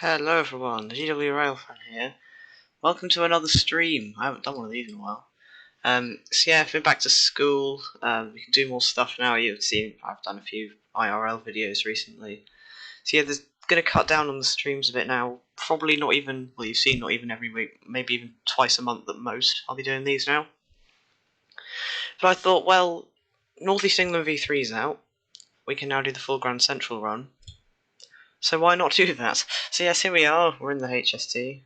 Hello everyone, the GW Railfan here. Welcome to another stream. I haven't done one of these in a while. So yeah, I've been back to school. We can do more stuff now. You've seen I've done a few IRL videos recently. So yeah, there's gonna cut down on the streams a bit now. Probably not even, well, you've seen not even every week, maybe even twice a month at most. I'll be doing these now. But I thought, well, North East England V3 is out. We can now do the full Grand Central run. So why not do that? So yes, here we are. We're in the HST.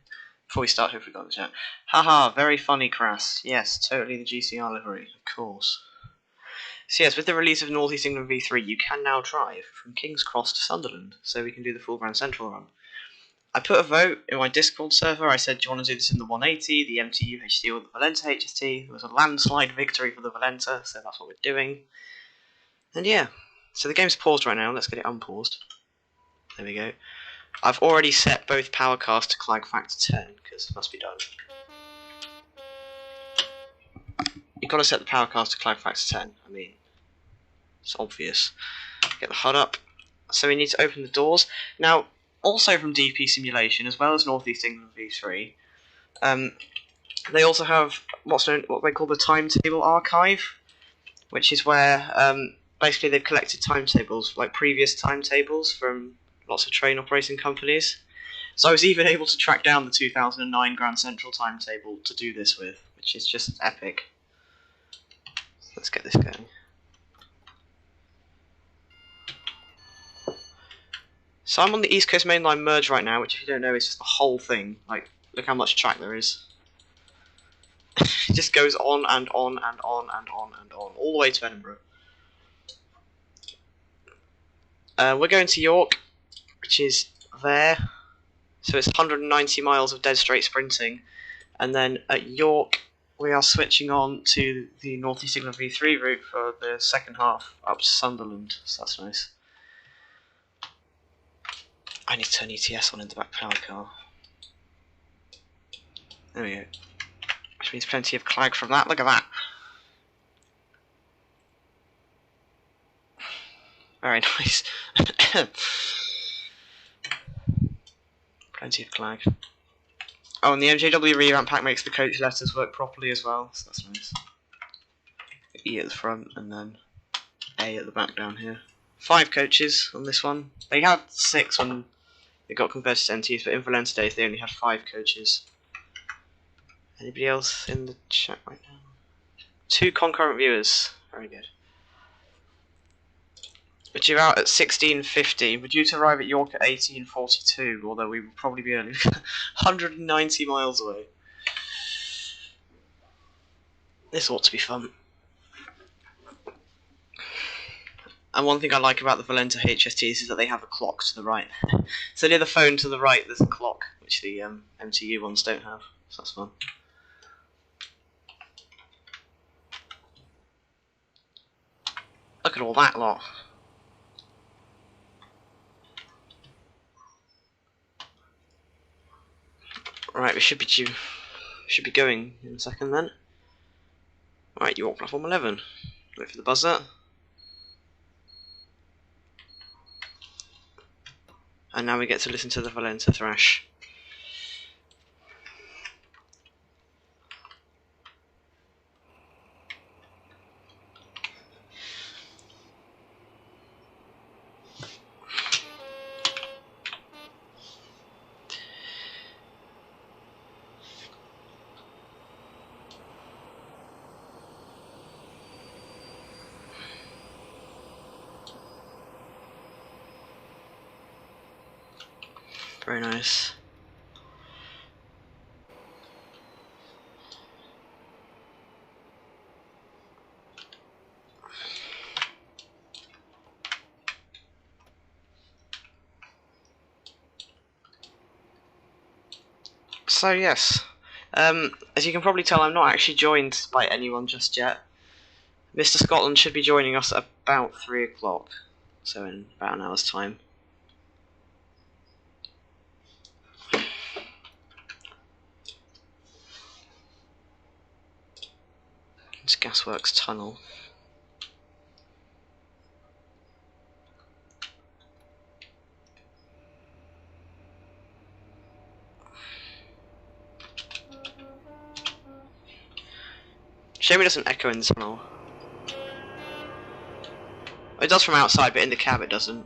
Before we start, hopefully got the chat. Haha, very funny, Crass. Yes, totally the GCR livery, of course. So yes, with the release of North East England V3, you can now drive from King's Cross to Sunderland, so we can do the full Grand Central run. I put a vote in my Discord server. I said, do you want to do this in the 180, the MTU HT, or the Valenta HST? There was a landslide victory for the Valenta, so that's what we're doing. And yeah, so the game's paused right now. Let's get it unpaused. There we go. I've already set both power cast to clag factor 10, because it must be done. You've got to set the power cast to clag factor 10. I mean, it's obvious. Get the HUD up. So we need to open the doors. Now, also from DP Simulation, as well as North East England V3, they also have what they call the timetable archive, which is where basically they've collected timetables, like previous timetables from lots of train operating companies. So I was even able to track down the 2009 Grand Central timetable to do this with, which is just epic. Let's get this going. So I'm on the East Coast Main Line merge right now, which if you don't know is just the whole thing. Like, look how much track there is. It just goes on and on and on and on and on, all the way to Edinburgh. We're going to York, which is there. So it's 190 miles of dead straight sprinting. And then at York, we are switching on to the North East England V3 route for the second half up to Sunderland. So that's nice. I need to turn ETS on in the back power car. There we go. Which means plenty of clag from that. Look at that. Very nice. Plenty of clag. Oh, and the MJW revamp pack makes the coach letters work properly as well, so that's nice. E at the front and then A at the back down here. 5 coaches on this one. They had 6 when they got converted to NTs, but in Valenta days they only had 5 coaches. Anybody else in the chat right now? 2 concurrent viewers. Very good. We're due out at 16:50. We're due to arrive at York at 18:42, although we will probably be early. 190 miles away. This ought to be fun. And one thing I like about the Valenta HSTs is that they have a clock to the right. So near the phone to the right there's a clock, which the MTU ones don't have. So that's fun. Look at all that lot. Right, we should be going in a second then. Right, York platform 11. Wait for the buzzer. And now we get to listen to the Valenta thrash. Very nice. So yes, as you can probably tell, I'm not actually joined by anyone just yet. Mr. Scotland should be joining us at about 3 o'clock, so in about an hour's time. It's Gasworks Tunnel. Shame it doesn't echo in the tunnel. It does from outside, but in the cab it doesn't.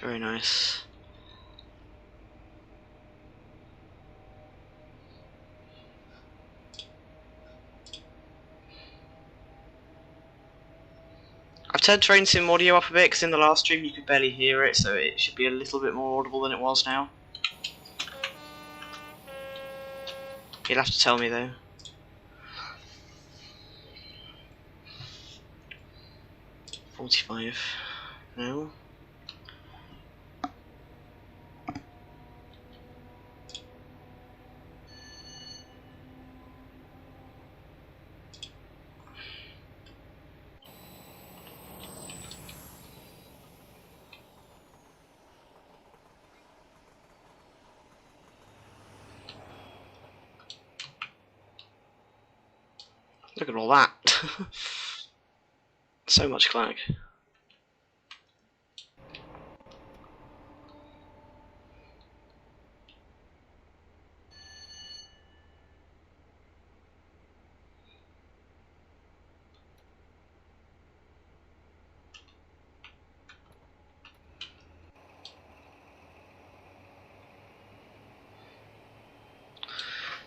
Very nice. I've turned Train Sim audio up a bit because in the last stream you could barely hear it, so it should be a little bit more audible than it was now. You'll have to tell me though. $45. No. Look at all that. So much clag.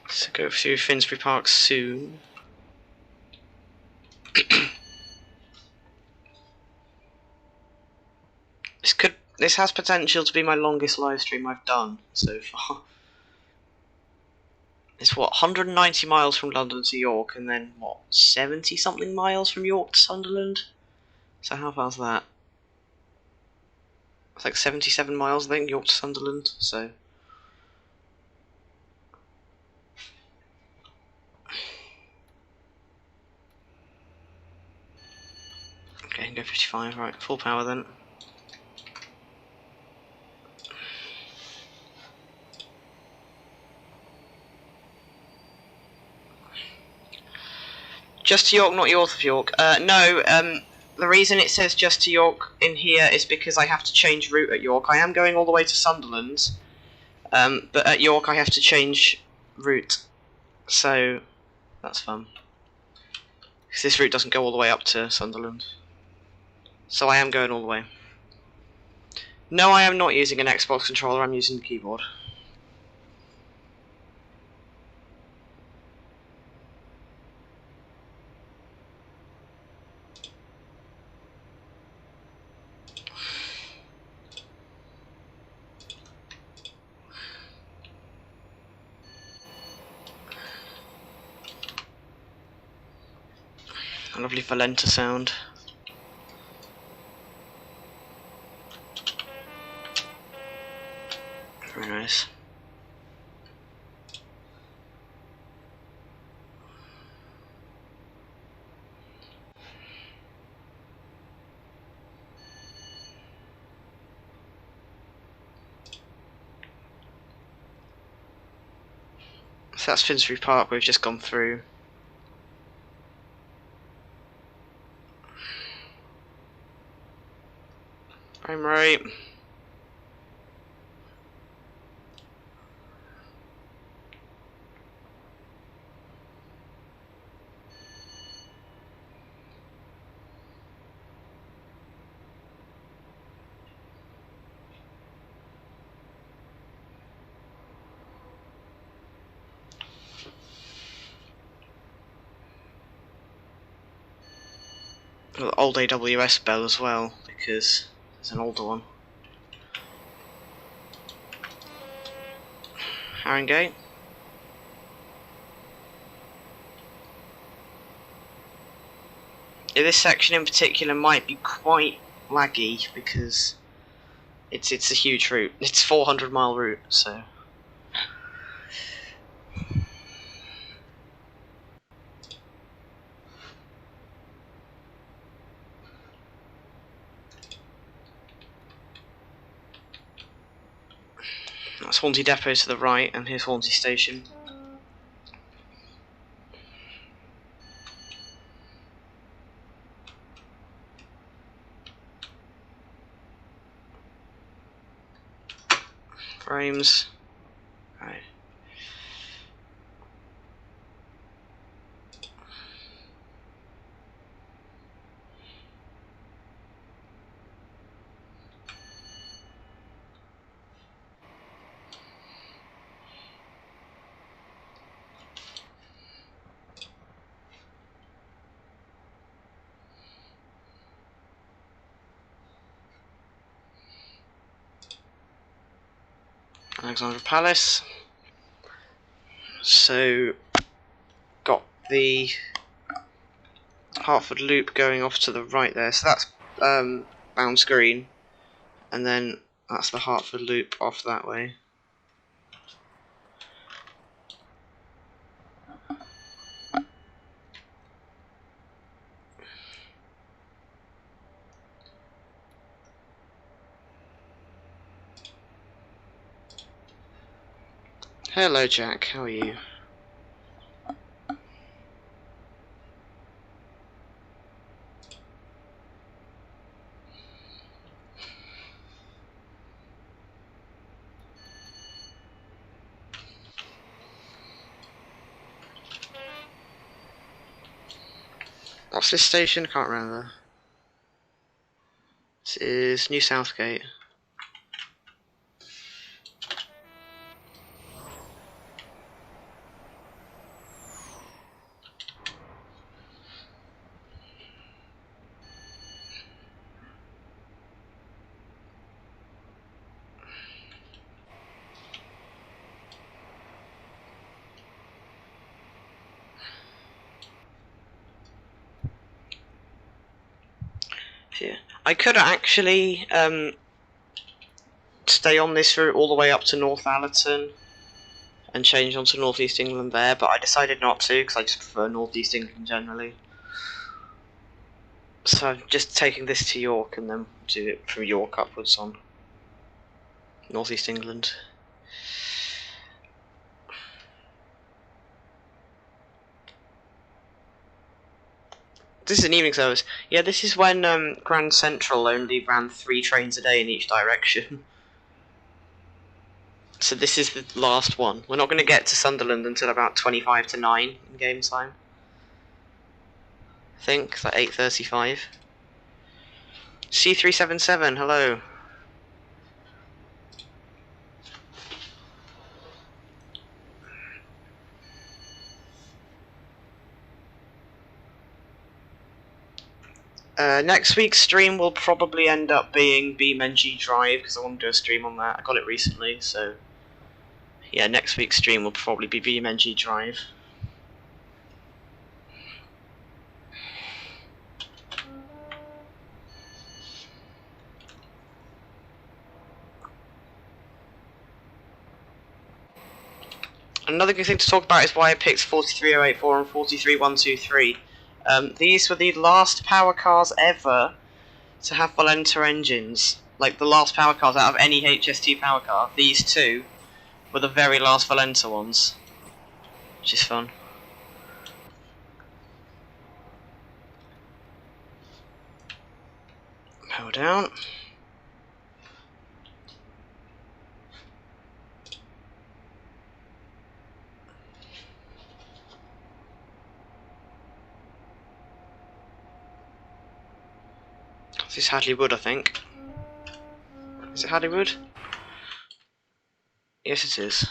So go through Finsbury Park soon. This has potential to be my longest live stream I've done so far. It's what, 190 miles from London to York, and then what, 70 something miles from York to Sunderland? So how far's that? It's like 77 miles, I think, York to Sunderland, so... Okay, go 55, right, full power then. Just to York, not north of York. No, the reason it says just to York in here is because I have to change route at York. I am going all the way to Sunderland, but at York I have to change route, so that's fun. Because this route doesn't go all the way up to Sunderland. So I am going all the way. No, I am not using an Xbox controller, I'm using the keyboard. A lovely Valenta sound. Very nice. So that's Finsbury Park we've just gone through. Frame rate. Old AWS bell as well, because it's an older one. Haringey. This section in particular might be quite laggy because it's a huge route. It's a 400-mile route, so. That's Hornsey Depot to the right, and here's Hornsey Station. frames. Right. Alexandra Palace. So, got the Hertford Loop going off to the right there. So that's Bounds Green, and then that's the Hertford Loop off that way. Hello, Jack. How are you? What's this station? Can't remember. This is New Southgate. Yeah. I could actually stay on this route all the way up to North Allerton and change onto North East England there, but I decided not to because I just prefer North East England generally. So I'm just taking this to York and then do it from York upwards on North East England. This is an evening service. Yeah, this is when Grand Central only ran 3 trains a day in each direction. So this is the last one. We're not going to get to Sunderland until about 25 to 9 in game time. I think, like 8:35. C377, hello. Next week's stream will probably end up being BeamNG Drive, because I want to do a stream on that. I got it recently, so... yeah, next week's stream will probably be BeamNG Drive. Another good thing to talk about is why I picked 43084 and 43123. These were the last power cars ever to have Volenta engines. Like, the last power cars out of any HST power car. These two were the very last Volenta ones. Which is fun. Power down. This is Hadley Wood, I think. Is it Hadley Wood? Yes, it is.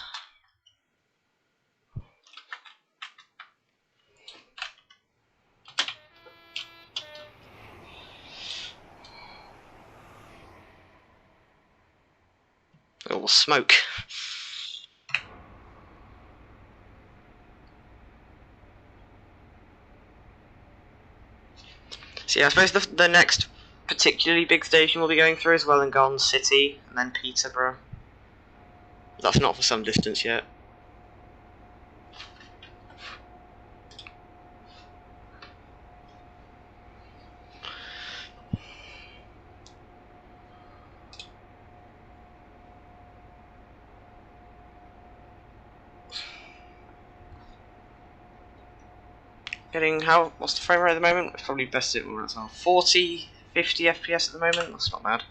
Oh, smoke. So yeah, I suppose the next particularly big station we'll be going through is Wollongong City, and then Peterborough. That's not for some distance yet. What's the frame rate at the moment? It's probably best it when it's on 40, 50 FPS at the moment. That's not bad.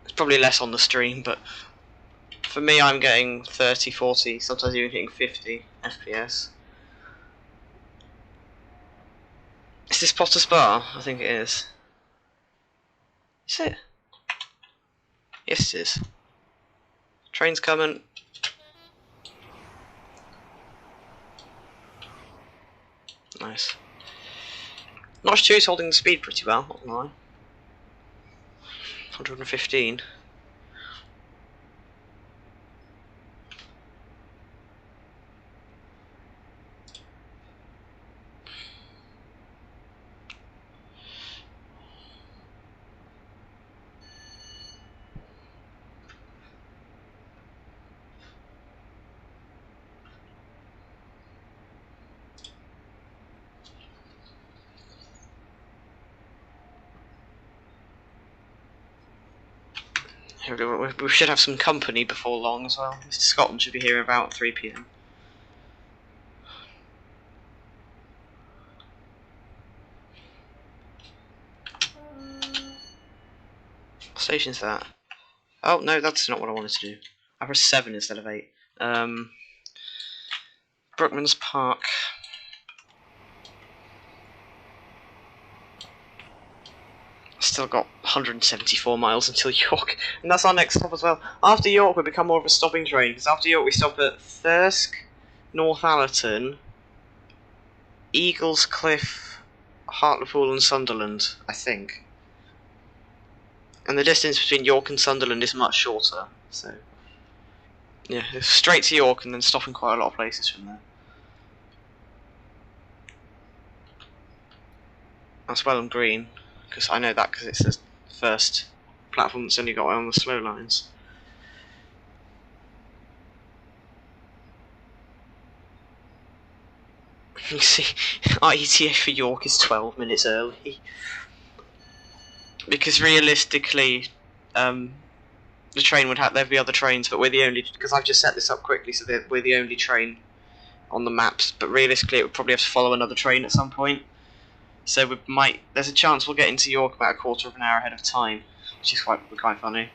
It's probably less on the stream, but for me I'm getting 30, 40, sometimes even hitting 50 FPS. Is this Potter's Bar? I think it is. Is it? Yes it is. Train's coming. Nice. Notch 2 is holding the speed pretty well, not gonna lie. 115. We should have some company before long as well. Mr. Scotland should be here about 3 PM. What station's that? Oh no, that's not what I wanted to do. I pressed 7 instead of 8. Brookman's Park. Still got 174 miles until York, and that's our next stop as well. After York, we become more of a stopping train, because after York we stop at Thirsk, Northallerton, Eagles Cliff, Hartlepool and Sunderland, I think. And the distance between York and Sunderland is much shorter, so yeah, it's straight to York and then stopping quite a lot of places from there. That's Welham Green, because I know that because it's the first platform that's only got on the slow lines. You see, our ETA for York is 12 minutes early. Because realistically, the train would have, there'd be other trains, but we're the only, because I've just set this up quickly, so we're the only train on the maps, but realistically it would probably have to follow another train at some point. So there's a chance we'll get into York about a quarter of an hour ahead of time, which is quite funny.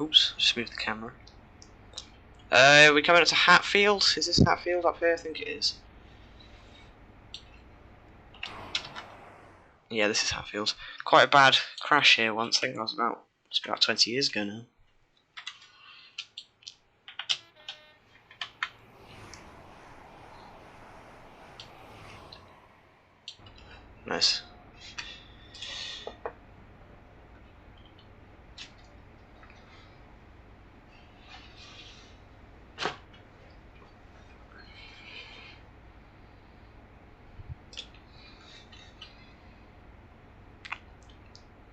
Oops, just moved the camera. We're coming up to Hatfield. Is this Hatfield up here? I think it is. Yeah, this is Hatfield. Quite a bad crash here once. I think that was about 20 years ago now. Nice.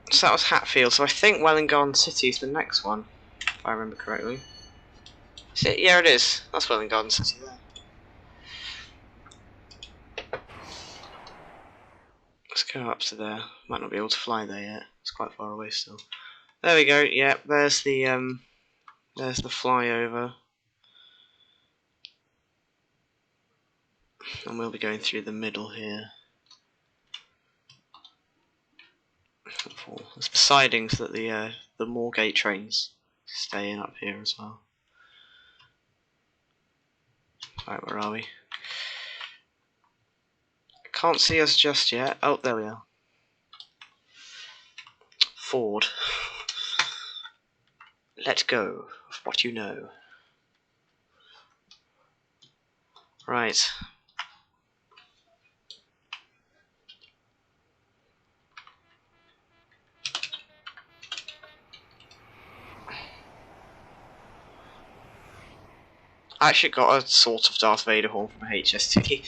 So that was Hatfield, so I think Welwyn City is the next one, if I remember correctly. Yeah, it is. That's Welwyn City there. Let's go up to there. Might not be able to fly there yet. It's quite far away still. There we go. Yeah, there's the flyover, and we'll be going through the middle here. There's the sidings that the Moorgate trains stay in up here as well. Right, where are we? Can't see us just yet. Oh, there we are. Ford. Let go of what you know. Right. I actually got a sort of Darth Vader horn from a HST.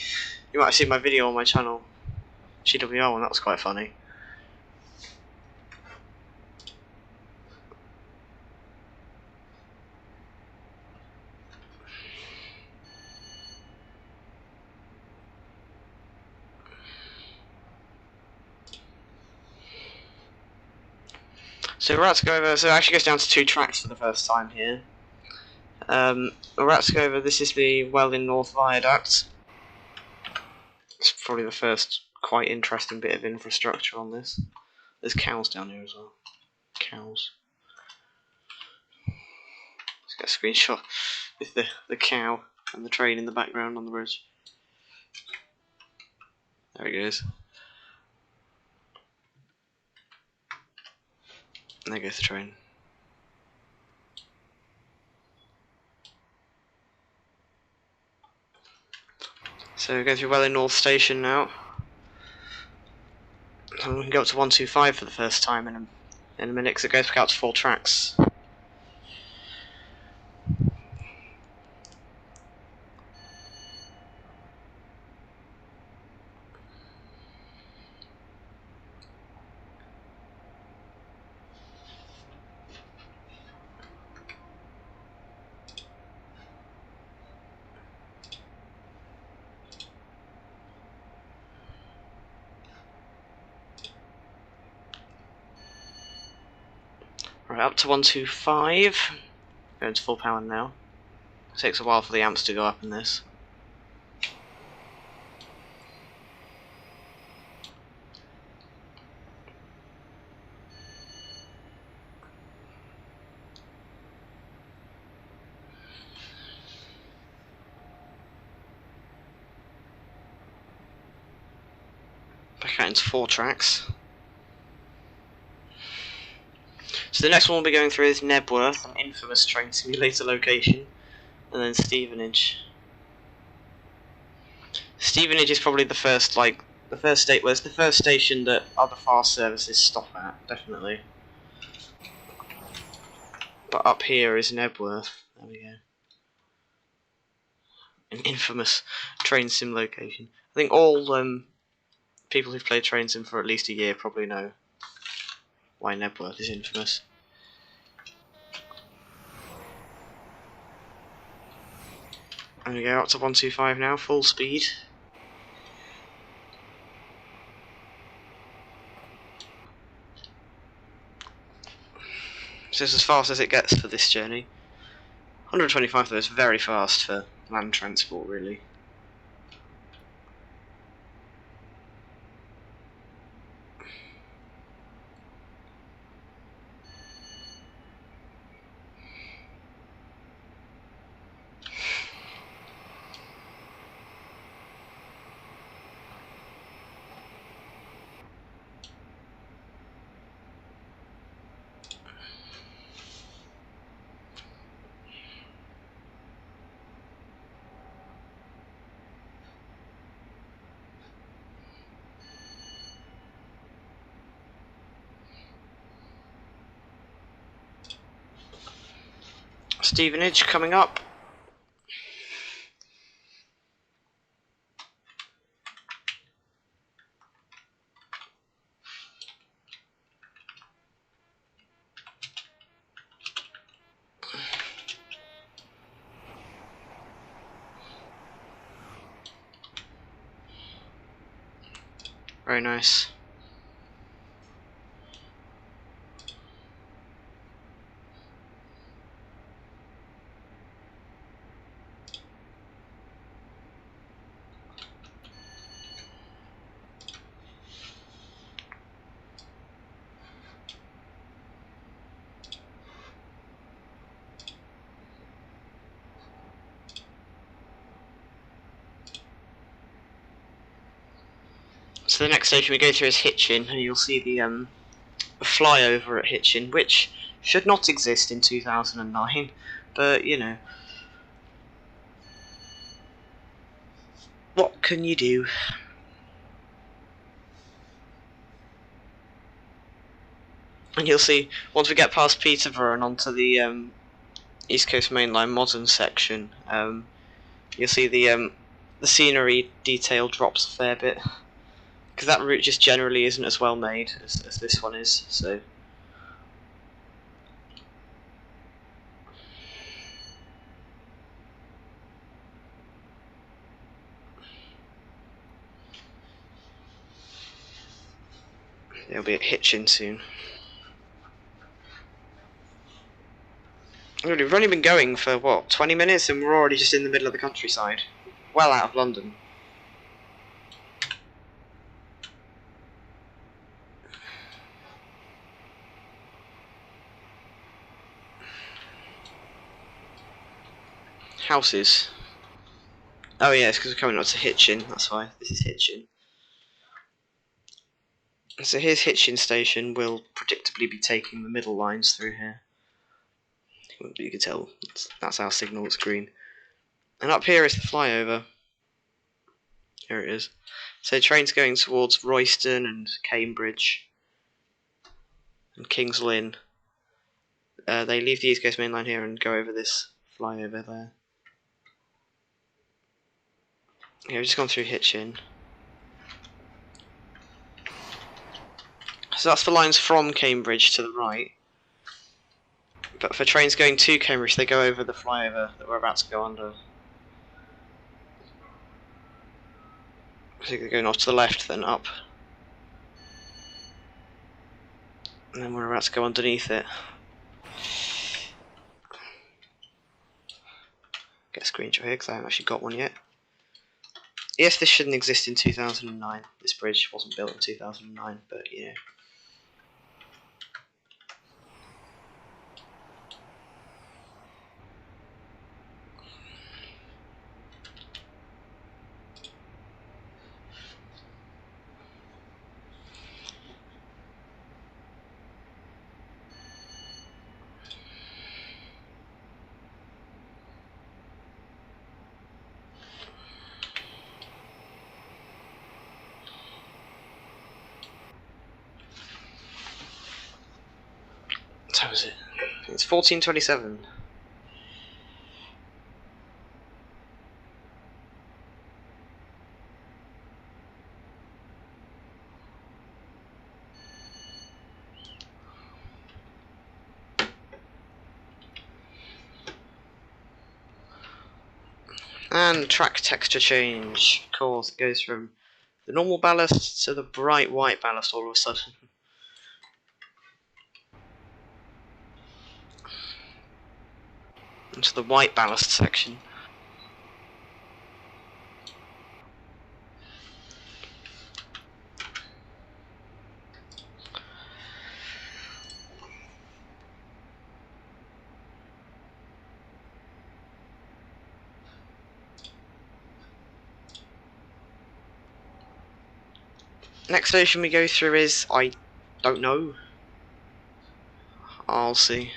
You might have seen my video on my channel, GWR one, that was quite funny. So we're about to go over. So it actually goes down to 2 tracks for the first time here. We're about to go over. This is the Welling North Viaduct. It's probably the first quite interesting bit of infrastructure on this. There's cows down here as well. Cows. Let's get a screenshot with the cow and the train in the background on the bridge. There it goes. And there goes the train. So we're going through Welling North Station now. And we can go up to 125 for the first time in a minute, because it goes back out to 4 tracks. Right, up to 125. Going to full power now. It takes a while for the amps to go up in this. Back out into 4 tracks. So the next one we'll be going through is Nebworth, an infamous train simulator location, and then Stevenage. Stevenage is probably the first, the first station that other fast services stop at, definitely. But up here is Nebworth. There we go. An infamous train sim location. I think all people who've played train sim for at least a year probably know why Nebworth is infamous. And we go up to 125 now, full speed. So it's as fast as it gets for this journey. 125 though is very fast for land transport, really. Stevenage coming up. Very nice. So the next station we go through is Hitchin, and you'll see the flyover at Hitchin, which should not exist in 2009, but you know, what can you do? And you'll see, once we get past Peterborough and onto the East Coast Main Line modern section, you'll see the scenery detail drops a fair bit, because that route just generally isn't as well made as this one is, so... It'll be at Hitchin soon. Really, we've only been going for, what, 20 minutes and we're already just in the middle of the countryside. Well out of London. Houses. Oh yeah, it's because we're coming up to Hitchin, that's why. This is Hitchin. So here's Hitchin Station. We'll predictably be taking the middle lines through here. You can tell that's our signal, it's green. And up here is the flyover. Here it is. So trains going towards Royston and Cambridge and King's Lynn. They leave the East Coast Main Line here and go over this flyover there. Yeah, we've just gone through Hitchin. So that's the lines from Cambridge to the right. But for trains going to Cambridge, they go over the flyover that we're about to go under. So they're going off to the left, then up. And then we're about to go underneath it. Get a screenshot here because I haven't actually got one yet. Yes, this shouldn't exist in 2009. This bridge wasn't built in 2009, but yeah. What time is it? It's 14:27. And track texture change. Of course, it goes from the normal ballast to the bright white ballast all of a sudden. Into the white ballast section. Next station we go through is, I don't know. I'll see.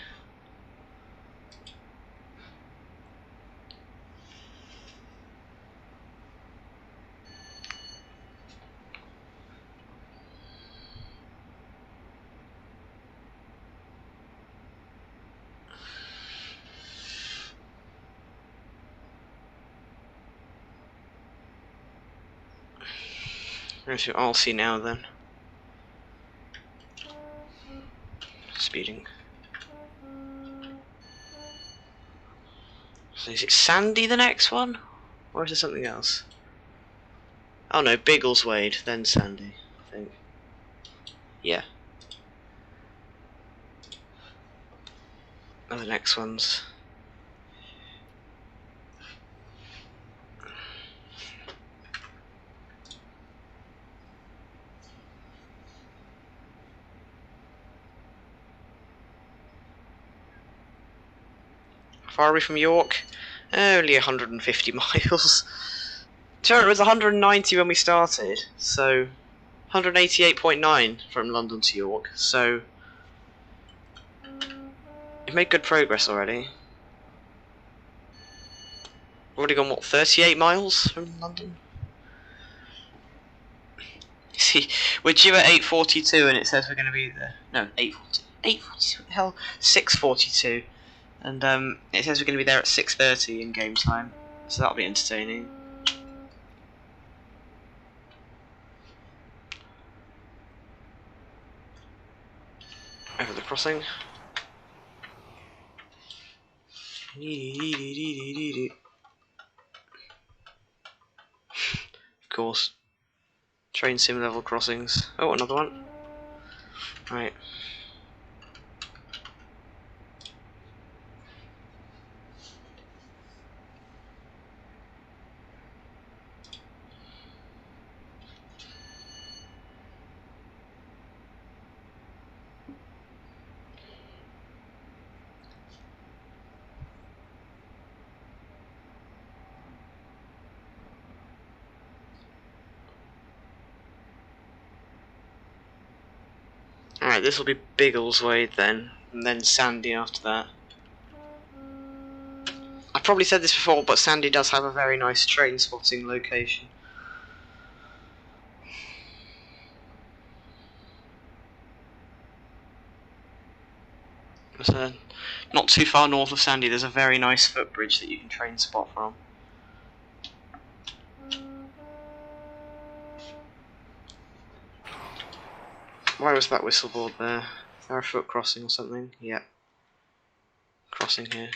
I'll see now then. Speeding. So is it Sandy the next one? Or is it something else? Oh no, Biggleswade, then Sandy, I think. Yeah. And the next ones. Far away from York? Only 150 miles. Sure, it was 190 when we started, so 188.9 from London to York, so we've made good progress already. We've already gone, what, 38 miles from London? See, we're due at 8:42 and it says we're going to be there. No, 8:40. 8:42, what the hell? 6:42. And it says we're going to be there at 6:30 in game time, so that'll be entertaining. Over the crossing. Of course. Train sim level crossings. Oh, another one. Right. Right, this will be Biggleswade then, and then Sandy after that. I've probably said this before, but Sandy does have a very nice train spotting location. So, not too far north of Sandy, there's a very nice footbridge that you can train spot from. Why was that whistle board there? Is there a foot crossing or something? Yep. Crossing here.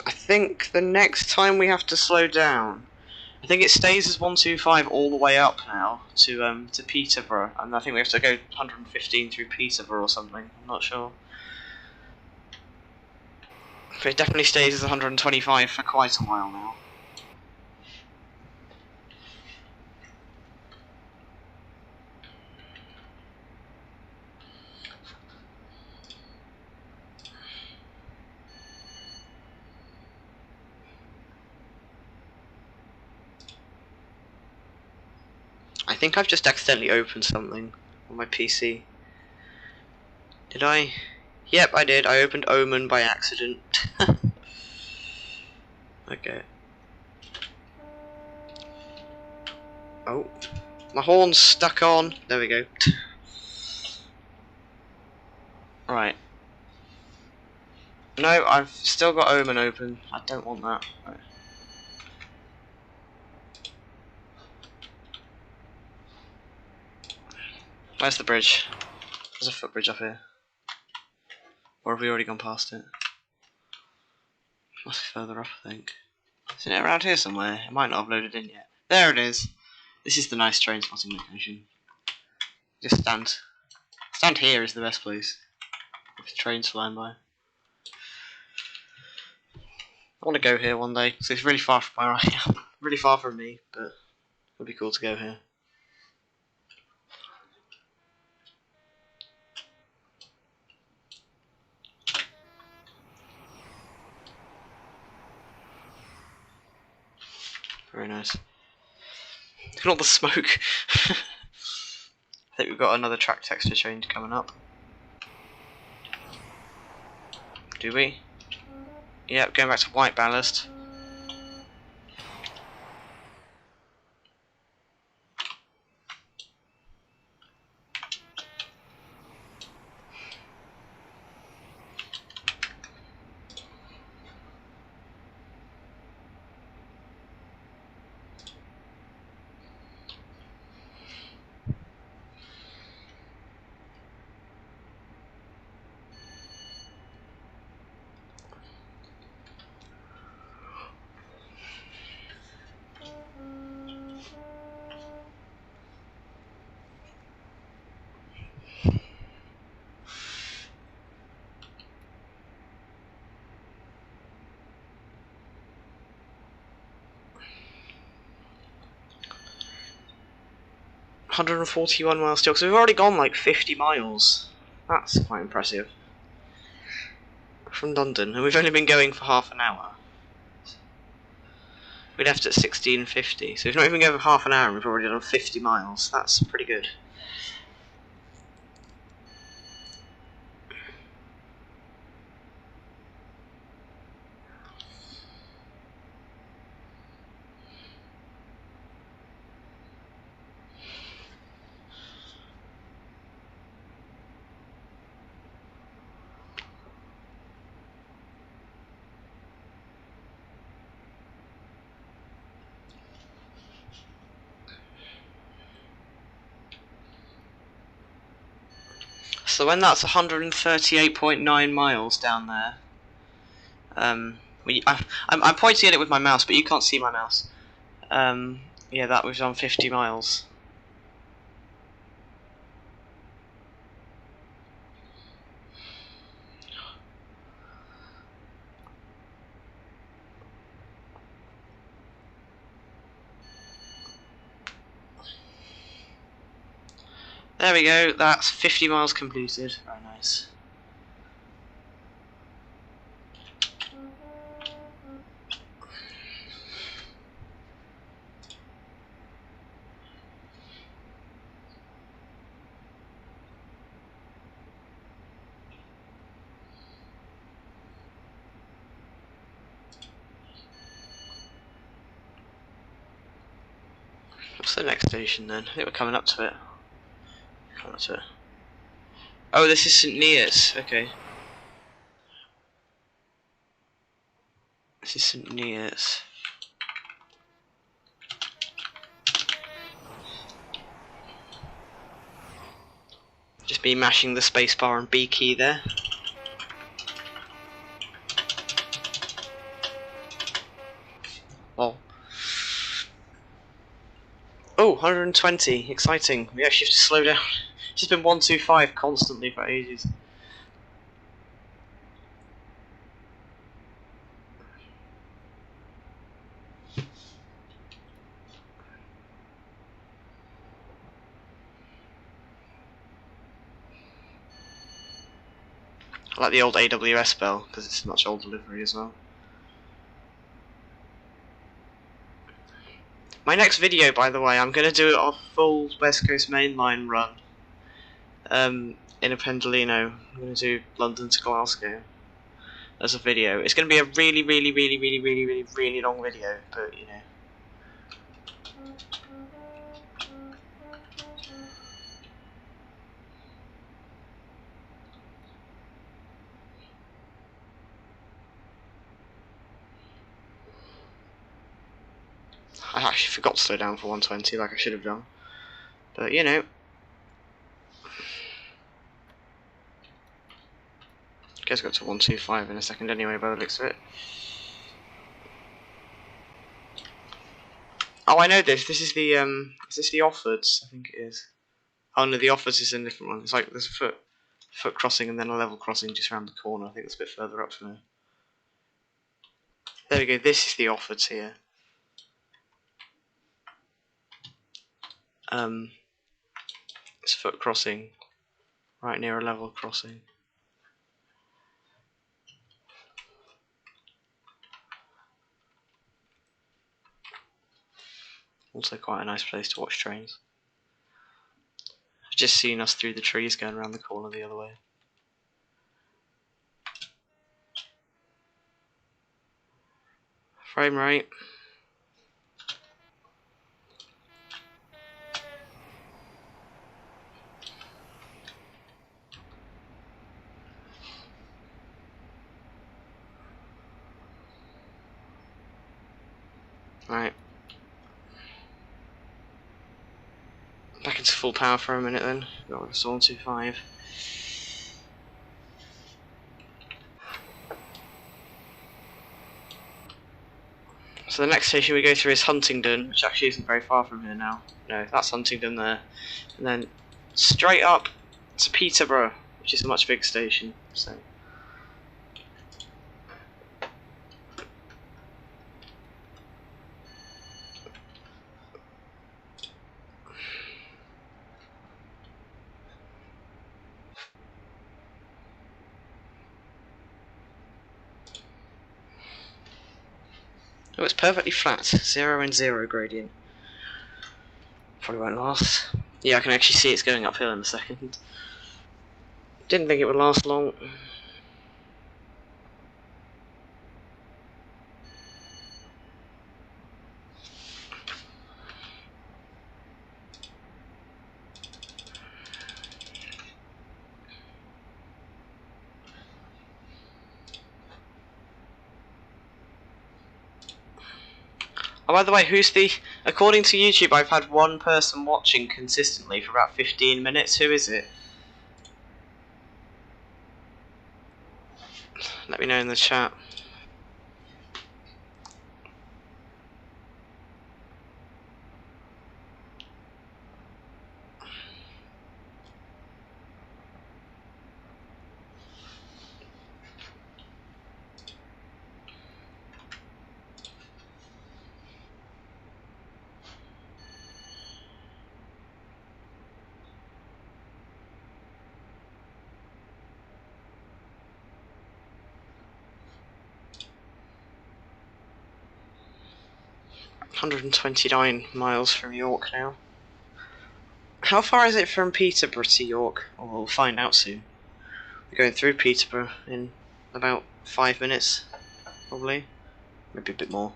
I think the next time we have to slow down. I think it stays as 125 all the way up now to Peterborough, and I think we have to go 115 through Peterborough or something. I'm not sure. But it definitely stays as 125 for quite a while now. I think I've just accidentally opened something on my PC. Did I? Yep, I did. I opened Omen by accident. Okay. Oh, my horn's stuck on. There we go. Right. No, I've still got Omen open. I don't want that. Right. Where's the bridge? There's a footbridge up here. Or have we already gone past it? Must be further up, I think. Isn't it around here somewhere? It might not have loaded in yet. There it is. This is the nice train spotting location. Just stand. Stand here is the best place. With trains flying by. I want to go here one day, because it's really far from where I am. Really far from me, but it would be cool to go here. Very nice. Look at all the smoke. I think we've got another track texture change coming up. Do we? Yep, going back to white ballast. $141 miles still, so we've already gone like 50 miles. That's quite impressive. From London, and we've only been going for half an hour. We left at 16:50, so we've not even going for half an hour and we've already done 50 miles. That's pretty good. So when that's 138.9 miles down there, I'm pointing at it with my mouse, but you can't see my mouse. Yeah, that was on 50 miles. There we go, that's 50 miles completed. Very nice. nice. What's the next station then? I think we're coming up to it. Oh, this is St. Neots. Okay. This is St. Neots. Just be mashing the spacebar and B key there. Oh. Oh, 120. Exciting. We actually have to slow down. It's just been 125 constantly for ages. I like the old AWS bell because it's a much older delivery as well. My next video, by the way, I'm going to do a full West Coast mainline run in a Pendolino. I'm going to do London to Glasgow as a video. It's going to be a really long video, but you know. I actually forgot to slow down for 120 like I should have done. But you know. Guess got to 125 in a second anyway by the looks of it. Oh, I know this. This is the is this the Offords? I think it is. Oh no, the Offords is a different one. It's like there's a foot crossing and then a level crossing just around the corner. I think it's a bit further up from here. There we go. This is the Offords here. It's a foot crossing right near a level crossing. Also quite a nice place to watch trains. I've just seen us through the trees going around the corner the other way. Frame rate. Right. Back into full power for a minute then. Got us 125. So the next station we go through is Huntingdon, which actually isn't very far from here now. No, that's Huntingdon there. And then straight up to Peterborough, which is a much bigger station. So. Oh, it's perfectly flat. 0 and 0 gradient. Probably won't last. Yeah, I can actually see it's going uphill in a second. Didn't think it would last long. Oh, by the way, according to YouTube, I've had one person watching consistently for about 15 minutes. Who is it? Let me know in the chat. 129 miles from York now. How far is it from Peterborough to York? Well, we'll find out soon. We're going through Peterborough in about 5 minutes, probably. Maybe a bit more.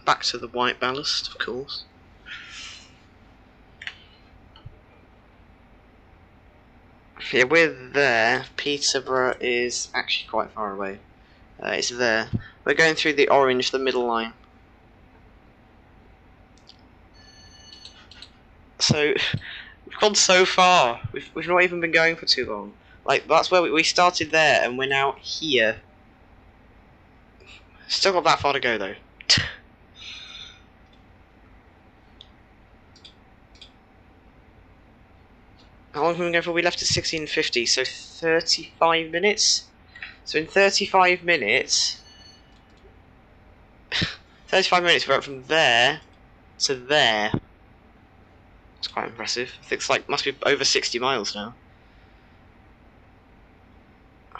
Back to the white ballast, of course. Yeah, we're there. Peterborough is actually quite far away. It's there. We're going through the orange, the middle line. So, we've gone so far. We've not even been going for too long. Like, that's where we started there, and we're now here. Still got that far to go, though. How long have we been going for? We left at 16:50, so 35 minutes? So in 35 minutes... 35 minutes, we're up from there to there. It's quite impressive. I think it's like, must be over 60 miles now.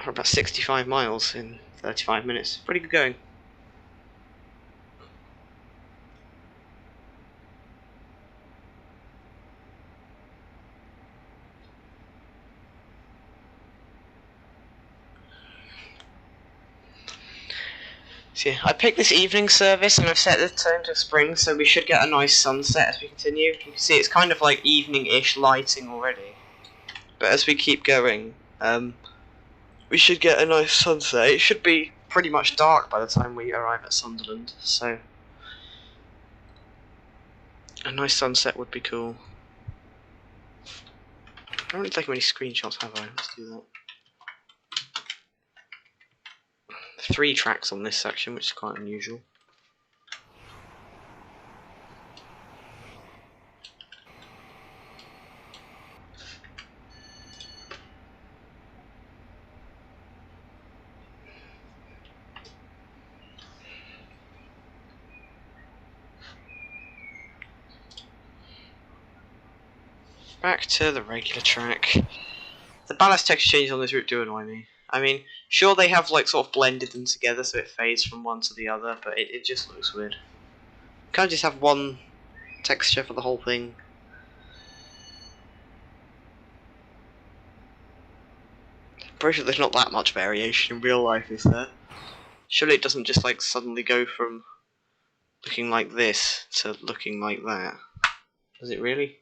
We're about 65 miles in 35 minutes. Pretty good going. So yeah, I picked this evening service and I've set the time to spring, so we should get a nice sunset as we continue. You can see it's kind of like evening-ish lighting already. But as we keep going, we should get a nice sunset. It should be pretty much dark by the time we arrive at Sunderland, so a nice sunset would be cool. I haven't really taken many screenshots, have I? Let's do that. 3 tracks on this section, which is quite unusual. Back to the regular track. The ballast texture changes on this route do annoy me. I mean, sure they have like sort of blended them together so it fades from one to the other, but it just looks weird. Can't I just have one texture for the whole thing? I'm pretty sure there's not that much variation in real life, is there? Surely it doesn't just like suddenly go from looking like this to looking like that. Does it really?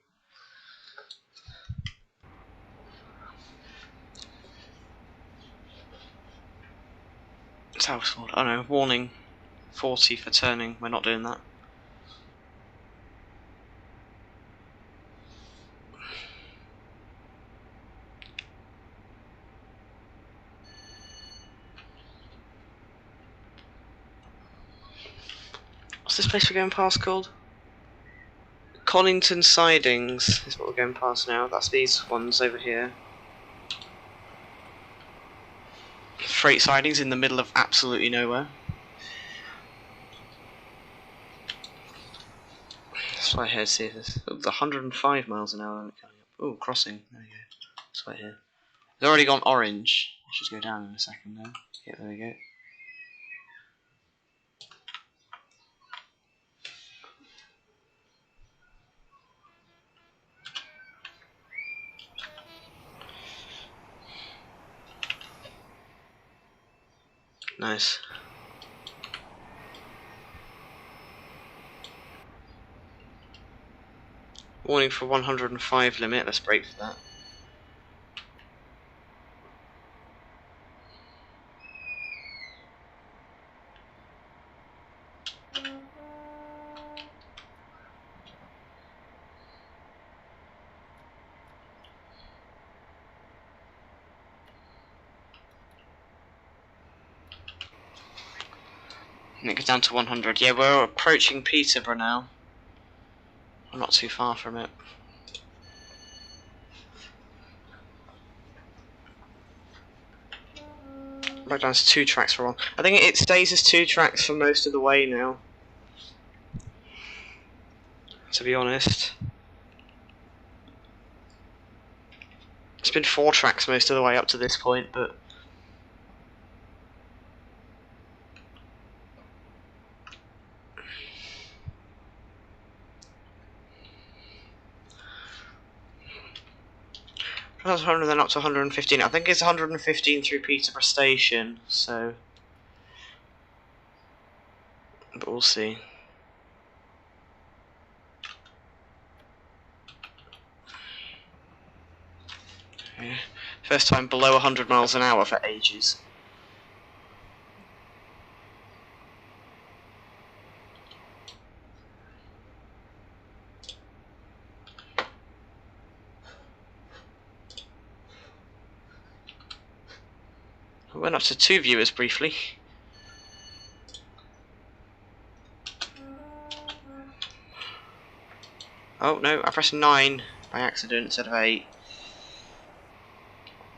Southward. Oh no, warning. 40 for turning. We're not doing that. What's this place we're going past called? Collington Sidings is what we're going past now. That's these ones over here. Freight sidings in the middle of absolutely nowhere. Let's fly ahead, see if there's 105 miles an hour coming up. Oh, crossing. There we go. Let's wait here. It's already gone orange. Let's just go down in a second though. Yeah, there we go. Nice. Warning for 105 limit. Let's brake for that. And it goes down to 100. Yeah, we're approaching Peterborough now. We're not too far from it. Right down to 2 tracks for one. I think it stays as 2 tracks for most of the way now. To be honest. It's been 4 tracks most of the way up to this point, but... That's 100, then up to 115. I think it's 115 through Peterborough Station, so... But we'll see. Yeah. First time below 100 miles an hour for ages. I went up to 2 viewers briefly. Oh no, I pressed 9 by accident instead of 8.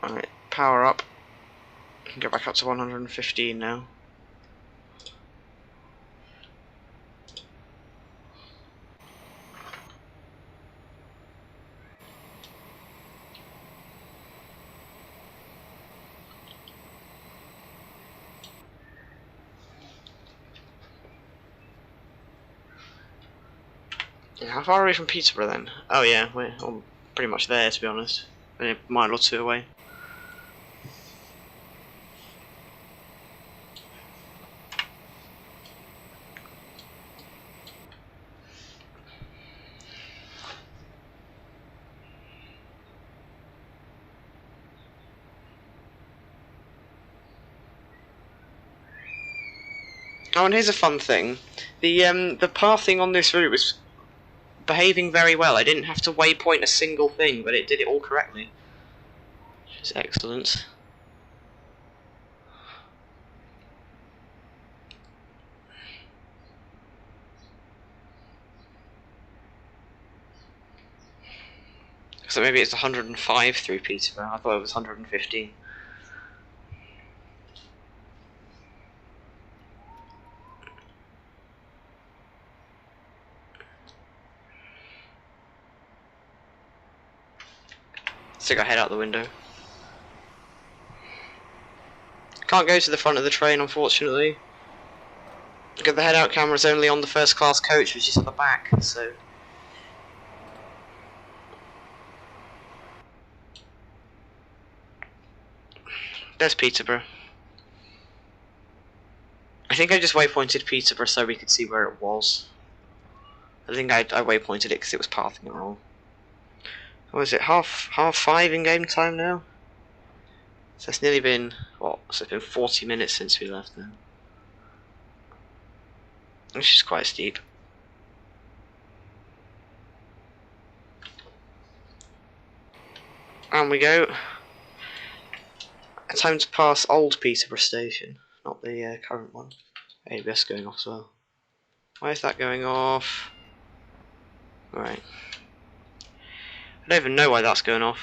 Alright, power up. I can go back up to 115 now. Yeah, how far away from Peterborough then? Oh yeah, we're pretty much there to be honest. Only a mile or 2 away. Oh, and here's a fun thing. The pathing on this route was behaving very well. I didn't have to waypoint a single thing, but it did it all correctly. Which is excellent. So maybe it's 105 through Peterborough. I thought it was 115. Stick our head out the window. Can't go to the front of the train, unfortunately. Because the head-out camera's only on the first-class coach, which is at the back, so... There's Peterborough. I think I just waypointed Peterborough so we could see where it was. I think I waypointed it because it was pathing it wrong. What is it, half 5 in game time now? So it's nearly been, what, so it's been 40 minutes since we left then. Which is quite steep. And we go. Time to pass old Peterborough Station, not the current one. ABS going off as well. Why is that going off? Right. I don't even know why that's going off.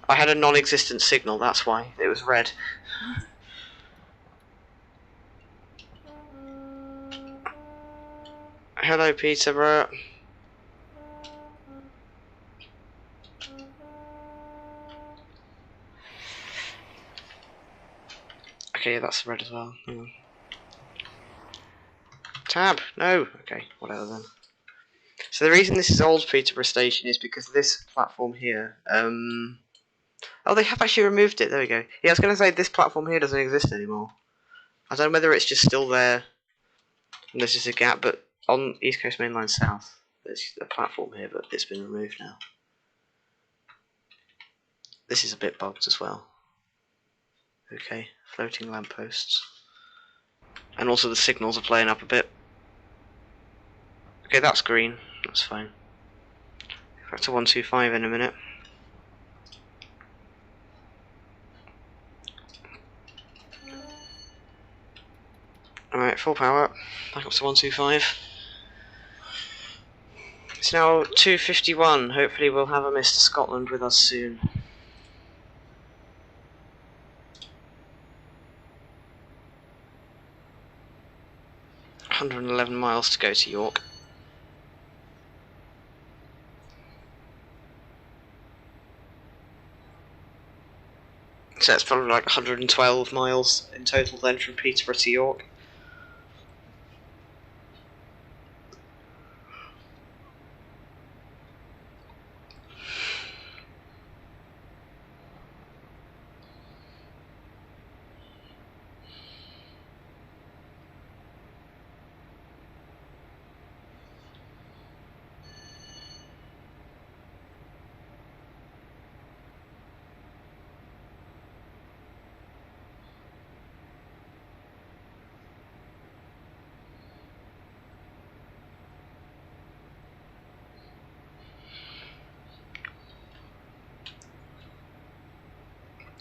I had a non-existent signal, that's why. It was red. Hello, Peterborough. Okay, that's red as well. Hang on. Tab! No! Okay, whatever then. So the reason this is old Peterborough Station is because this platform here, oh, they have actually removed it, there we go. Yeah, I was going to say this platform here doesn't exist anymore. I don't know whether it's just still there and there's just a gap, but on East Coast Main Line South, there's a platform here, but it's been removed now. This is a bit bugged as well. Okay, floating lampposts. And also the signals are playing up a bit. Okay, that's green, that's fine. Back to 125 in a minute. Alright, full power. Back up to 125. It's now 2:51. Hopefully we'll have a Mr. Scotland with us soon. 111 miles to go to York. So that's probably like 112 miles in total then from Peterborough to York.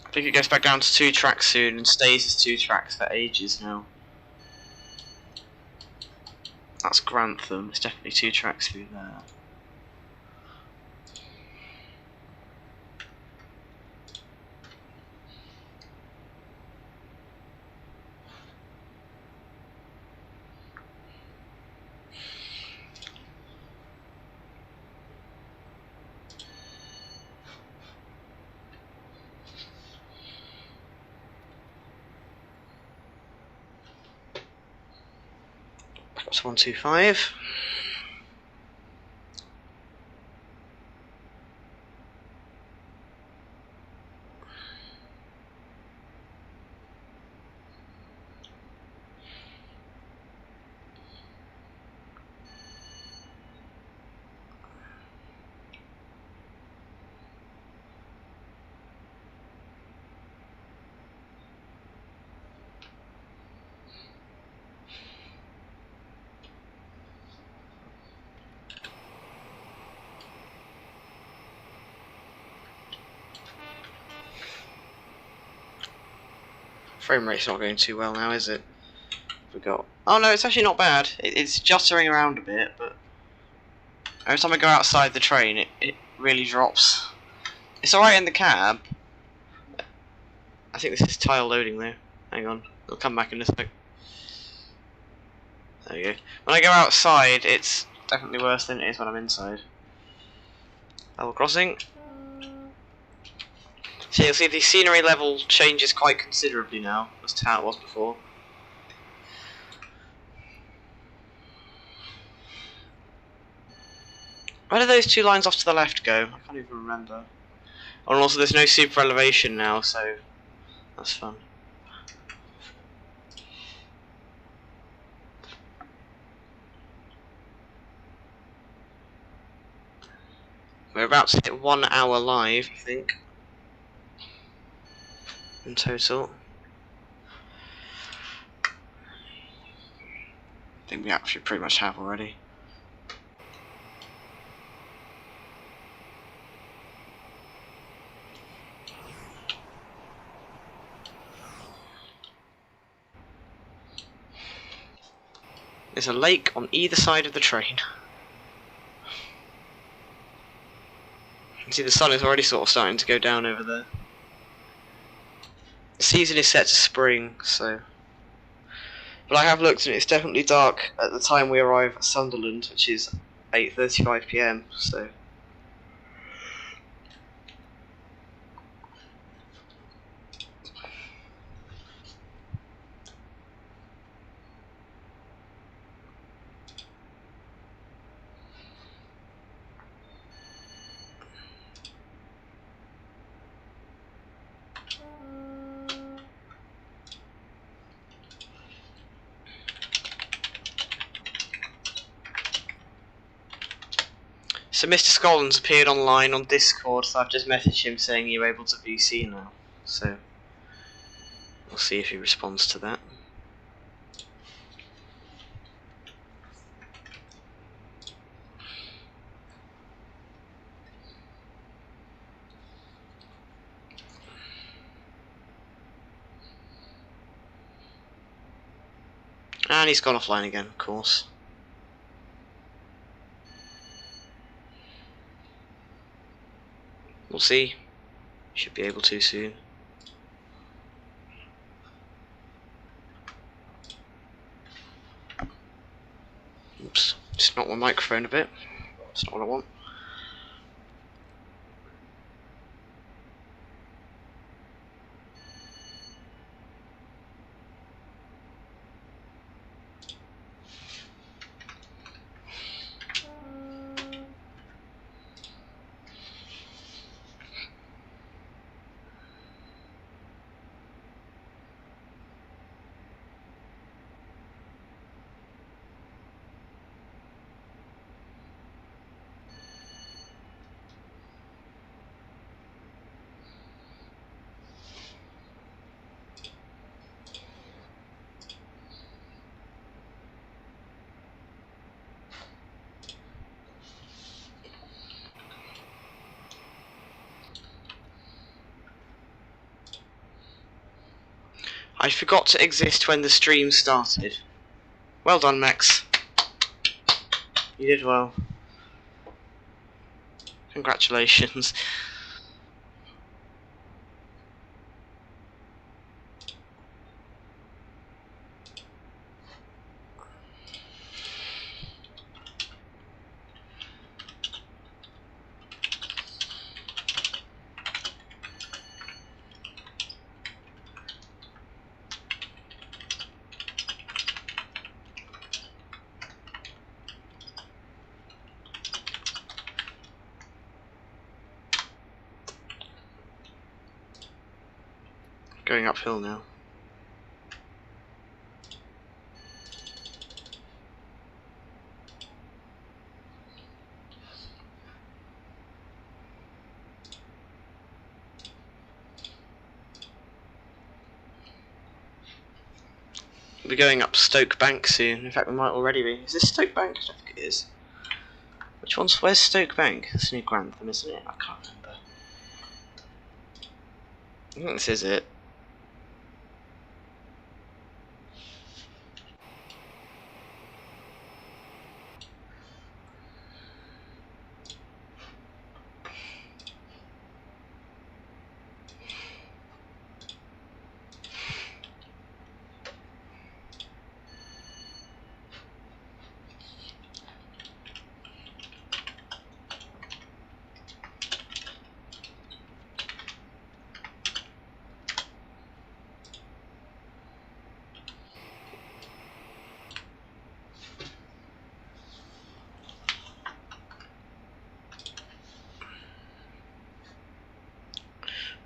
I think it goes back down to 2 tracks soon and stays as 2 tracks for ages now. That's Grantham, it's definitely 2 tracks through there. Back up to 125. Frame rate's not going too well now, is it? Forgot. Oh no, it's actually not bad. It's juttering around a bit, but every time I go outside the train, it really drops. It's alright in the cab. I think this is tile loading though. Hang on, it'll come back in a sec. There we go. When I go outside, it's definitely worse than it is when I'm inside. Level crossing. So you'll see the scenery level changes quite considerably now as to how it was before. Where do those 2 lines off to the left go? I can't even remember. Oh, and also there's no super elevation now, so that's fun. We're about to hit 1 hour live, I think, in total. I think we actually pretty much have already. There's a lake on either side of the train. You can see the sun is already sort of starting to go down over there. The season is set to spring, so... But I have looked and it's definitely dark at the time we arrive at Sunderland, which is 8:35 PM, so... So Mr. Scotland's appeared online on Discord, so I've just messaged him saying you're able to VC now. So we'll see if he responds to that. And he's gone offline again, of course. We'll see. Should be able to soon. Oops, just knocked my microphone a bit. That's not what I want. I forgot to exist when the stream started. Well done, Max. You did well. Congratulations. Going uphill now. We'll be going up Stoke Bank soon. In fact, we might already be. Is this Stoke Bank? I don't think it is. Where's Stoke Bank? It's near Grantham, isn't it? I can't remember. I think this is it.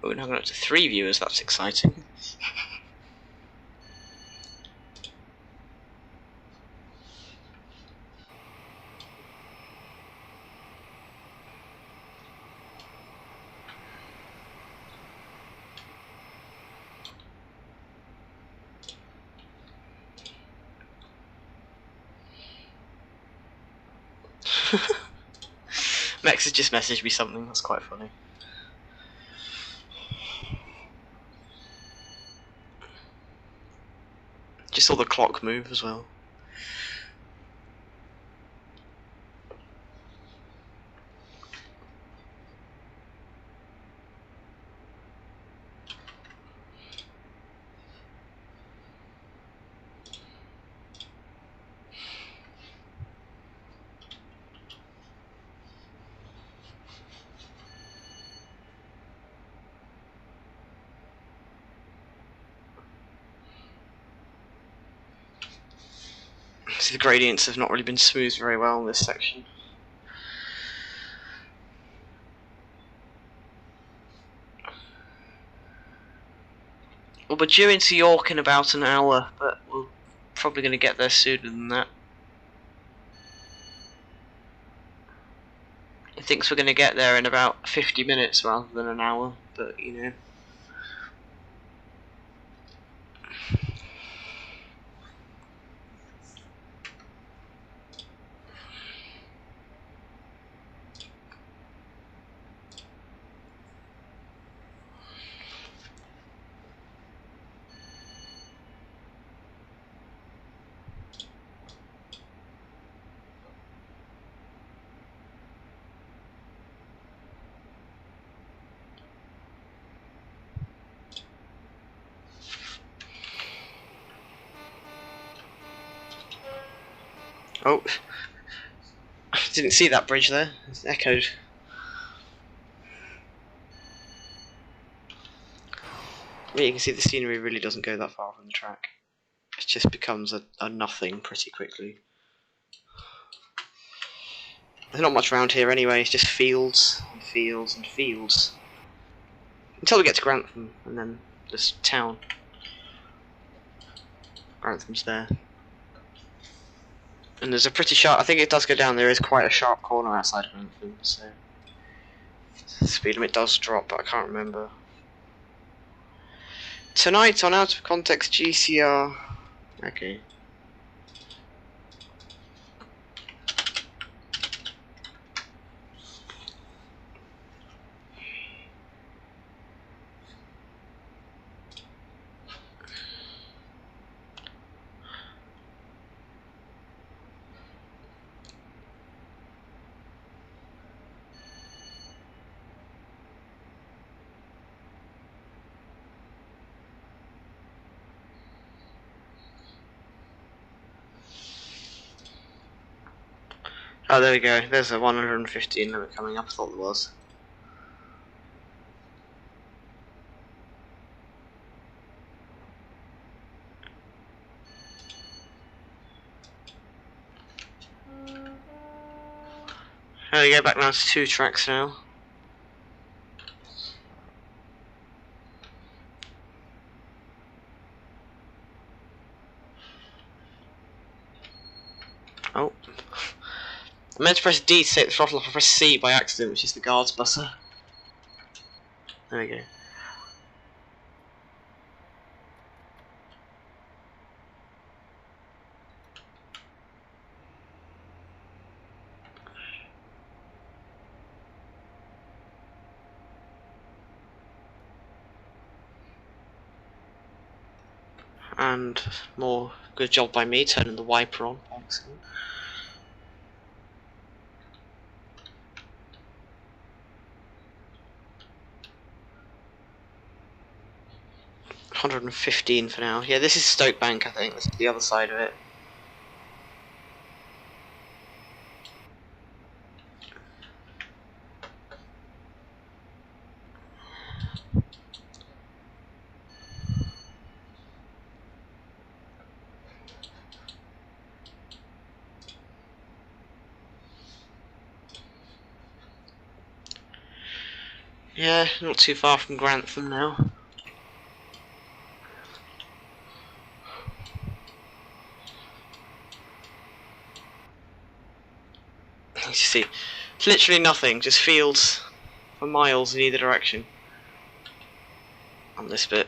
Oh, we're now going up to 3 viewers, that's exciting. Max has just messaged me something, that's quite funny. Just saw the clock move as well. See, the gradients have not really been smoothed very well in this section. Well, we're due into York in about an hour, but we're probably going to get there sooner than that. He thinks we're going to get there in about 50 minutes rather than an hour, but you know. Oh, I didn't see that bridge there. It's echoed. I mean, you can see the scenery really doesn't go that far from the track. It just becomes a nothing pretty quickly. There's not much around here anyway, it's just fields and fields and fields. Until we get to Grantham, and then this town. Grantham's there. And there's a pretty sharp, I think it does go down, there is quite a sharp corner outside of Grantham, so the speed limit does drop, but I can't remember. Tonight on Out of Context GCR. Okay. Oh, there we go. There's a 115 limit coming up. I thought there was. There we go. Back down to 2 tracks now. Oh. I meant to press D to take the throttle off. I pressed C by accident, which is the guard's buzzer. There we go. And more good job by me turning the wiper on. Excellent. $115 for now. Yeah, this is Stoke Bank, I think. This is the other side of it. Yeah, not too far from Grantham now. You see, it's literally nothing, just fields for miles in either direction on this bit.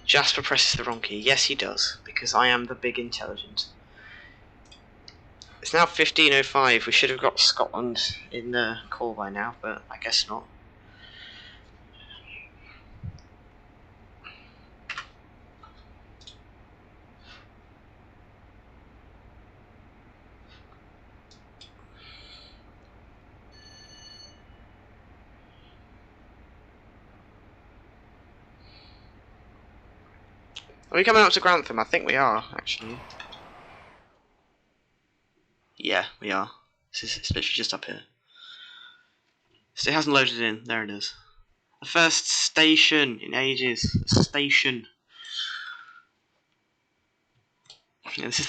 Jasper presses the wrong key. Yes, he does, because I am the big intelligent. It's now 15:05. We should have got Scotland in the call by now, but I guess not. Are we coming up to Grantham? I think we are, actually. Yeah, we are. It's literally just up here. So it hasn't loaded in. There it is. The first station in ages. Station. Yeah, this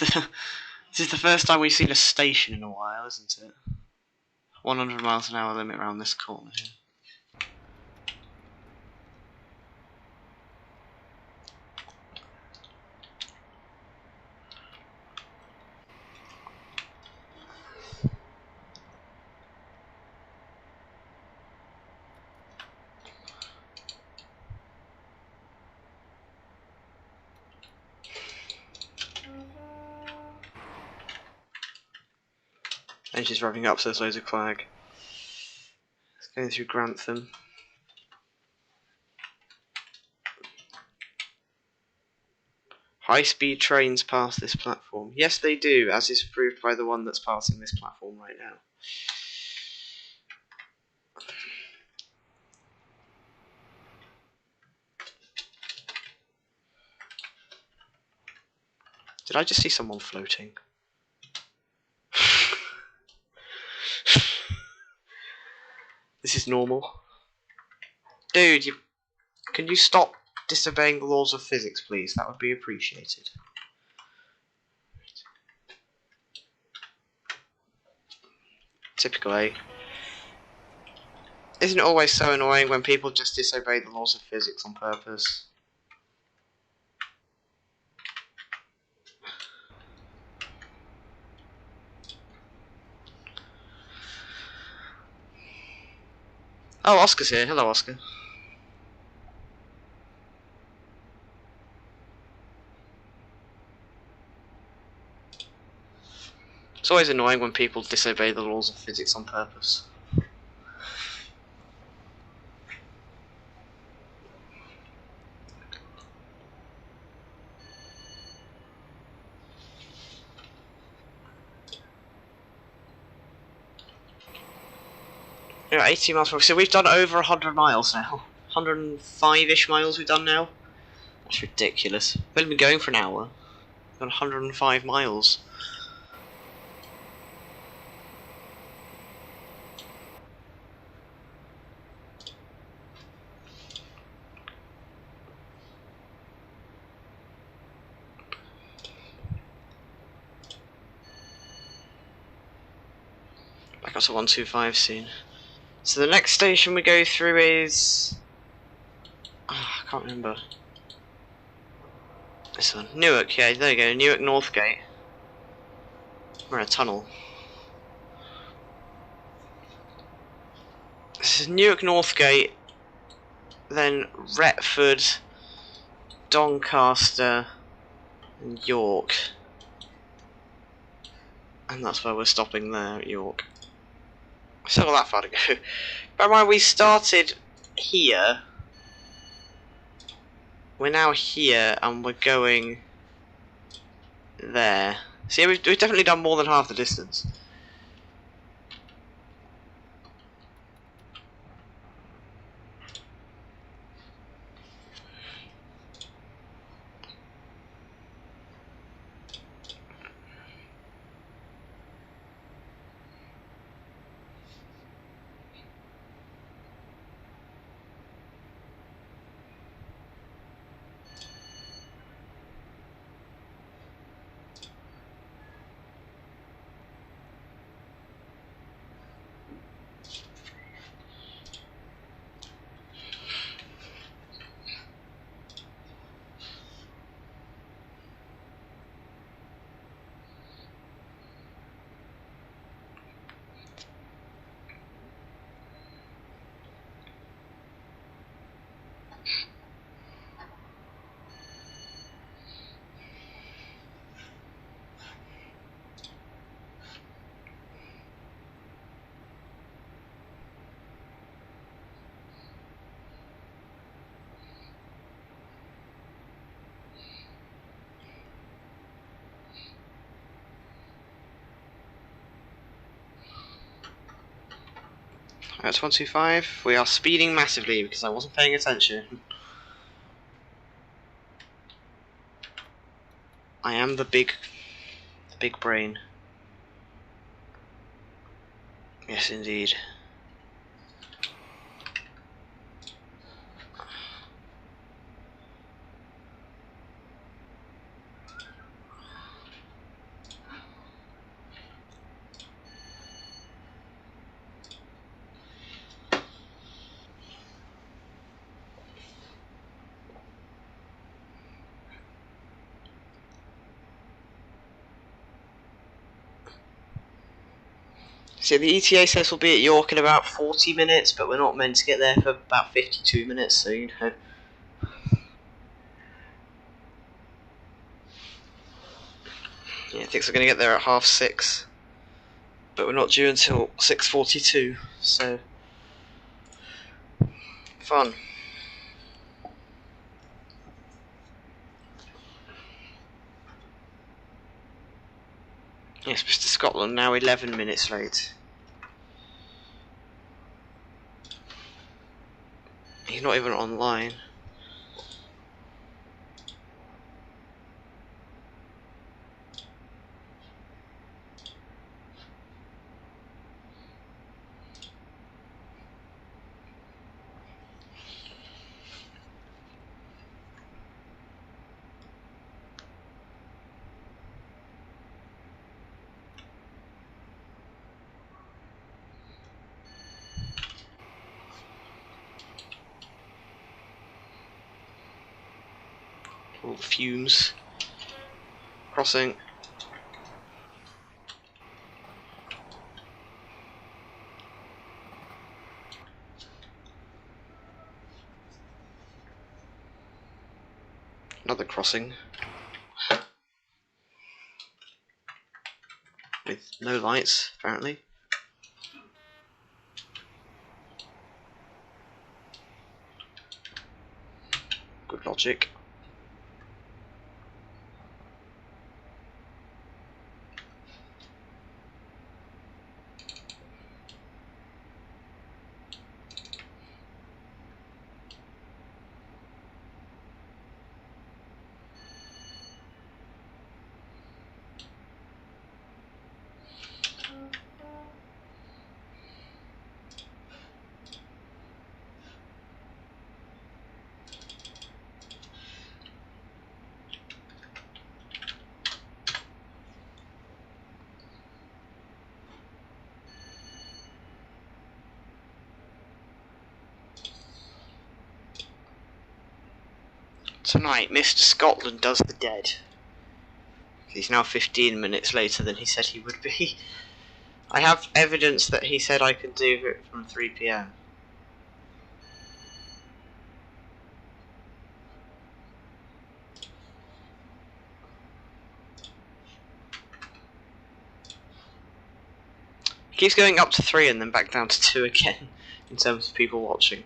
is the first time we've seen a station in a while, isn't it? 100 miles an hour limit around this corner here. Engine's revving up, so there's loads of flag. It's going through Grantham. High-speed trains pass this platform. Yes, they do, as is proved by the one that's passing this platform right now. Did I just see someone floating? This is normal. Dude, can you stop disobeying the laws of physics, please? That would be appreciated. Typical, eh? Isn't it always so annoying when people just disobey the laws of physics on purpose? Oh, Oscar's here. Hello, Oscar. It's always annoying when people disobey the laws of physics on purpose. Yeah, 80 miles per hour. So we've done over 100 miles now. 105-ish miles we've done now. That's ridiculous. We've only been going for an hour. We've done 105 miles. Back up to 125 soon. So the next station we go through is... I can't remember. This one. Newark, yeah, there you go. Newark Northgate. We're in a tunnel. This is Newark Northgate, then Retford, Doncaster, and York. And that's where we're stopping there, at York. Still got that far to go. Bear in mind, we started here. We're now here, and we're going there. See, we've definitely done more than half the distance. That's 125. We are speeding massively because I wasn't paying attention. I am the big brain. Yes, indeed. So the ETA says we'll be at York in about 40 minutes, but we're not meant to get there for about 52 minutes, so you know. Yeah, I think we're going to get there at 6:30, but we're not due until 6:42, so fun. Yes, Mr. Scotland now 11 minutes late. He's not even online. All the fumes. Crossing. Another crossing. With no lights, apparently. Good logic. Tonight, Mr. Scotland does the dead. He's now 15 minutes later than he said he would be. I have evidence that he said I could do it from 3 PM. He keeps going up to 3 and then back down to 2 again, in terms of people watching.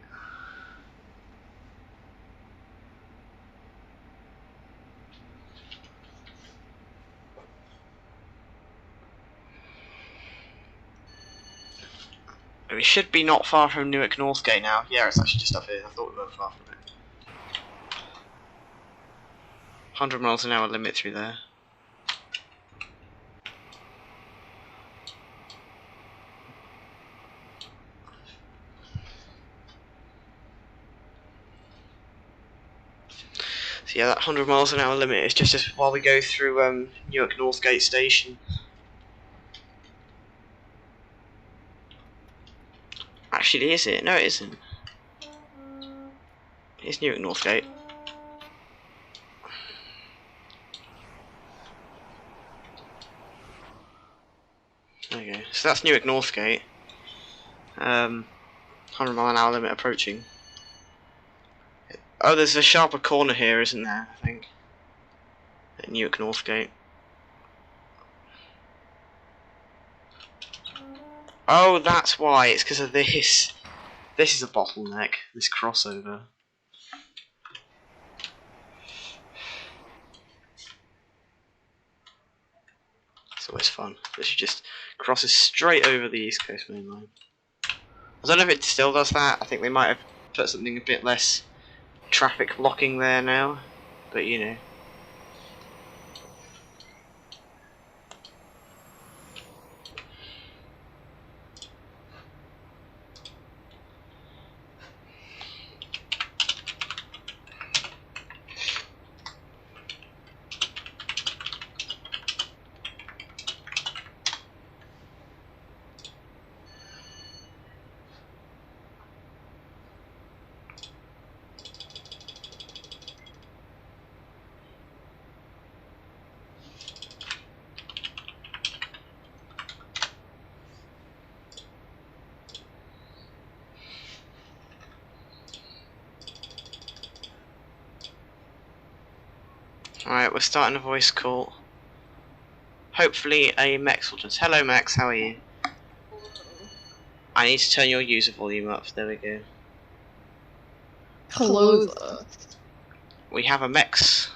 We should be not far from Newark Northgate now. Yeah, it's actually just up here. I thought we were far from it. 100 miles an hour limit through there. So yeah, that 100 miles an hour limit is just while we go through Newark Northgate Station. Actually, is it? No, it isn't. It's Newark Northgate. There you go. So that's Newark Northgate. 100 mile an hour limit approaching. Oh, there's a sharper corner here, isn't there? I think. At Newark Northgate. Oh, that's why. It's because of this. This is a bottleneck. This crossover. It's always fun. This just crosses straight over the East Coast Main Line. I don't know if it still does that. I think they might have put something a bit less traffic blocking there now. But you know. Alright, we're starting a voice call. Hopefully a Max will just... Hello Max, how are you? I need to turn your user volume up, there we go. Hello there. We have a Max.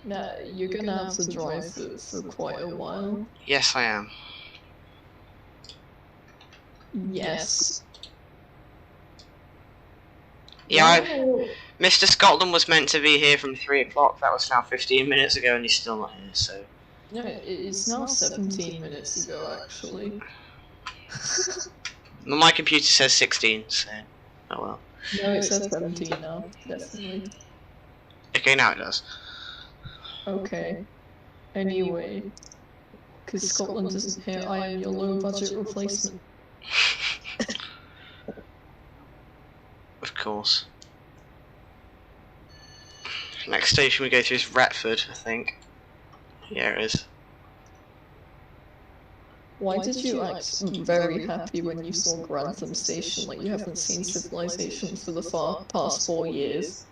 Nah, you're gonna have to drive for quite a while. Yes, I am. Yes. Yeah, Wow. Mr. Scotland was meant to be here from 3 o'clock. That was now 15 minutes ago, and he's still not here. So. No, it's now 17 minutes ago, actually. Well, my computer says 16, so oh well. No, it says 17 now, definitely. Okay, now it does. Okay. Anyway, because Scotland isn't here, I am your low-budget replacement. Of course. Next station we go through is Retford, I think. Yeah, it is. Why did you act very happy when you saw Grantham Station like you haven't seen Civilization for the past 4 years?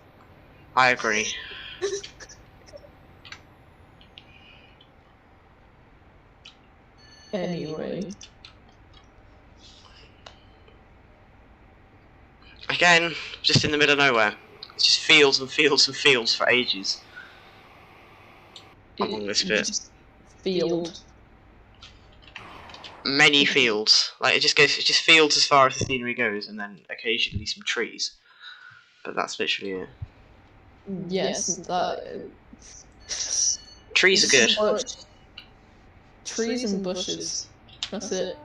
I agree. Anyway. Again, just in the middle of nowhere. It's just fields and fields and fields for ages. Along this bit. Just field. Many fields. Like it's just fields as far as the scenery goes, and then occasionally some trees. But that's literally it. Yes, that. Trees are good. Trees and bushes. That's it.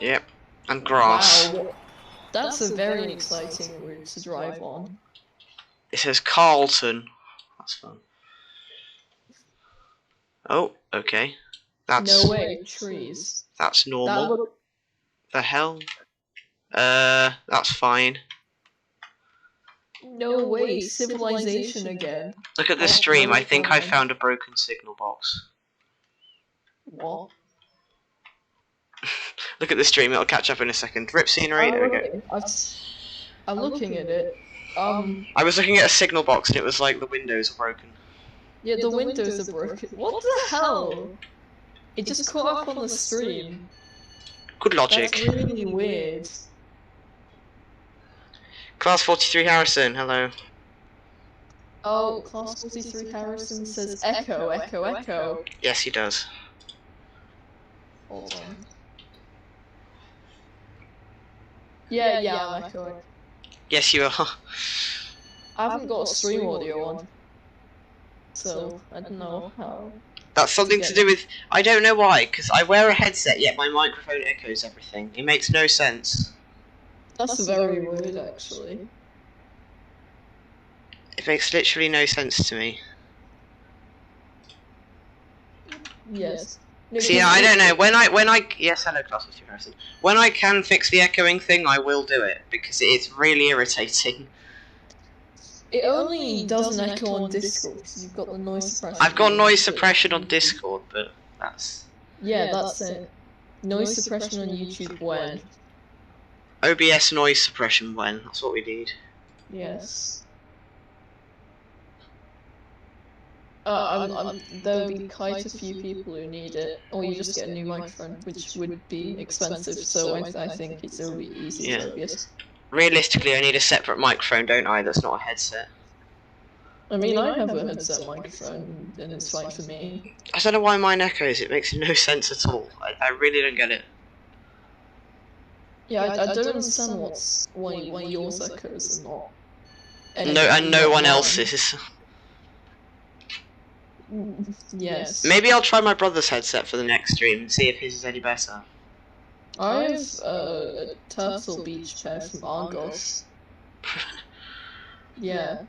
Yep. And grass. Wow. That's a very exciting route to drive on. It says Carlton. That's fun. Oh, okay. That's no way, trees. That's normal. The hell? That's fine. No way, civilization again. Look at the stream. I think I found a broken signal box. What? Look at the stream. It'll catch up in a second. Rip scenery. There we go. I'm looking at it. I was looking at a signal box and it was like the windows were broken. Yeah, the windows are broken. What the hell? It just caught up on the stream. Good logic. That's really weird. Class 43 Harrison, hello. Oh, Class 43 Harrison says echo, echo, echo. Yes, he does. Hold on. Yeah, I'm echoing. Yes, you are. I haven't got a stream audio on. So, I don't know how. That's something to do with... I don't know why, because I wear a headset yet my microphone echoes everything. It makes no sense. That's very weird, actually. It makes literally no sense to me. Yes. See, I don't know. When I yes, hello, Class 52 Harrison. When I can fix the echoing thing, I will do it because it's really irritating. It only doesn't echo on Discord because you've got the noise suppression. I've got noise suppression on Discord, but that's... Yeah, that's it. Noise suppression on YouTube when? OBS noise suppression when? That's what we need. Yes. There'll be quite a few people who need it, or you just get a new microphone, which would be expensive, so I think it'll be easy to OBS. Realistically, I need a separate microphone, don't I? That's not a headset. I mean, I have a headset microphone, and it's fine for me. I don't know why mine echoes. It makes no sense at all. I really don't get it. Yeah, I don't understand why yours echoes and not. And no one else's. Yes. Maybe I'll try my brother's headset for the next stream and see if his is any better. I have a Turtle Beach pair from Argos. Yeah.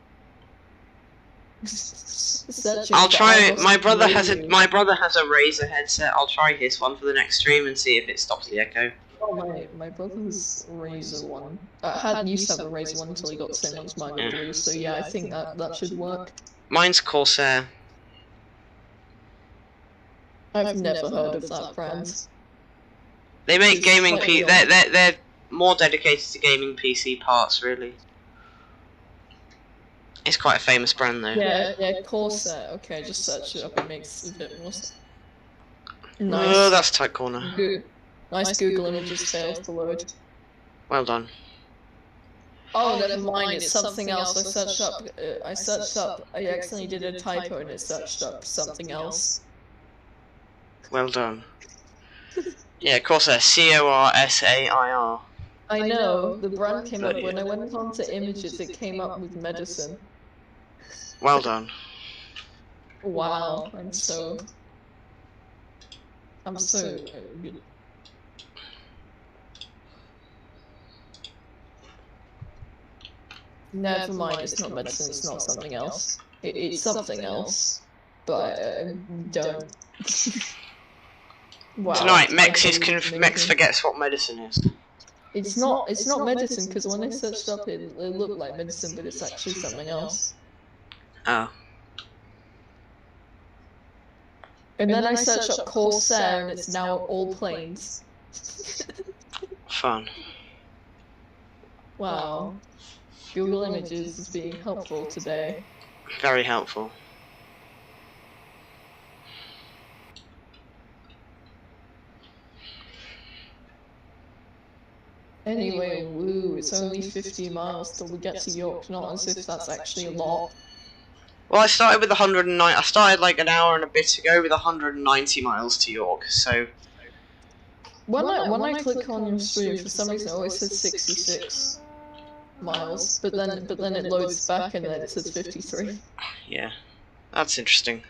I'll try it. My brother has a Razer headset. I'll try his one for the next stream and see if it stops the echo. Oh, my brother's Razer one. Used to have a Razer one until he got the same one as mine, I believe. So yeah, I think that should work. Mine's Corsair. I've never heard of that brand. They make gaming they're more dedicated to gaming PC parts, really. It's quite a famous brand, though. Yeah, Corsair. Okay, just search it up. It makes a bit more sense. Nice. Oh, that's tight corner. Nice Google images failed to load. Well done. Oh, never mind. It's something else. I searched up. I accidentally did a typo and it searched up something else. Well done. Yeah, Corsair. Corsair. I know. The brand came up when I went on to images. It came up with medicine. Well done. Wow. I'm so good. Never mind, it's not medicine, it's not something else. It's something else. But don't. Wow. Tonight, Mex forgets what medicine is. It's not medicine, because when I searched up it looked like medicine, but it's actually something else. Oh. And then I searched up Corsair and it's now all planes. Fun. Wow. Google Images is being helpful today. Very helpful. Anyway, woo, it's only 50 miles till we get to York, not as if that's actually a lot. Well, I started with 109. I started like an hour and a bit ago with 190 miles to York, so... When I click on your stream, for some reason it always says 66 miles, but then it loads back and then it says 53. Yeah, that's interesting.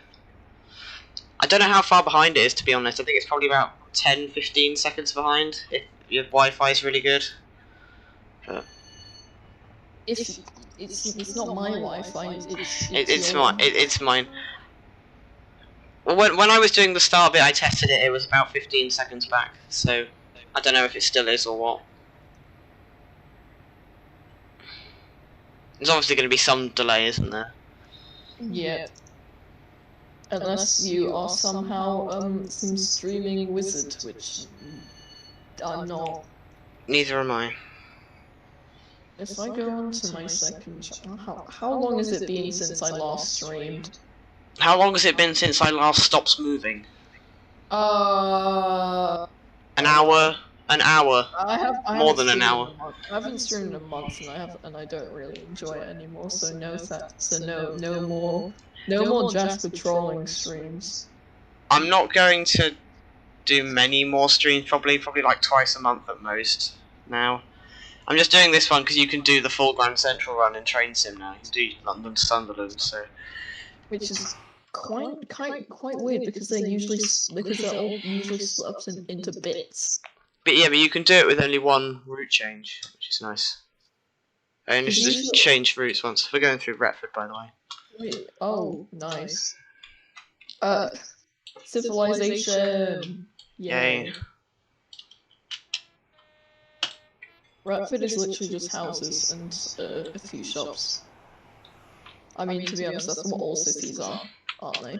I don't know how far behind it is, to be honest. I think it's probably about 10-15 seconds behind, if your Wi-Fi is really good. But... It's not my Wi-Fi, it's mine. Well, when I was doing the start bit, I tested it. It was about 15 seconds back, so I don't know if it still is or what. There's obviously going to be some delay, isn't there? Yeah. Unless you are somehow some streaming wizard, which I'm not. Neither am I. If I go on to my second channel, how long has it been since I last streamed? How long has it been since I last stopped moving? An hour? An hour? More than an hour. I haven't streamed in a month, and I don't really enjoy it anymore. So no more Jasper trolling streams. I'm not going to do many more streams. Probably like twice a month at most. Now, I'm just doing this one because you can do the full Grand Central run in Train Sim now. You can do London to Sunderland, so. Which is quite weird because they're all usually split up into bits. But yeah, but you can do it with only one route change, which is nice. I only just changed routes once. We're going through Retford, by the way. Wait, oh, nice. Civilization. Yay. Retford is literally just houses and a few shops. I mean, to be honest, that's what all cities are, aren't they?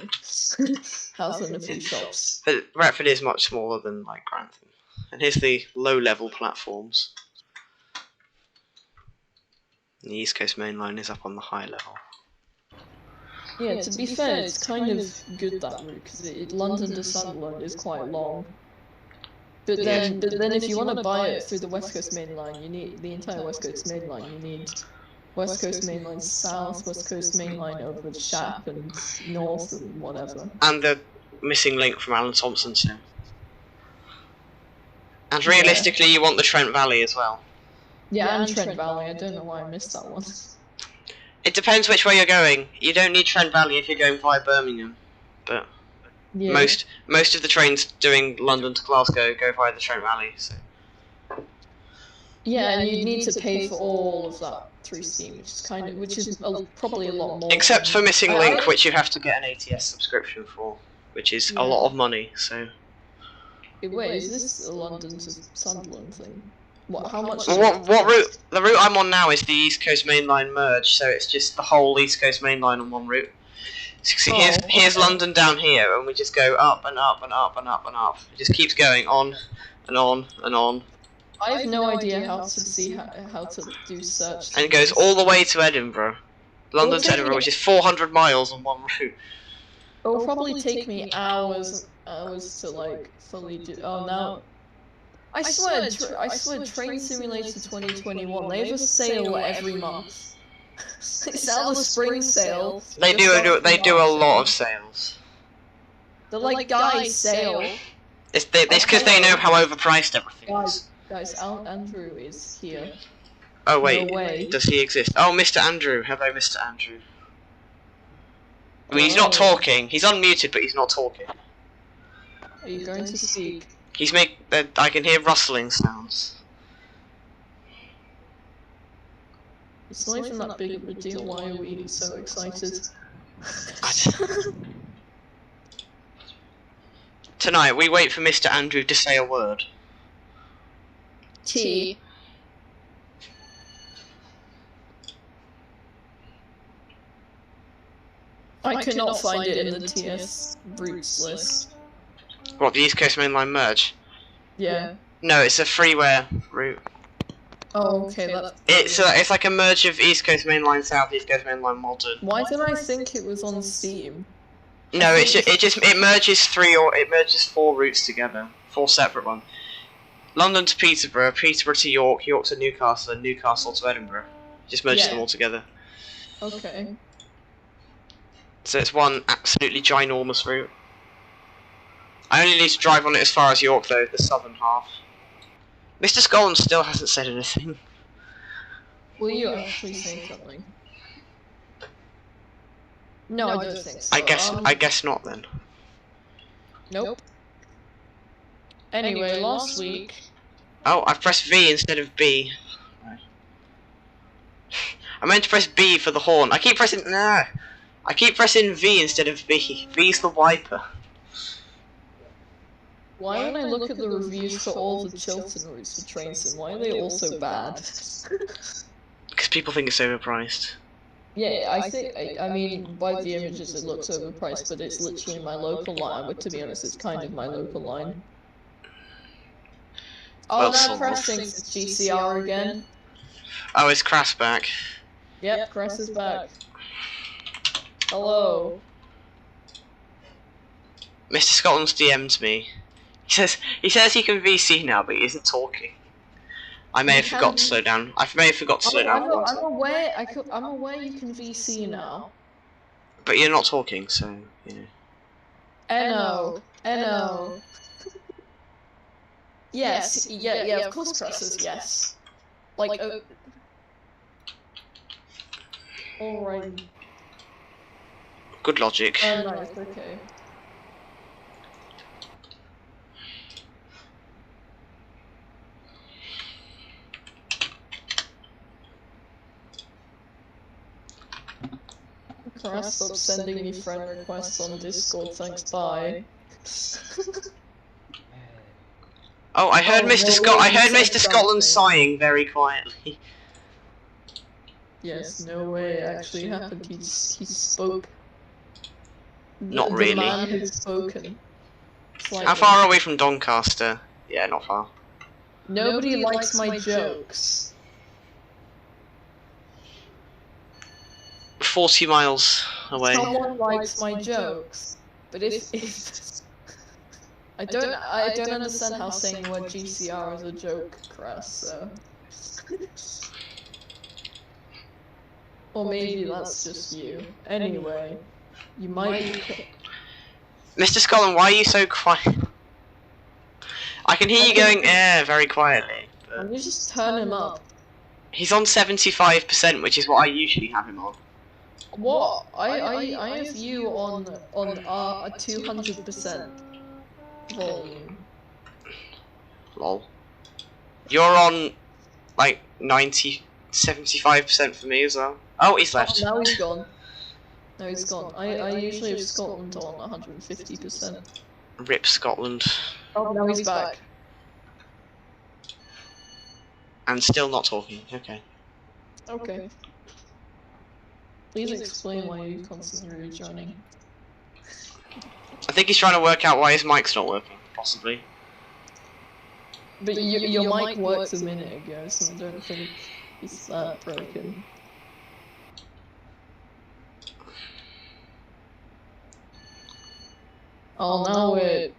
Houses and a few shops. But Retford is much smaller than like Grantham. And here's the low-level platforms. And the East Coast Main Line is up on the high level. Yeah, to be fair, it's kind of good that route because London to Sunderland is quite long. But then if you want to buy it through the West Coast Main Line, you need the entire West Coast Main Line. You need West Coast Main Line South, West Coast Main Line over the Shap and North and whatever. And the missing link from Alan Thompson too. And realistically, you want the Trent Valley as well. Yeah, and Trent Valley. I don't know why I missed that one. It depends which way you're going. You don't need Trent Valley if you're going via Birmingham, but yeah. most of the trains doing London to Glasgow go via the Trent Valley. So. Yeah, and you need to pay for all of that through Steam, which is probably a lot more. Except for Missing Link, which you have to get an ATS subscription for, which is a lot of money. So. Wait, is this a London to Sunderland thing? What? How much? What route? The route I'm on now is the East Coast Main Line merge, so it's just the whole East Coast Main Line on one route. So here's London down here, and we just go up and up and up and up and up. It just keeps going on and on and on. I have no idea how to see how to do search. And it goes all the way to Edinburgh, London to Edinburgh, which is 400 miles on one route. It will probably take me hours to like fully do. Oh, now I swear, Train Simulator 2021. They have a sale every month. It's now the spring sale. They do a lot of sales. They're like, guys, sale. It's because they know how overpriced everything is. Guys, Andrew is here. Oh wait, No way. does he exist? Oh, Mr. Andrew. Hello, Mr. Andrew. I mean, he's not talking. He's unmuted, but he's not talking. Are you going to speak? He's I can hear rustling sounds. It's not even that big of a deal. Why are we so excited? Tonight, we wait for Mr. Andrew to say a word. T. I could not find it in the TS routes list. What, the East Coast Main Line merge? Yeah. No, it's a freeware route. Oh, okay. It's like a merge of East Coast Main Line South, East Coast Main Line Modern. Why did I think it was on Steam? No, it merges 4 routes together, 4 separate ones. London to Peterborough, Peterborough to York, York to Newcastle, and Newcastle to Edinburgh. Just merges them all together. Okay. So it's one absolutely ginormous route. I only need to drive on it as far as York though, the southern half. Mr. Scotland still hasn't said anything. Will you actually say something? No, I don't think so. I guess not then. Nope. Anyway, last week... Oh, I've pressed V instead of B. Right. I meant to press B for the horn. I keep pressing... Nah. I keep pressing V instead of B. V's the wiper. Why when I look at the reviews for all the Chiltern routes for train sim, why are they all so bad? Because people think it's overpriced. Yeah, I mean, by the images it looks overpriced, but it's literally my local line, but to be honest, it's kind of my local line. Oh, now Cress thinks it's GCR again. Oh, is Crass back? Yep, Cress is back. Hello. Mr. Scotland's DM'd me. He says he can VC now, but he isn't talking. I may have forgot to slow down. I may have forgot to slow down. I'm aware you can VC now. But you're not talking, so yeah. NO. Yes, yeah, of course Cress is yes. Like, alright. Good logic. Oh, nice, okay. Cress, stop sending me friend requests on Discord, thanks, bye. Oh, I heard Mr. Scotland sighing very quietly. Yes, no way it actually happened. He spoke. Not really. The man has spoken. How far are we from Doncaster? Yeah, not far. Nobody likes my jokes. 40 miles away. Someone likes my jokes, but if I don't understand how saying the word GCR is a joke, Cress. So. Or maybe that's just you. Anyway, you might be... Mr. Scotland, why are you so quiet? I can hear you going very quietly. But you just turn him up. He's on 75%, which is what I usually have him on. What? I have you on 200% volume. Lol. You're on like 75% for me as well. Oh, he's left. Oh, now he's gone. No, he's gone. I usually have Scotland on 150%. Rip Scotland. Oh, now he's back. And still not talking. Okay. Okay. Please explain why you're constantly rejoining. I think he's trying to work out why his mic's not working, possibly. But your mic worked a minute ago, so I don't think it's that broken. Oh, now we're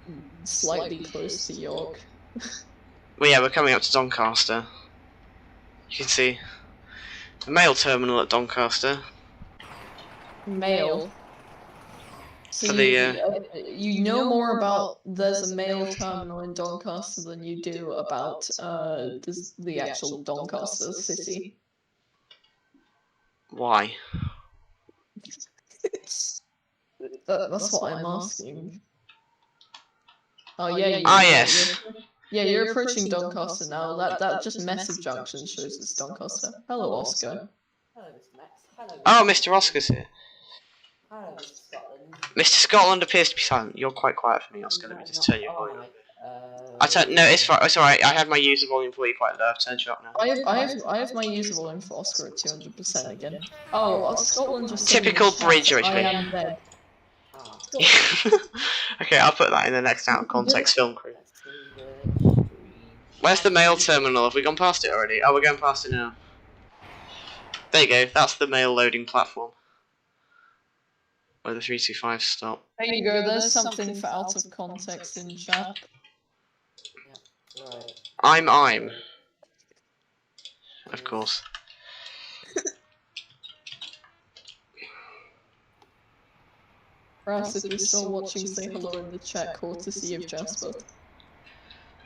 slightly close to York. Well, yeah, we're coming up to Doncaster. You can see the mail terminal at Doncaster. Mail. So For you know more about there's a mail terminal in Doncaster than you do about the actual Doncaster city. Why? That's what I'm asking. Oh yeah. Ah, yes. You're approaching Doncaster now. That just massive junction shows it's Doncaster. Hello, Oscar. Hello, Mr. Max. Hello, Oh, Mr. Oscar's here. Hello, Mr. Scotland. Mr. Scotland appears to be silent. You're quite quiet for me, Oscar. Let me just turn your volume. No, it's fine. It's alright. I have my user volume for you quite low. I've turned you up now. I have my user volume for Oscar at 200% again. Oh, Scotland just Typical bridge, I actually. am dead. Okay, I'll put that in the next out of context film crew. Where's the mail terminal? Have we gone past it already? Oh, we're going past it now. There you go. That's the mail loading platform. Where the 325 stop. There you go. There's something for out of context in chat. Yeah, right. I'm. Of course. Perhaps if you're still watching, say hello in the chat, courtesy of Jasper.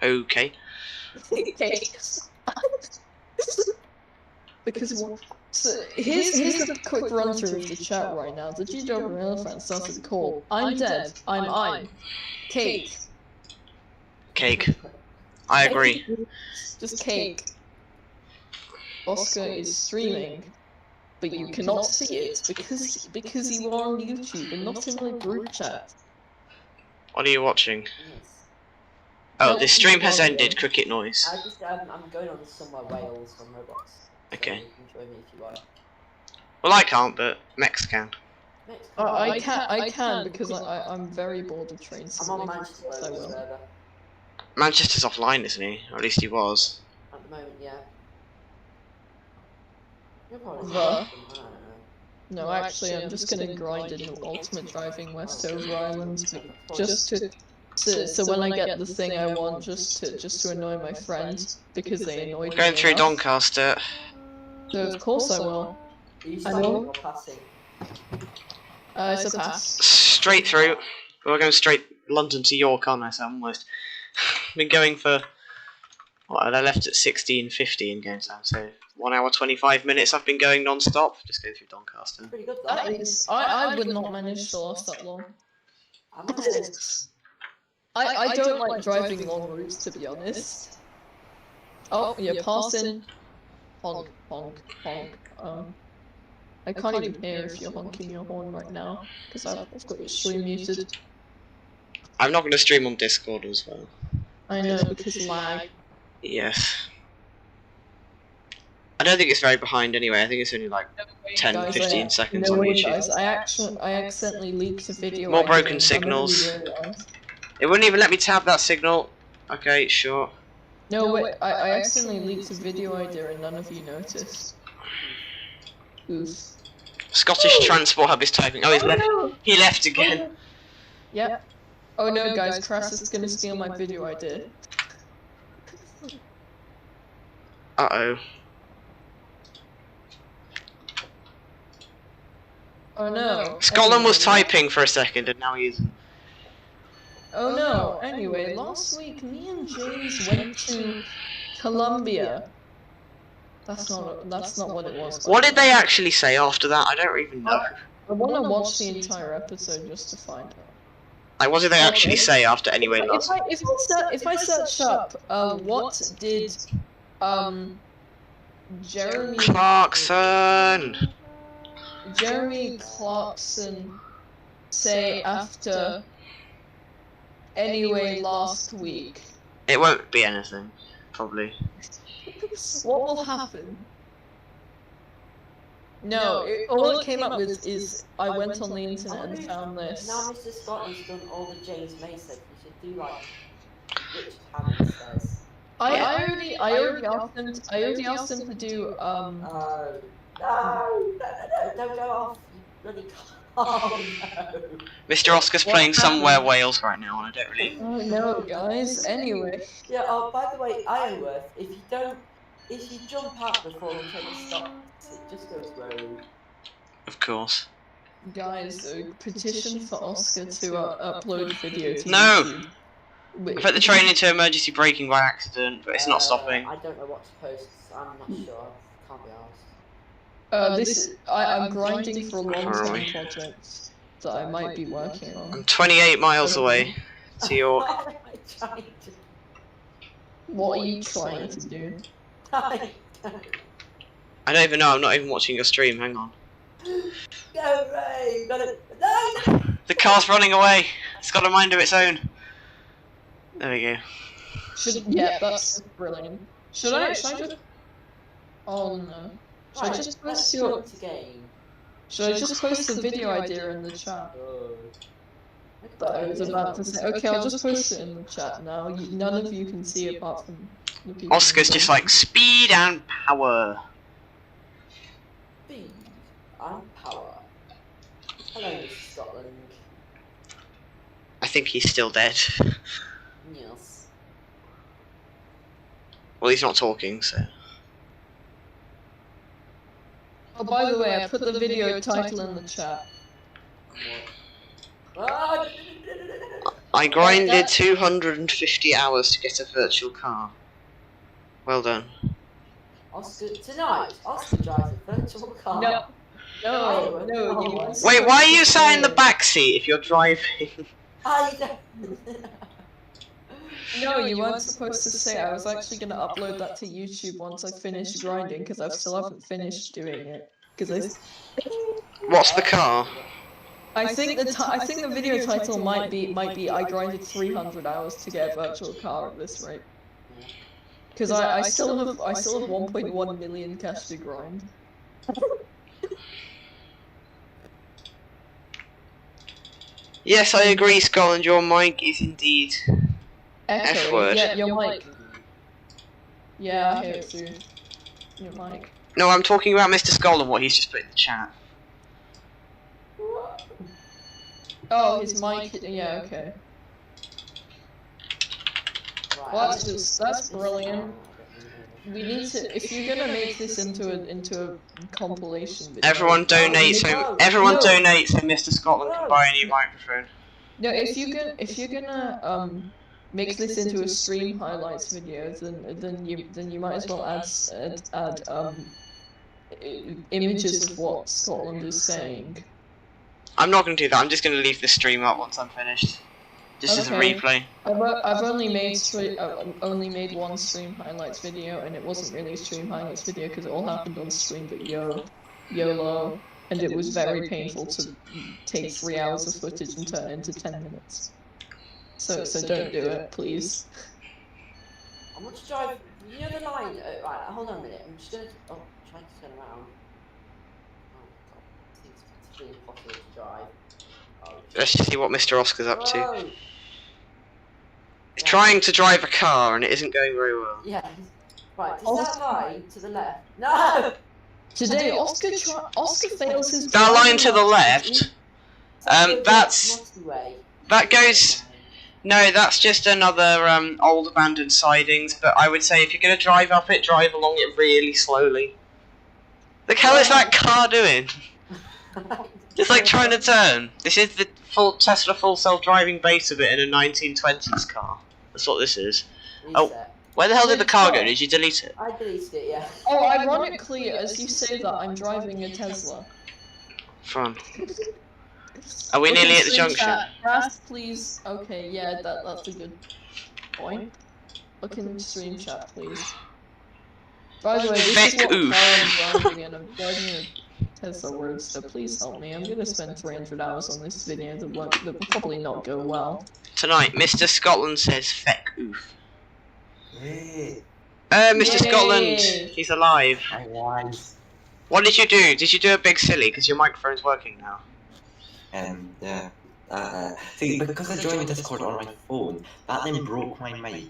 Okay. Okay. Because so here's a quick run through of the chat right now. The G-Dog Elephant started the call. I'm dead. I'm. Cake. Cake. I agree. Just cake. Oscar is streaming, but you cannot see it because you are on YouTube and not in my group chat. What are you watching? Yes. Oh, this stream has ended. Cricket noise. I'm going on somewhere Wales on Roblox. Okay. So you can join me if you like. Well, I can't, but Mex can. I can because I'm very bored of trains. I'm on Manchester Global server. Manchester's offline, isn't he? Or at least he was. At the moment, yeah. You're probably The. I don't know. No, actually, I'm just gonna grind in Ultimate Driving Westover Islands just so when I get the thing I want, just to annoy my friend because they annoyed me. Going through enough. Doncaster. So of course I will. I know. Passing. It's a pass. Straight through. We're going straight London to York, aren't I? So I'm almost been going for. Well, I left at 16:50 in game time, so 1 hour 25 minutes. I've been going non-stop, just going through Doncaster. Pretty good. That is, I would not manage to last that long. I don't like driving long routes, to be honest. Oh, you're passing. Honk, honk, honk. I can't even hear if you're honking your horn right now, because I've got your stream muted. I'm not going to stream on Discord as well. I know, because lag. Yes. I don't think it's very behind anyway. I think it's only like 10, Guys, 15 seconds no on way, YouTube. Guys, I accidentally leaked a video. More broken signals. It wouldn't even let me tab that signal. Okay, sure. No, wait, I accidentally leaked a video idea and none of you noticed. Oof. Scottish Transport Hub is typing. Oh, he's left. No. He left again. Yep. Oh no, guys, Crassus is gonna steal my video idea. Uh-oh. Oh no. Scotland was typing for a second and now he isn't. Oh no. Anyway, last week me and James went to Colombia. That's not what it was. What did they actually say after that? I don't even know. I wanna watch the entire episode just to find out. Like, what did they actually say after anyway last? If I search up, what did Jeremy Clarkson say after anyway last week? It won't be anything, probably. What will happen? No, all it came up with is I went on the internet and found this. Now Mr. Scotland's done all the James May said, you should do like Richard Hammond says. I already asked them to do No, don't go off, you bloody Oh no. Mr. Oscar's What playing Somewhere happened? Wales right now, and I don't really. Oh no, guys. Anyway. Yeah. Oh, by the way, Ironworth, if you jump out before the train stops, it just goes rogue. Of course. Guys, petition for Oscar to upload video to No! YouTube. I put the train into emergency braking by accident, but it's not stopping. I don't know what to post. I'm not sure. Can't be asked. I'm grinding for a Where are long-term we? project that I might be working on. I'm 28 miles away to York. What are you trying to do? I don't even know, I'm not even watching your stream, hang on. Go, Ray! Got it! No! The car's running away! It's got a mind of its own. There we go. Yeah, that's brilliant. Should I just... Oh no. Should I just post your... Should I just post the video idea in the chat? That I was about to say. Okay, I'll just post it in the chat now. None of you can see apart from the people. Oscar's just like, speed and power. Speed and power. Hello, Mr. Scotland. I think he's still dead. Yes. Well, he's not talking, so... Oh, by the way, I put the video title in the chat. Ah, I grinded 250 hours to get a virtual car. Well done. Oscar, tonight, Oscar drives a virtual car. No, you must... Wait, why are you sat in the back seat if you're driving? I don't. No, you weren't supposed to say. I was actually going to upload that to YouTube once I finish grinding, because I still haven't finished doing it. Because What's the car? I think the video title might be I grinded 300 hours to get a virtual car at this rate. Because I still have 1.1 million cash to grind. Yes, I agree, Scotland. Your mic is indeed F word. Yeah, your mic. Yeah, I hear it too. Your mic. No, I'm talking about Mr. Scotland, what he's just put in the chat. Oh, his mic. Yeah, okay. Well, that's brilliant. We need to. If you're gonna make this into a compilation video. Everyone donates, so Mr. Scotland can buy a new microphone. No, if you're gonna make this into a stream highlights video, then you might as well add images of what Scotland is saying. I'm not going to do that. I'm just going to leave the stream up once I'm finished, just as a replay. I've only made one stream highlights video, and it wasn't really a stream highlights video because it all happened on stream, but YOLO, and it was very painful to take 3 hours of footage and turn it into 10 minutes. So don't do it, please. I want to drive. You know the line. Right, hold on a minute. I'm just gonna. Oh, trying to turn around. Oh god, it's really impossible to drive. Oh, Let's just see what Mr. Oscar's up to. whoa. He's trying to drive a car and it isn't going very well. Yeah. Right, is that line to the left? No. Today, Oscar fails his. That line to the left. That's. That goes. No, that's just another old abandoned sidings. But I would say if you're gonna drive up it, drive along it really slowly. The hell is that car doing? It's like trying to turn. This is the full Tesla full self-driving base of it in a 1920s car. That's what this is. Oh, where the hell did the car go? Did you delete it? I deleted it, yeah. Oh, ironically, as you say that, I'm driving a Tesla. Fun. Are we nearly at the junction? Ras, please. Okay, yeah, that's a good point. Look in stream chat, please. By the way, this is what I'm driving, and I'm driving a Tesla Roadster. Please help me. I'm gonna spend 300 hours on this video that will probably not go well. Tonight, Mr. Scotland says feck oof. Yay. Mr. Scotland, he's alive. I was. What did you do? Did you do a big silly? Because your microphone's working now. Yeah. See, because I joined Discord on my phone, that then broke my mic.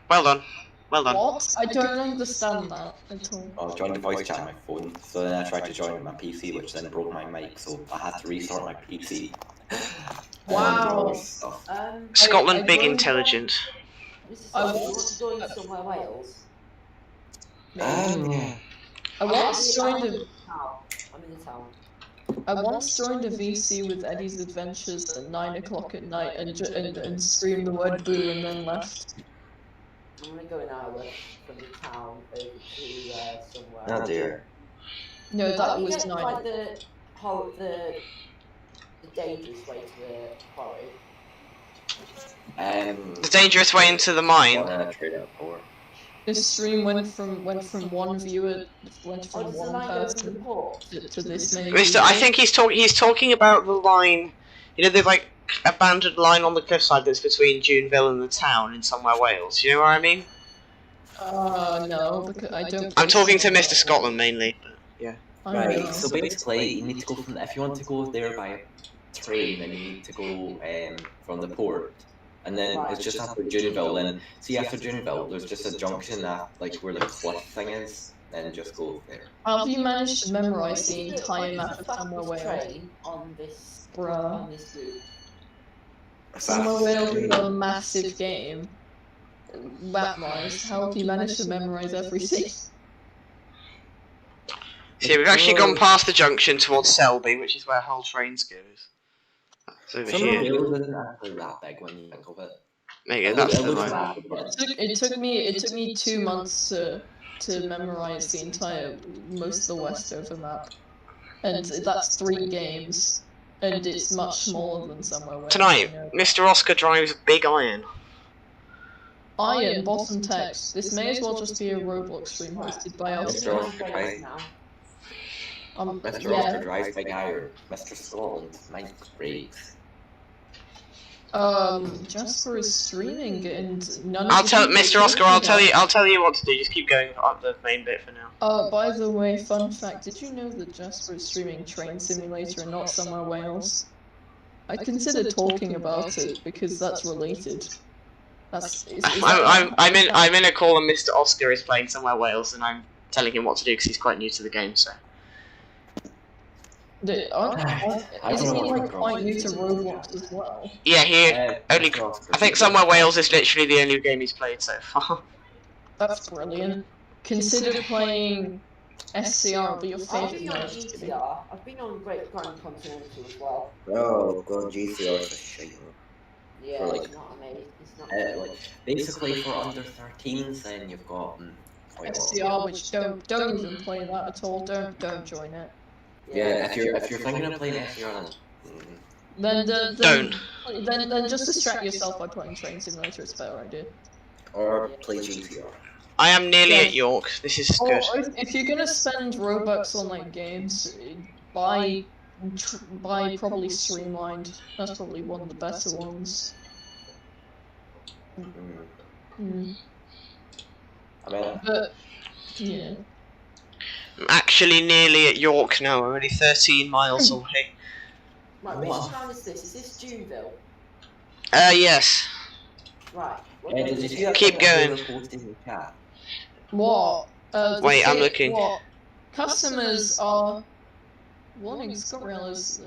Well done. Well done. What? I don't understand that at all. I was trying to voice chat on my phone, so then I tried to join on my PC, which then broke my mic, so I had to restart my PC. Wow. Stuff. Scotland, I big don't- intelligent. Mr. I Scott, you want- want to join somewhere Wales? Yeah. I once joined I'm in a the town. I'm in the town. I once joined a VC with Eddie's Adventures at 9 o'clock at night and screamed the word boo and then left. I'm gonna go an hour from the town over to somewhere. Oh dear. No, How that do you was get, 9. like the dangerous way to the quarry? The dangerous way into the mine. Trade out for. This stream went from one viewer, went Oh, from does the one line go to the person port? to this many. Mister, I think he's talking about the line. You know, there's like abandoned line on the cliffside that's between Juneville and the town in somewhere Wales. You know what I mean? No, because I don't. I'm talking to Mr. Scotland mainly. But yeah. I Right, know. so basically, you need to go from. If you want to go there by train, then you need to go from the port, and then it's just after Juneville. Then see after Juneville, there's just a junction that like where the cliff thing is, and just go there. Have you managed to memorize the What is entire the map of Somewhere fastest Wales? train on this Bruh. route? Somewhere Wales is a massive game. Map-wise, how have you managed to memorize everything? See, we've actually gone past the junction towards Selby, which is where Hull Trains goes. It's over Somewhere here. Wales isn't actually that big when you think of it. There you go. That's the looks line. bad, It took me 2 months to memorize the entire most of the Westover map, and that's 3 games, and it's much smaller than Somewhere Wales. Tonight, you know. Mr. Oscar drives Big Iron. Iron bottom text. This may as well just be a Roblox stream hosted by us. Mr. Oscar drives. Mr. Oscar drives Big Iron. Mr. Scotland, Mike breaks. Jasper is streaming and none I'll of the tell people Mr. Oscar. I'll talking tell you what to do. Just keep going up the main bit for now. By the way, fun fact, did you know that Jasper is streaming Train Simulator and not Somewhere Wales? I consider talking about it because that's related. I'm in a call and Mr. Oscar is playing Somewhere Wales and I'm telling him what to do because he's quite new to the game. So. Isn't he like quite new to Roblox as well? Yeah, he only. Mr. Oscar, I think Somewhere Wales is literally the only game he's played so far. That's brilliant. Consider playing SCR will be your I've favourite been on mode. GTR. I've been on Great Grand Continental as well. Oh, God, GCR is a shame. Yeah, For, like, it's not amazing. It's not amazing. Like, basically for under 13s, then you've got quite a lot. SCR, which don't even play that at all. Don't join it. Yeah, if you're thinking of playing SCR, then Then just distract yourself by playing Train Simulator. It's a better idea. or play GTR. I am nearly Yeah. at York. This is good. Or if you're gonna spend Robux on like games, buy probably Streamlined. That's probably one of the better ones. Mm. I mean, But yeah. I'm actually nearly at York now. I'm only 13 miles away. Right, Wow. which town is this? Is this Juneville? Yes. Right. did you see that Keep thing I going. posted in the chat? What? Wait, I'm looking. What? Customers are warning Scotrailers.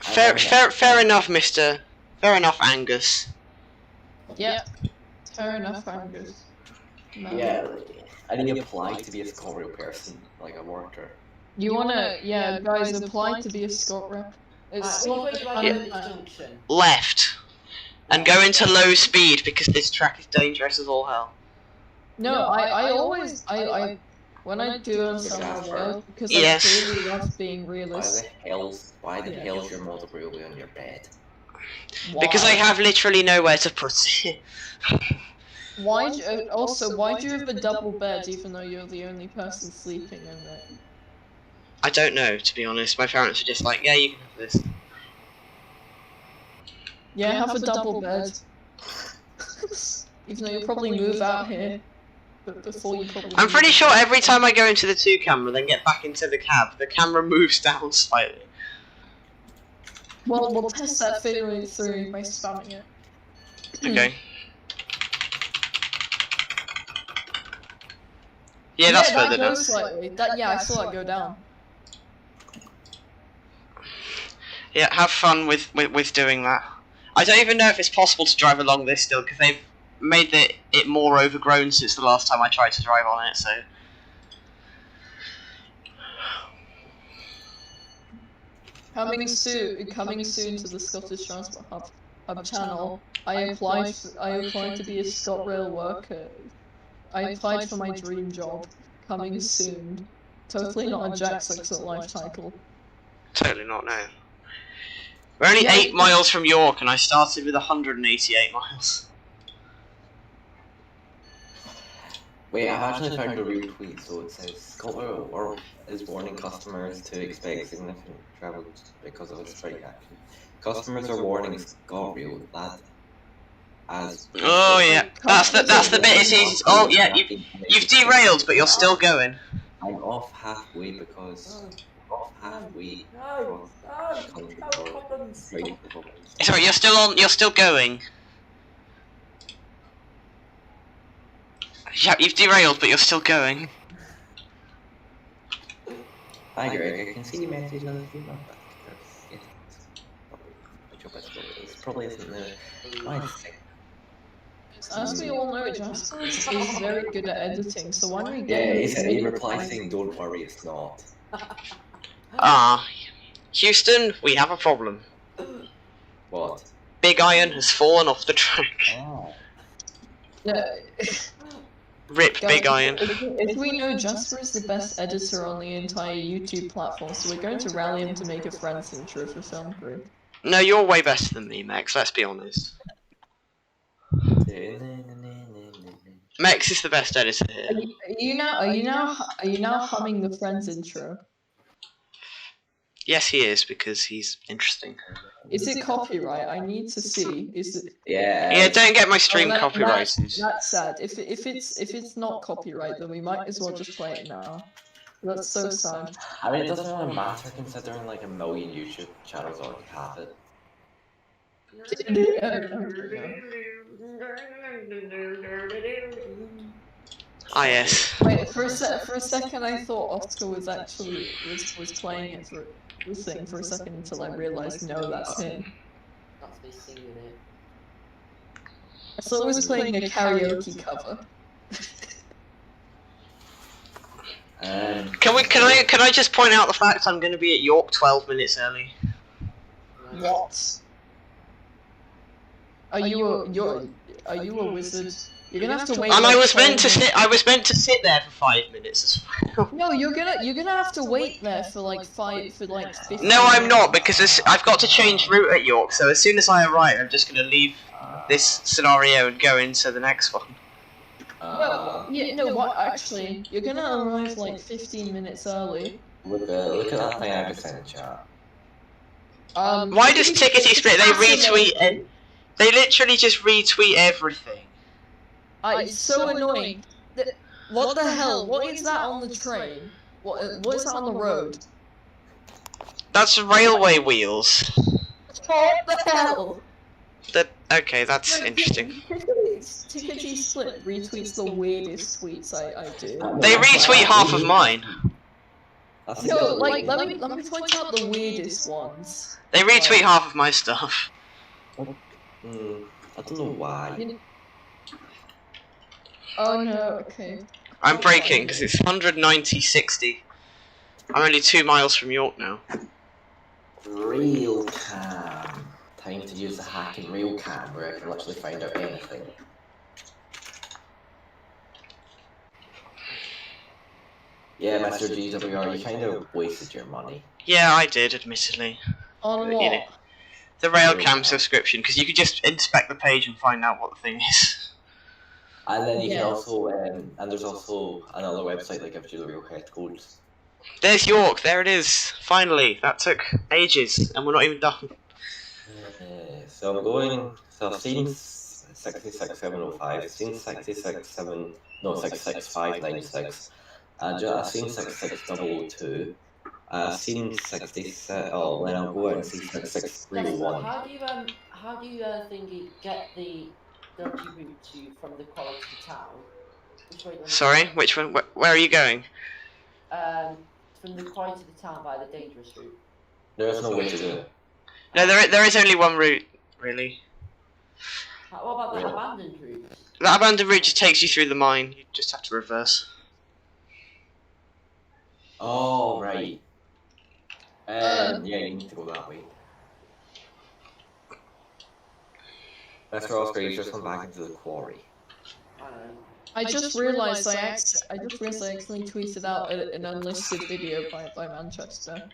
Fair enough, Mister. Fair enough, Angus. Yep. Fair enough, Angus. No. Yeah, I need to apply to be a Scotrail person, like a worker. You wanna, yeah, guys, apply to be a Scotrail. It's Right, which way do I Yeah. go at this junction? Left. And go into low speed because this track is dangerous as all hell. No, I always when I do on Somewhere Wales, because Yes. I really love being Why realist. the hell's your model railway on your bed? Because I have literally nowhere to put it. Why? Also, why do you have a double bed even though you're the only person sleeping in it? I don't know, to be honest. My parents are just like, yeah, you can have this. Yeah, have a double bed. Even though you'll probably move out here. but before you probably. I'm pretty need sure to- every time I go into the 2 camera, then get back into the cab, the camera moves down slightly. Well, we'll test that theory by spamming it. Okay. Yeah, that's that further down. goes slightly. That I saw it go down. Yeah, have fun with doing that. I don't even know if it's possible to drive along this still, because they've made it more overgrown since the last time I tried to drive on it, so... Coming soon to the Scottish Transport Hub channel. I applied to be a ScotRail worker. I applied for my dream job. Coming soon. Totally not a Jack Sucks at Life title. Totally not, no. We're only Yeah, 8 miles from York, and I started with 188 miles. Wait, I've actually found a real tweet, so it says ScotRail is warning customers to expect significant travel because of a strike action. Customers are warning ScotRail that as Oh yeah, that's the bit it's easy to, oh yeah, you've derailed, but you're still going. I'm off halfway because country problems. right. Sorry, you're still going. Yeah, you've derailed, but you're still going. Hi Greg, I can see you message on the feedback. It's probably isn't the right thing. As we all know, Jasper is very good at editing, so why don't we Yeah, get he replies saying, "Don't worry, it's not." Ah, Houston, we have a problem. What? Big Iron has fallen off the track. Oh. Rip Big Iron. If we know Jasper is the best editor on the entire YouTube platform, so we're going to rally him to make a friends intro for Film Crew. No, you're way better than me, Mex, let's be honest. Mex is the best editor here. Are you now humming the friends intro? Yes, he is, because he's interesting. Is it copyright? I need to see. Is it? Yeah, don't get my stream Oh, copyrighted. That's sad. If it's not copyright, then we might as well just play it now. That's so sad. I mean, it doesn't really matter considering like 1 million YouTube channels already have it. Ah, yes. Wait, for a second I thought Oscar was actually was playing it for the thing for a second until I realized no, that's him. That's me singing it. I thought it was playing a karaoke cover. Can I just point out the fact I'm going to be at York 12 minutes early? What? Are you a wizard? You're gonna have to wait. And like I was 12 meant to minutes. sit. I was meant to sit there for 5 minutes as well. No, you're gonna have to wait there for like 15 No, I'm minutes. not, because I've got to change route at York. So as soon as I arrive, I'm just going to leave this scenario and go into the next one. Well, yeah, no, what actually? You're gonna arrive like 15 minutes early. Look at that thing I just sent in chat. Why does Tickety Split? They retweet. They literally just retweet everything. It's so annoying. What the hell? What is that on the train? What is that on the road? That's railway wheels. What the hell? Okay, that's interesting. Tickety Split retweets the weirdest tweets I do. They retweet half of mine. No, like let me point out the weirdest ones. They retweet half of my stuff. I don't know why. Oh no, okay. I'm braking because it's 190.60. I'm only 2 miles from York now. Real cam. Time to use the hack in real cam where I can literally find out anything. Yeah, Mr. GWR, you kind of wasted your money. Yeah, I did, admittedly. On You what? know, the Railcam subscription, because you could just inspect the page and find out what the thing is. And then you Yeah. can also, and there's also another website that gives you the real head codes. There's York, there it is. Finally, that took ages, and we're not even done. So I'm going, so I've seen 66705. I've seen 66596. I've seen 66002. I've seen 66. Oh, then I'll go out and see Yes, 66301. how do you thingy get the dodgy route from the quarry to the town? Which way do you want to Sorry, go? which one? Where are you going? From the quarry to the town by the dangerous route. There's no way to do it. No, there is only one route, really. What about that abandoned route? That abandoned route just takes you through the mine. You just have to reverse. Oh, right. Yeah, you need to go that way. Mr. Oscar, you just went back into the quarry. I just realised I accidentally tweeted out an unlisted video by Manchester.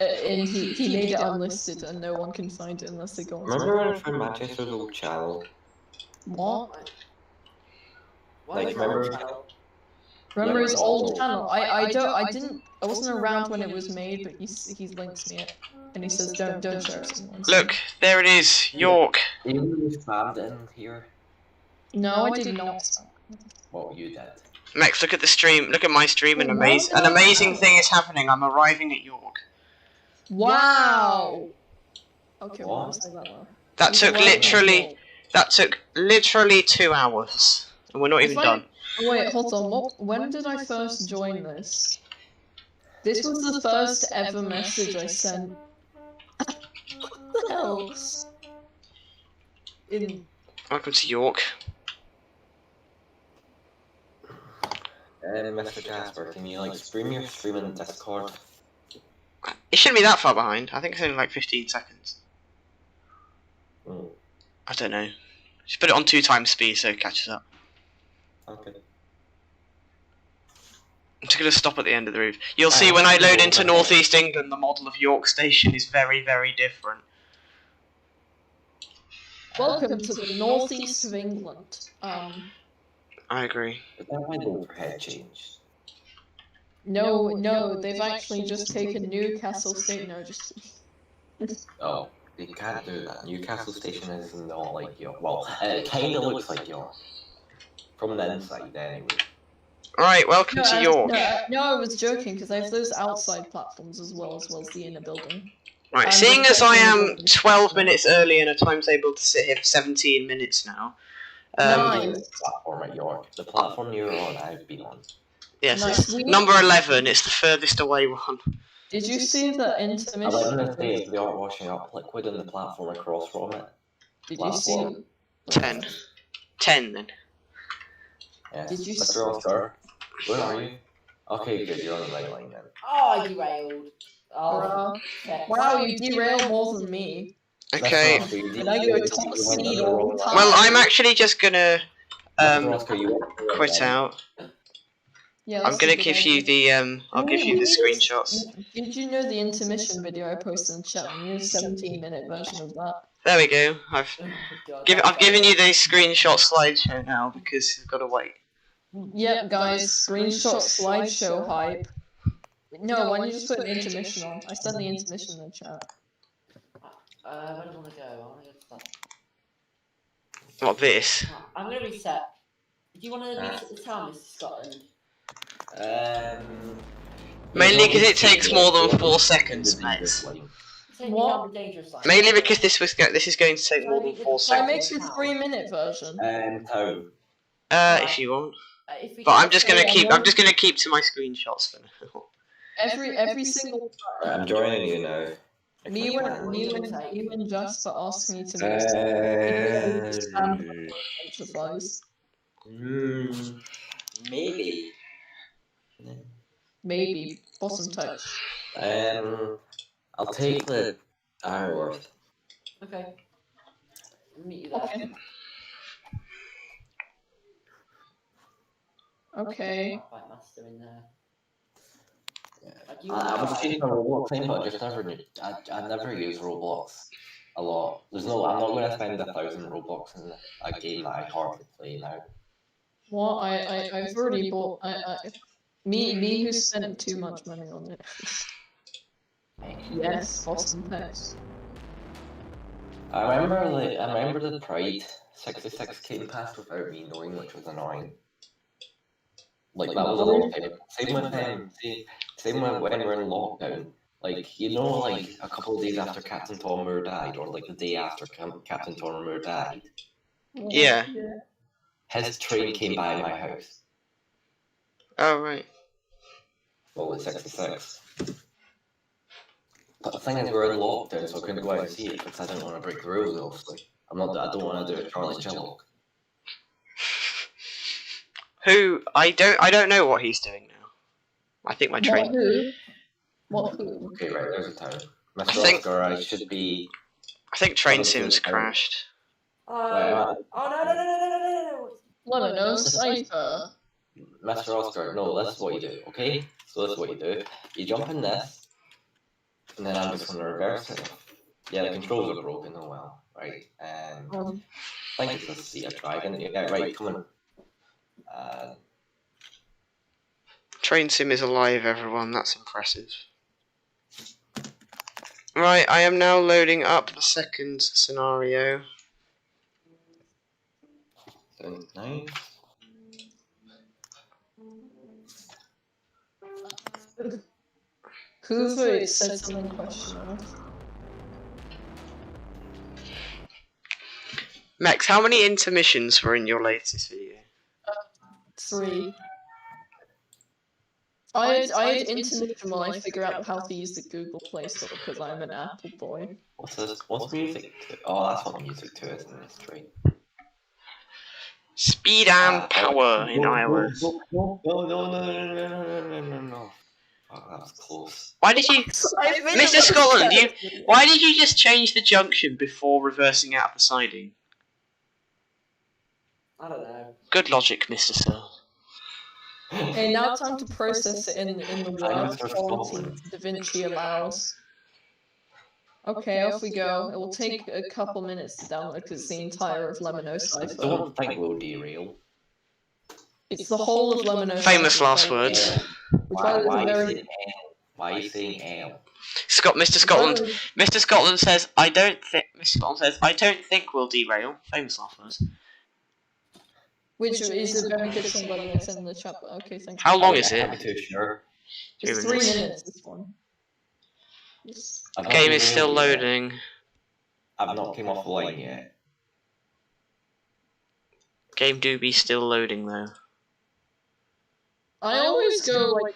And he made it unlisted and no one can find it unless they go on. Remember when from Manchester's old channel? What? Like, remember? Remember his old channel? I wasn't around when it was made, but he links me it. And he says don't share it. Look, there it is, York. You spammed in here. No, I did not. Well, you did. Max, look at the stream. Look at my stream. An amazing thing is happening. I'm arriving at York. Wow. Okay, well, I'll say that one. That took literally 2 hours, and we're not even done. Oh, wait, hold on. When did I first join this? This was the first ever message I sent. What the hell? Welcome to York. Mr. Jasper, can you like stream your stream in Discord? It shouldn't be that far behind. I think it's only like 15 seconds. I don't know. Just put it on 2 times speed so it catches up. Okay. I'm just going to stop at the end of the roof. You'll see when I load into North East England, the model of York Station is very, very different. Welcome to the northeast of England. I agree. Is that why the overhead changed? No, they've actually just taken Newcastle State. No, just. Oh, they can't do that. Newcastle Station is not like York. Well, it kind of looks like York. From the inside, anyway. Right, welcome to York. No, I was joking because I have those outside platforms as well as the inner building. Right, seeing as I am 12 minutes early and a timetable to sit here for 17 minutes now. Nice. Platform at York. The platform you're on, I've been on. Yes, Nice. it's number 11. It's the furthest away one. Did you see the intermission? 11 is they are washing up liquid on the platform across from it. Did you see? 10. 10 then. Yes. Did you Mr. Oscar, where are you? Okay, good, you're on the right line then. Oh, I derailed. Oh, wow, you derailed more than me. Okay. And I go top speed all the time. Well, I'm actually just gonna Oscar, quit out. Yeah, I'm gonna give you the I'll give you the screenshots. Did you know the intermission video I posted in chat? You know, 17-minute version of that. There we go. I've given you the screenshot slideshow now because you've got to wait. Yep, guys, screenshot slideshow hype. No, why don't you just put an intermission on? I sent the intermission in the chat. Where do I want to go? I want to go to that. What, this? I'm going to reset. Do you want to reset the time, Mr. Scotland? Mainly because it takes more than 4 seconds, Max. What? Mainly because this is going to take more than 4 Can I make seconds. the 3-minute version? How? If you want. But I'm just gonna keep to my screenshots for now. Every single I'm joining you now. me and Jasper asked me to Maybe. Maybe bottom touch. I'll take the Ironworth. Okay. I'll meet you there. Okay. Fight master in there. I was changing my Roblox thing, but I never use Roblox a lot. I'm not going to spend 1,000 Roblox in a game that I hardly play now. What? I've already bought. Me who spent too much money on it. Yes, awesome pets. I remember the Pride 66 came past without me knowing, which was annoying. Like that was a long time. Same with same with when we're in lockdown. Like like a couple of days after Captain Tom Moore died, or like the day after Captain Tom Moore died. Yeah. His train came by my house. Oh right. Well, it's 66. But the thing is, we're in lockdown, so I couldn't go out and see it because I didn't want to break the rules. Obviously, I don't want to do it. Charlie Chillock. Who I don't know what he's doing now. I think my train. What who? Okay, right. There's a time. I Mr. think- Oscar, I should be. I think train Other sims things are- crashed. Oh no. Lemon, cipher. Mr. Oscar, no, this is what you do, okay? So this is what you do. You jump in this, and then I'm just going to reverse it. Yeah, the controls are broken, oh well. Right, I think it's a sea of dragon. Yeah, right, come on. Train sim is alive, everyone. That's impressive. Right, I am now loading up the second scenario. Sounds nice. Hoover said something questionable. Max, how many intermissions were in your latest video? 3. I had intermission while I figure out how to use the Google Play Store because I'm an Apple boy. What's this? What's music? Oh, that's what music to, isn't it? Straight. Speed and power in iOS. No. Oh, that was close. Why did you, Mr. Scotland? Why did you just change the junction before reversing out of the siding? I don't know. Good logic, Mr. Sir. Okay, now time to process it in the word Mr. quality Scotland. DaVinci allows. Okay, off we go. It will take a couple minutes to download because it's the entire of Lemon I Cipher. don't think we'll derail. It's the whole of Lemon Famous last words. Why are you saying L? Mr. Scotland says, I don't think we'll derail. Famous last words. Which is a very good thing by the in the chat. But okay, thank you. How long is I'm it? too sure. It's 3 minutes. This one. Yes. I've not Game is still derailed yet. loading. I've not came off the line yet. Game do be still loading though. I always go like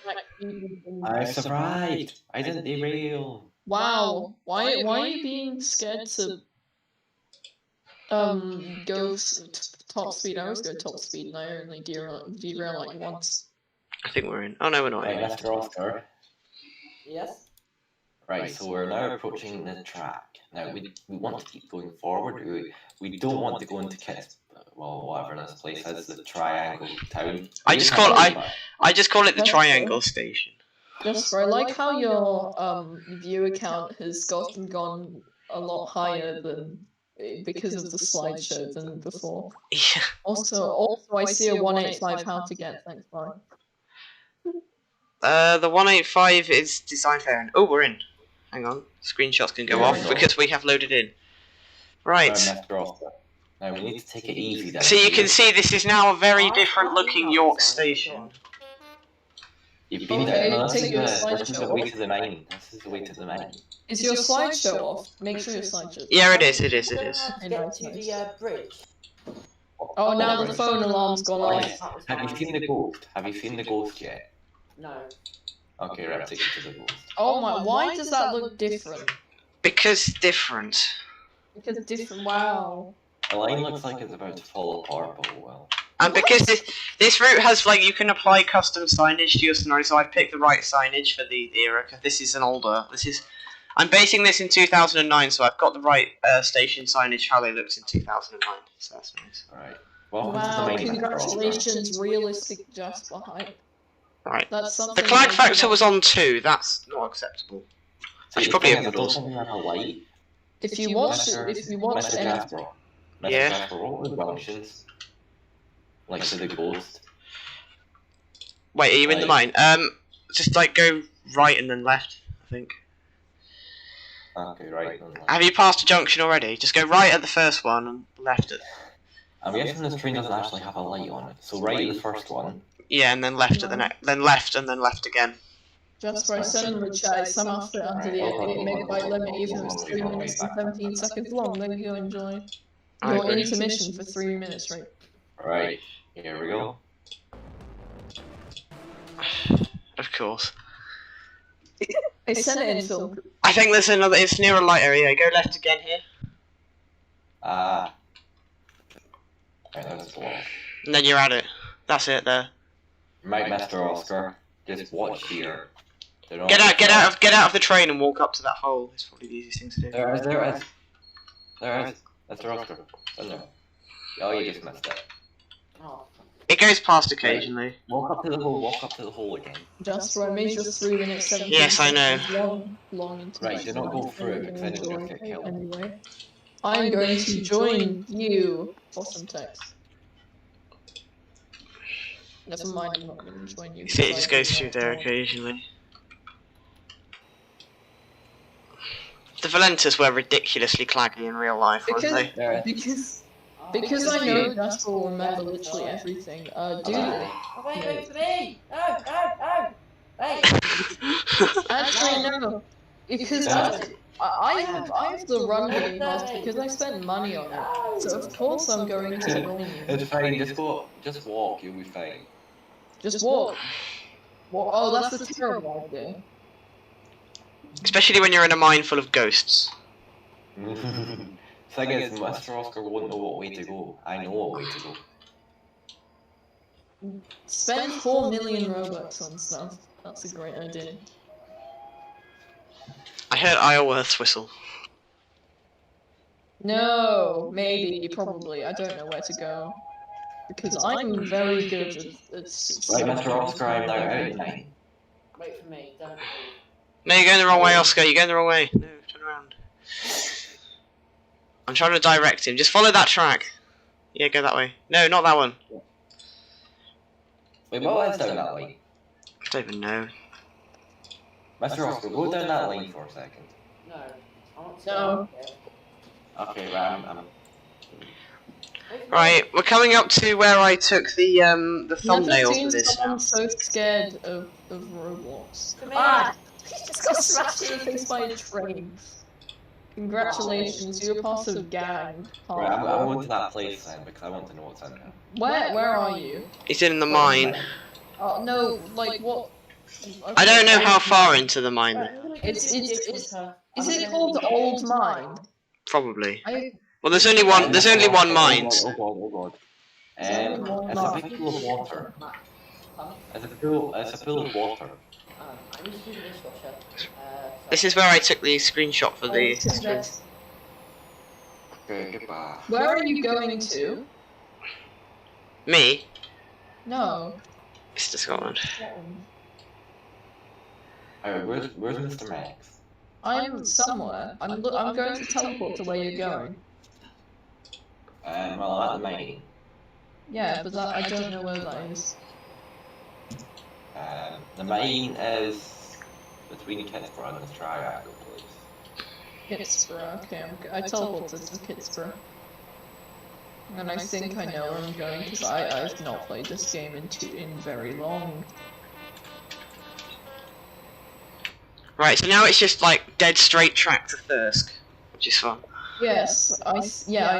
I survived. I didn't derail. Wow. Why are you being scared to go top speed? I always go top speed and I only derail like once. I think we're in. Oh no, we're not Right, in. Mr. Oscar. Yes. Right, so we're now approaching the track. Now we want to keep going forward. We don't want to go into whatever this place is, the Triangle Town. I just call it the Triangle Station. Just I like how your view account has gone a lot higher than because of the slideshow than before. Yeah. Also I see a 185 how to get. Thanks, bye. The 185 is design fair. Oh, we're in. Hang on. Screenshots can go off because we have loaded in. Right. Mr. Oscar. Now we need to take it easy then. So you can see this is now a very different looking York station. You've been Okay, there. No, take your this is slideshow the way to the main. This is the way to the main. Is your slideshow off? Make sure your slideshow. Yeah, it is. It is. Get Okay, to nice. the bridge. Oh, now the phone alarm's gone Right. off. That was Have you fine. seen the ghost? Have you seen the ghost yet? No. Okay, right, take you to the ghost. Oh my, why does that look different? Because different. Because different, wow. The line looks like it's about to fall apart, but well. And because this route has you can apply custom signage to your scenario, so I picked the right signage for the era. Cause this is an older. I'm basing this in 2009, so I've got the right station signage how they looked in 2009. So that's nice. Alright. Welcome Wow, to the main. congratulations, realistic Jasper hype. Right. That's something. The clag like- factor was on 2. That's not acceptable. I should probably have the doors. light. If you watch Mr. any, Jasper. Mr. Yeah. Jasper, what were the functions? Like to the ghost. Wait, are you in the mine? Just go right and then left, I think. Okay, right. Have you passed a junction already? Just go right at the first one and left at. I'm guessing this train doesn't actually have a light on it. So right at the first one. Yeah, and then left at the next. Then left and then left again. Just for send the chat, some outfit under the 8 megabyte limit, even if it's 3 minutes and 17 seconds long, then you enjoy your intermission for 3 minutes, right? Right, here we go. Of course. I sent it in film. I think there's another. It's near a light area. Go left again here. Right, that's the wall. And then you're at it. That's it there. Right, Mr. Oscar. Just watch here. Get out of the train and walk up to that hole. It's probably the easiest thing to do. There is. Mr. Oscar. In there. Oh, you just missed it. Oh, It goes past occasionally. Walk up to the hole again. Just for I made just 3 minutes 17 Yes, I know. seconds long into Right, do not go through it because then you're going to get killed. Anyway, I'm going to join you for some text. Never mind, I'm not going to join you. You see, it just goes through there occasionally. The Valentas were ridiculously claggy in real life, weren't they? Because I know Jasper will remember literally everything. Dude. Oh, wait for me! No! Wait! Actually, no. Because I have the runway pass because I spent money on it. So of course I'm going to join you. It's fine, just walk, you'll be fine. Just walk. Oh, that's a terrible idea. Especially when you're in a mine full of ghosts. Thing is, Mr. Oscar won't know what way to go. I know what way to go. Spend 4 million Robux on stuff. That's a great idea. I heard Isleworth's whistle. No, maybe, probably. I don't know where to go. Because I'm very good at Right, Mr. Oscar, I'm now out of time. Wait for me, don't move. No, you're going the wrong way, Oscar. You're going the wrong way. No, turn around. I'm trying to direct him. Just follow that track. Yeah, go that way. No, not that one. Wait, what is down that way? I don't even know. Mr. Oscar, go down that lane for a second. No. I want to No. Okay, right, I'm Right, we're coming up to where I took the thumbnail Never for seen this now. someone so scared of Roblox. Come here. Ah! He just got smashed in the face by a train. Congratulations, you're part of gang. Right, I'm going to that place then because I want to know what's in there. Where are you? He's in the mine. Oh no, like what? I don't know how far into the mine. It's is it called Old Mine? Probably. I Well, there's only one. There's only one mine. Oh god. It's a big pool of water. It's a pool of water. I need to do the dishwasher. This is where I took the screenshot for the stream. Okay, goodbye. Where are you going to? Me, No. Mr. Scotland. Alright, where's Mr. Max? I'm somewhere. I'm going to teleport to where you're going. Well, at the mine. Yeah, but that, I don't know where that is. The mine is between Kitsborough and the Triangle place. Kitsborough, okay, I teleported to Kitsborough. And I think I know where I'm going because I've not played this game in very long. Right, so now it's just like dead straight track to Thirsk, which is fun. Yes, I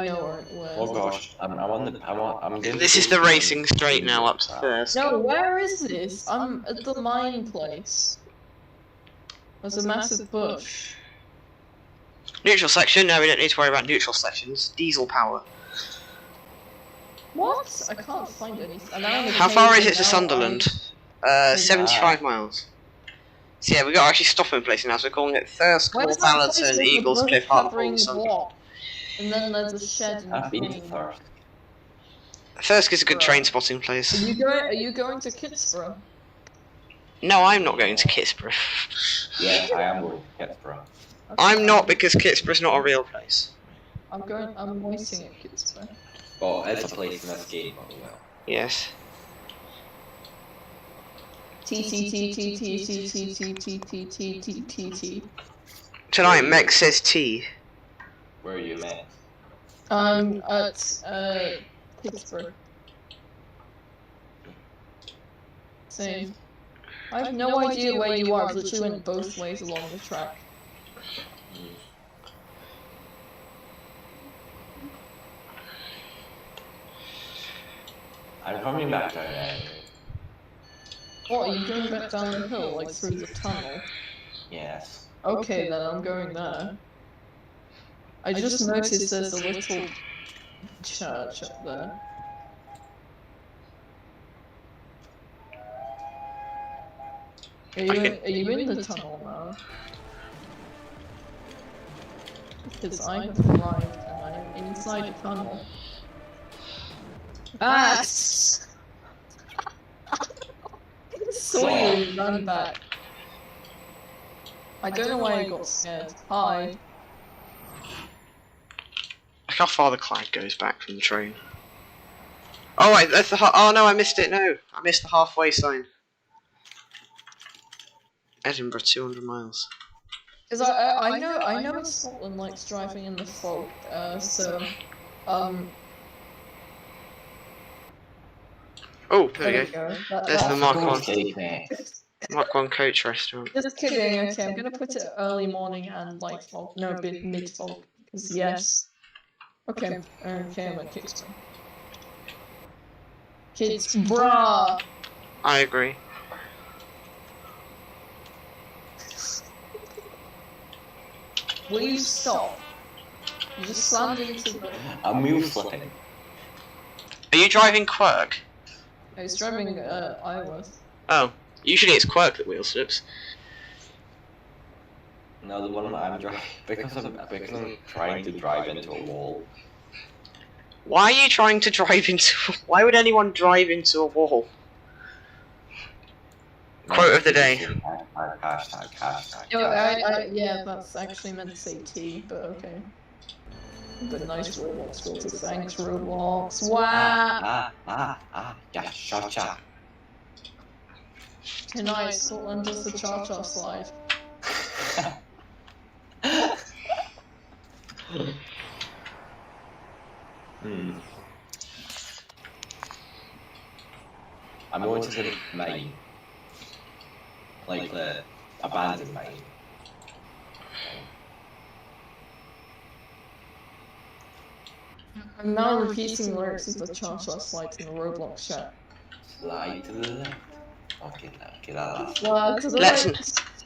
know where. Oh gosh, I'm getting. This is the racing straight now up to Thirsk. No, where is this? I'm at the mine place. There's a massive bush. Neutral section? No, we don't need to worry about neutral sections. Diesel power. What? I can't find anything. How far is it to Sunderland? 75 miles. So yeah, we got to actually stop in places now, so we're calling it Thirsk, Where's North that Allerton, place with the Eagles, bush Cliff, covering Hartlepool, the Sunderland. block? And then there's a shed in I've been to between. Thirsk. Thirsk is a good train spotting place. Are you going to Kitsborough? No, I'm not going to Kitsborough. Yes, I am going to Kitsborough. I'm not, because Kitsborough's not a real place. I'm waiting at Kitsborough. Well, it's a place in this game, as well. Yes. T. Tonight, Mech says T. Where are you, Max? At Pittsburgh. Same. I have no idea where you are. I've literally went both ways along the track. I'm coming back down there. What, are you going back down the hill, like through the tunnel? Yes. Okay, then I'm going there. I just noticed there's a little church up there. Are you in the tunnel now? Because I have arrived and I am inside the tunnel. Ah! I saw you run back. I don't know why I got scared. Hi. Look how far the cloud goes back from the train. Oh wait, that's the oh no, I missed it. No, I missed the halfway sign. Edinburgh, 200 miles. Because I know Scotland likes driving in the fog. Oh, there we there go. go. There's the That's Mark 1 coach restaurant. just kidding. Okay, I'm gonna put it early morning and light fog. No, mid fog. Because yes. Okay. Okay, I'm at Kingston. Kids, brah. I agree. Will you stop? You just slammed into the. I'm wheel flipping. Are you driving Quirk? I was driving Iowa. Oh, usually it's Quirk that wheel slips. No, the one I'm driving because I'm trying to drive into a wall. Why are you trying to drive into? Why would anyone drive into a wall? Quote of the day. Hashtag. Yeah, that's actually meant to say T, but okay. But nice Roblox filter, thanks Roblox. Wow! Yeah, cha-cha. Tonight, Scotland does the cha-cha slide. I'm going to the mine. Like the abandoned mine. I'm now repeating lyrics of the cha-cha slide in the Roblox chat. Slide to the left. Okay, that.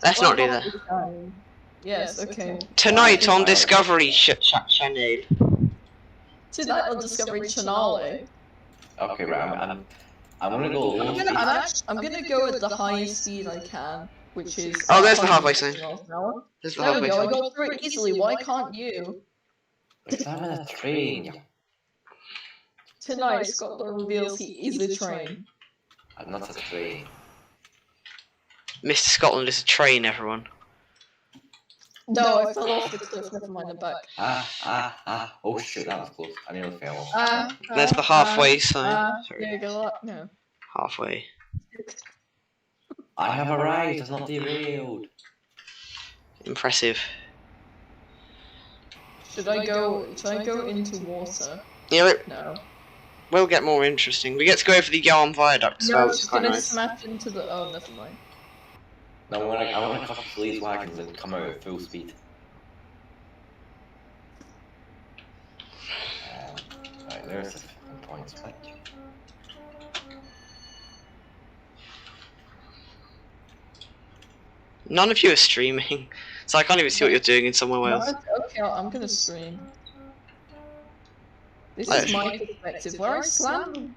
Let's not do that. Yes, okay. Tonight on Discovery Channel. Tonight on Discovery Channel. Okay, right. I'm gonna go. I'm gonna go at the highest speed I can, which is. Oh, there's the halfway sign. There's the There we halfway go. I sign. got through it easily. Why can't you? Because I'm in a train. Tonight, Scotland reveals he is a train. I'm not a train. Mr. Scotland is a train, everyone. No, I fell off the cliff. Never mind, I'm back. Oh shit, that was close. I nearly fell off. There's the halfway sign. Sorry. Yeah, go up. No. Halfway. I have arrived. It's not derailed. Impressive. Should I go into water? Yeah, No. we'll get more interesting. We get to go over the Yarm Viaduct as well, No, which it's is quite gonna nice. smash into the. Oh, never mind. No, I want to cut off these wagons and come out at full speed. Right, there's the points. None of you are streaming, so I can't even see what you're doing in somewhere else. Okay, I'm gonna stream. This is my perspective, where I slam.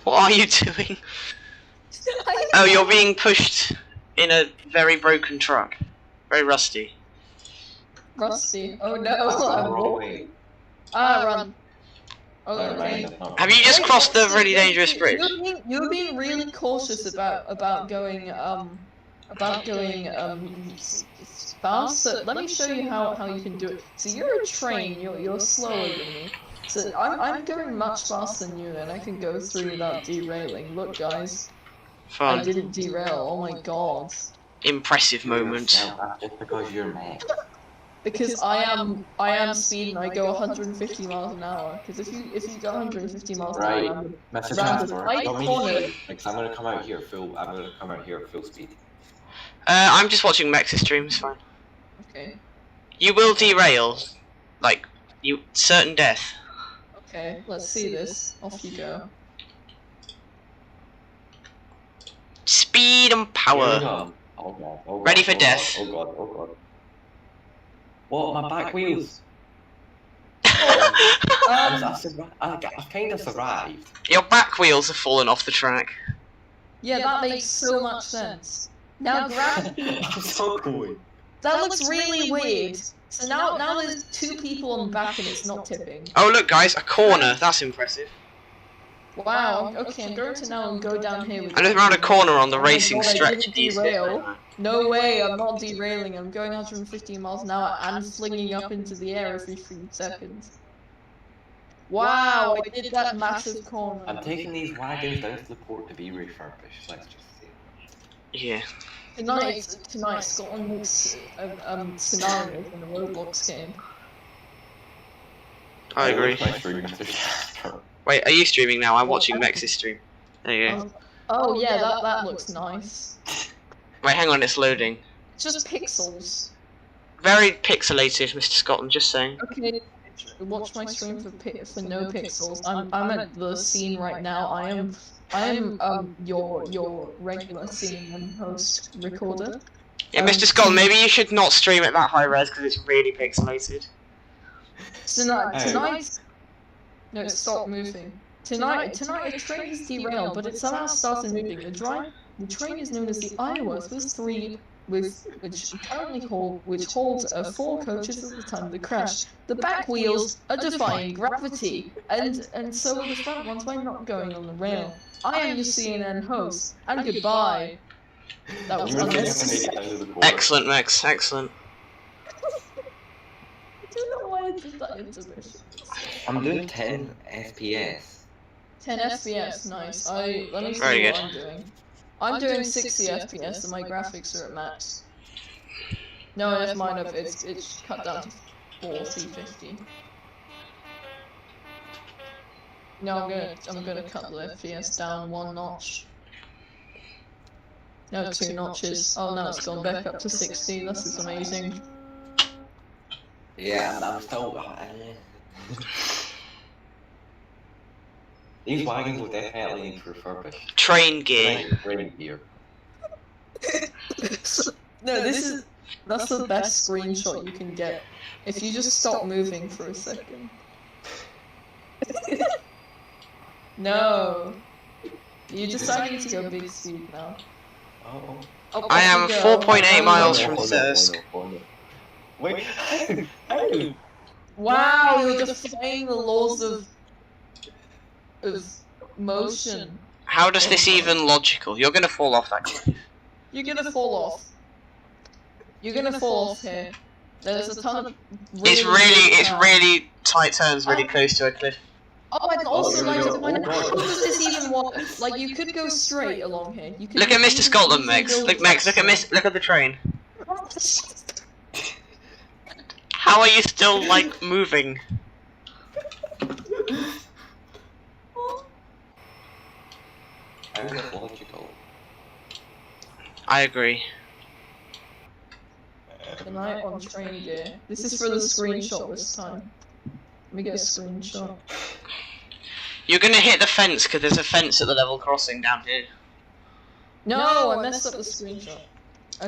What are you doing? Oh, you're being pushed in a very broken truck. Very rusty. Rusty. Oh no, I'm rolling. Run. Oh, okay. Have you just crossed the really dangerous bridge? You're being really cautious about going fast. So let me show you how you can do it. So you're a train. You're slower than me. So I'm going much faster than you, and I can go through without derailing. Look, guys. Fun. I didn't derail. Oh my god. Impressive moment. That's just because you're mad. Because I am speed and I go 150 miles an hour. Because if you go 150 miles an hour Right, around Mr. round the Transport, right don't mean corner. to, like, I'm gonna come out here full speed. I'm just watching Mexa stream, it's fine. Okay. You will derail. Like, certain death. Okay, let's see this. Off you go. Speed and Here we power. go. Oh god, oh god, Ready for oh death. God, oh god. What, my back wheels? I've kind of survived. Your back wheels have fallen off the track. Yeah, that makes so much sense. Now gravity. I'm so cool. That looks really weird. So now there's two people on the back and it's not tipping. Oh look guys, a corner, that's impressive. Wow, okay, I'm going to now go down here with I just round a corner on the Oh my racing God, I stretch. didn't derail. No way, I'm not derailing. I'm going 150 miles an hour and flinging up into the air every 3 seconds. Wow, I did that massive corner. I'm taking these wagons down to the port to be refurbished, let's just say. Yeah. Tonight, Scotland makes scenarios in the Roblox game. I agree. Wait, are you streaming now? I'm watching Mex's stream. There you go. Oh yeah, that looks nice. Wait, hang on, it's loading. It's just pixels. Very pixelated, Mr. Scotland, just saying. Okay, watch my stream for no pixels. I'm at the scene right now. I am your regular scene and host recorder. Yeah, Mr. Scotland, maybe you should not stream at that high res because it's really pixelated. Tonight. No, stop moving. Tonight a train is derailed, but it somehow started moving. The train is known as the Iowa, which holds 4 coaches at the time of the crash. The back wheels are defying gravity, and so are the front ones by not going on the rail. I am your CNN host, and goodbye. That was unnecessary. Excellent, Mex, excellent. I don't know why I did that intermission. I'm doing 10 FPS. 10 FPS, nice. Let me see Very what good. I'm doing. I'm doing 60 FPS and my graphics are at max. No, that's mine up. It's cut down to 40, 50. No, I'm gonna cut the FPS down 1 notch. No, 2 notches. Oh no, it's gone back up to 60. This is amazing. Yeah, I'm still... These wagons will definitely need refurbished. Train gear. Train gear. No, that's the best screenshot you can get. If you just stop moving for a second. No. You're deciding to go big speed now. Oh. Oh, I am off you go. 4.8 miles from Hold Thirsk. on. Wait, how? Wow, you're defying the laws of motion. How does this even logical? You're gonna fall off that cliff. You're gonna fall off. You're gonna fall off here. There's a ton of It's really tight turns really close to a cliff. Oh, and also, here we like, go. how does this even work? Like, you could go straight along here. You could Look at Mr. Scotland, Mex. easily Look, go Mex, look at the train. How are you still, like, moving? How is that logical? I agree. Tonight on train gear. This is for the screenshot this time. Let me get a screenshot. You're gonna hit the fence because there's a fence at the level crossing down here. No, I messed up the screenshot.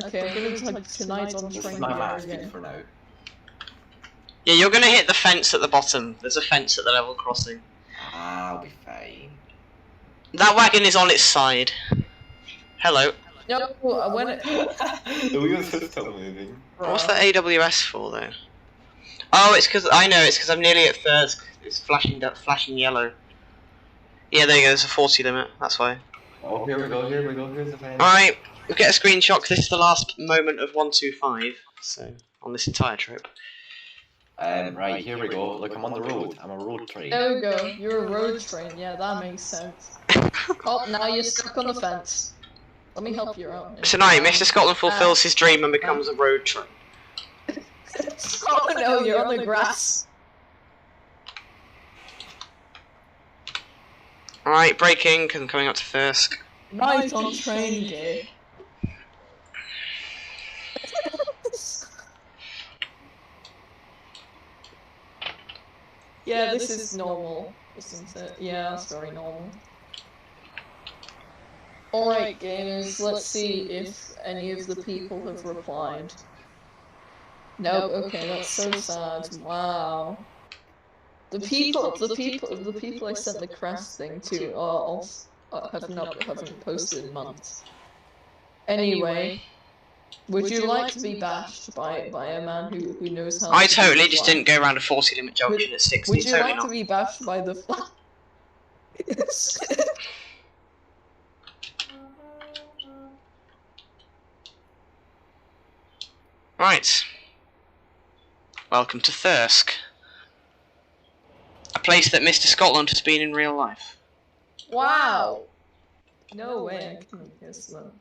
Okay, I'm gonna type tonight on This is train my gear max speed again. for now. Yeah, you're gonna hit the fence at the bottom. There's a fence at the level crossing. I'll be fine. That wagon is on its side. Hello. No, when it... The wheels are still moving. What's the AWS for though? Oh, it's because I'm nearly at Thirsk. It's flashing yellow. Yeah, there you go. There's a 40 limit. That's why. Oh, here we go. Here's the fence. All right, we'll get a screenshot because this is the last moment of 125. So on this entire trip. Right, here we go. Look, I'm on the road. I'm a road train. There we go. You're a road train. Yeah, that makes sense. Oh, now you're stuck on the fence. Let me help you out. Tonight, Mr. Scotland fulfills his dream and becomes a road train. Oh no, you're on the grass. Alright, braking and coming up to Thirsk. Night on train day. Yeah, this is normal, isn't it? Yeah, that's very normal. Alright, gamers, let's see if any of the people have replied. Nope, okay, that's so sad. Wow. The people I sent the crash thing to haven't posted in months. Anyway, would you like to be bashed by a man who knows how I to totally do just fly? didn't go around a 40 limit junction at 60. Would you Totally like not. to be bashed by the fly? Right. Welcome to Thirsk. A place that Mr. Scotland has been in real life. Wow! No way, I couldn't guess that.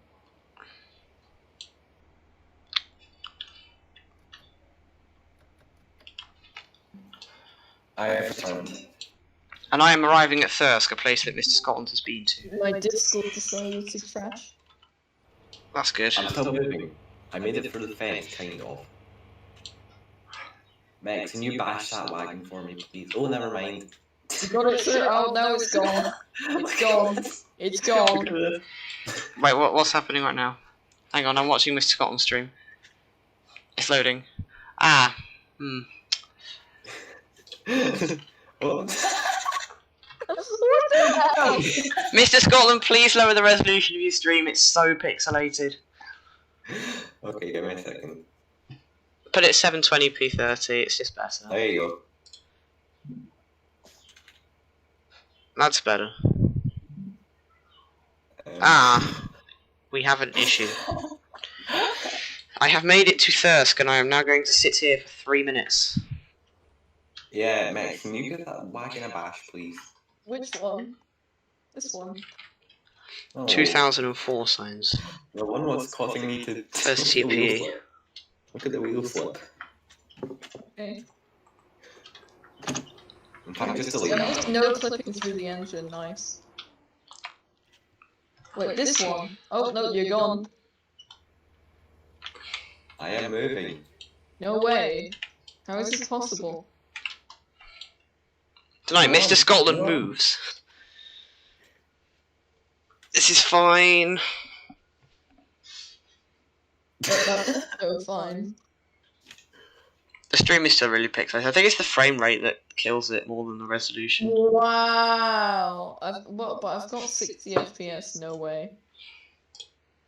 I have returned. And I am arriving at Thirsk, a place that Mr. Scotland has been to. My Discord decided to crash. That's good. I'm still moving. I made it through the fence, kind of. Max, can you bash that wagon for me, please? Oh, never mind. You got it through. Oh no, it's gone. It's gone. It's gone. Wait, what's happening right now? Hang on, I'm watching Mr. Scotland stream. It's loading. Ah. What? What the hell? Mr. Scotland, please lower the resolution of your stream. It's so pixelated. Okay, give me a second. Put it 720p 30. It's just better. There you go. That's better. We have an issue. I have made it to Thirsk, and I am now going to sit here for 3 minutes. Yeah, Max, can you give that wagon a bash, please? Which one? This one. Oh. 2004 signs. The one was causing me to... First look at the wheel TPE. flip. Look at the wheel flip. Okay. In fact, just delete Yeah, that. no clipping through the engine. Nice. Wait, this one. Oh no, you're gone. I am moving. No way. How is this possible? Tonight, Mr. Scotland no. moves. This is fine. That's so fine. The stream is still really pixelated. I think it's the frame rate that kills it more than the resolution. Wow. But I've got 60 FPS. No way.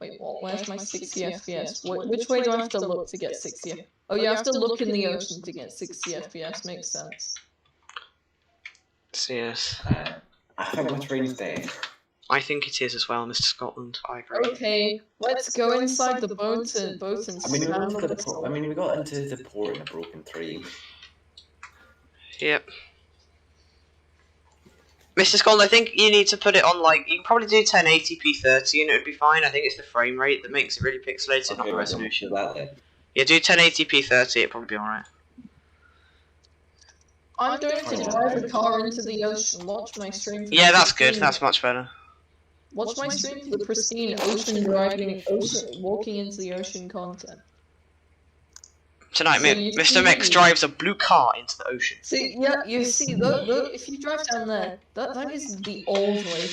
Wait, what? Where's my 60 FPS? Which way do I have to look to get 60 FPS? Oh, you have to look in the ocean to get 60 FPS. Makes sense. So, yes. I think my train's dead. I think it is as well, Mr. Scotland. I agree. Okay, let's go inside the boat and I mean, we got into the port in a broken train. Yep. Mr. Scotland, I think you need to put it on, like, you can probably do 1080p 30 and it would be fine. I think it's the frame rate that makes it really pixelated, not the resolution. Yeah, do 1080p 30, it'll probably be alright. I'm going to drive a car into the ocean. Watch my stream. Yeah, that's good. That's much better. Watch my stream for the pristine walking into the ocean content. Tonight, So you Mr. see- Mix drives a blue car into the ocean. See, yeah, you see, if you drive down there, that is the old way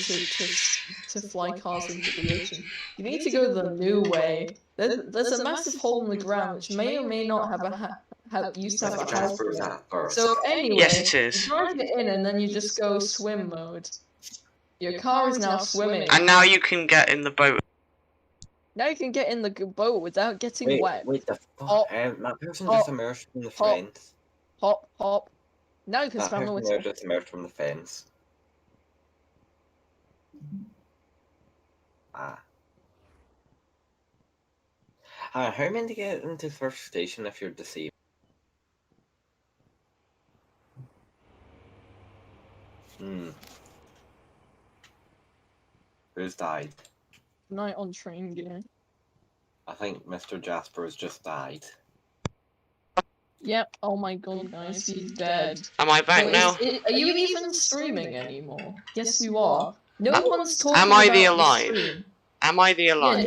to fly cars into the ocean. You need to go the new way. There's a massive hole in the ground which may or may not used to have a house. So anyway, Yes, it is. you drive it in and then you just go swim mode. Your car is now swimming. And now you can get in the boat. Now you can get in the boat without getting wet. Wait, the fuck? Hop, that person hop, just emerged from the hop. fence. Hop, hop. Now you can That spam the person whistle. there just emerged from the fence. Ah. How are you meant to get into first station if you're deceived? Who's died? Night on train gear. I think Mr. Jasper has just died. Yep. Oh my god, guys, he's dead. Am I back So now? are you even streaming anymore? Yes, you are. No one's talking Am I about the the alive? stream. Am I the Yeah, alive?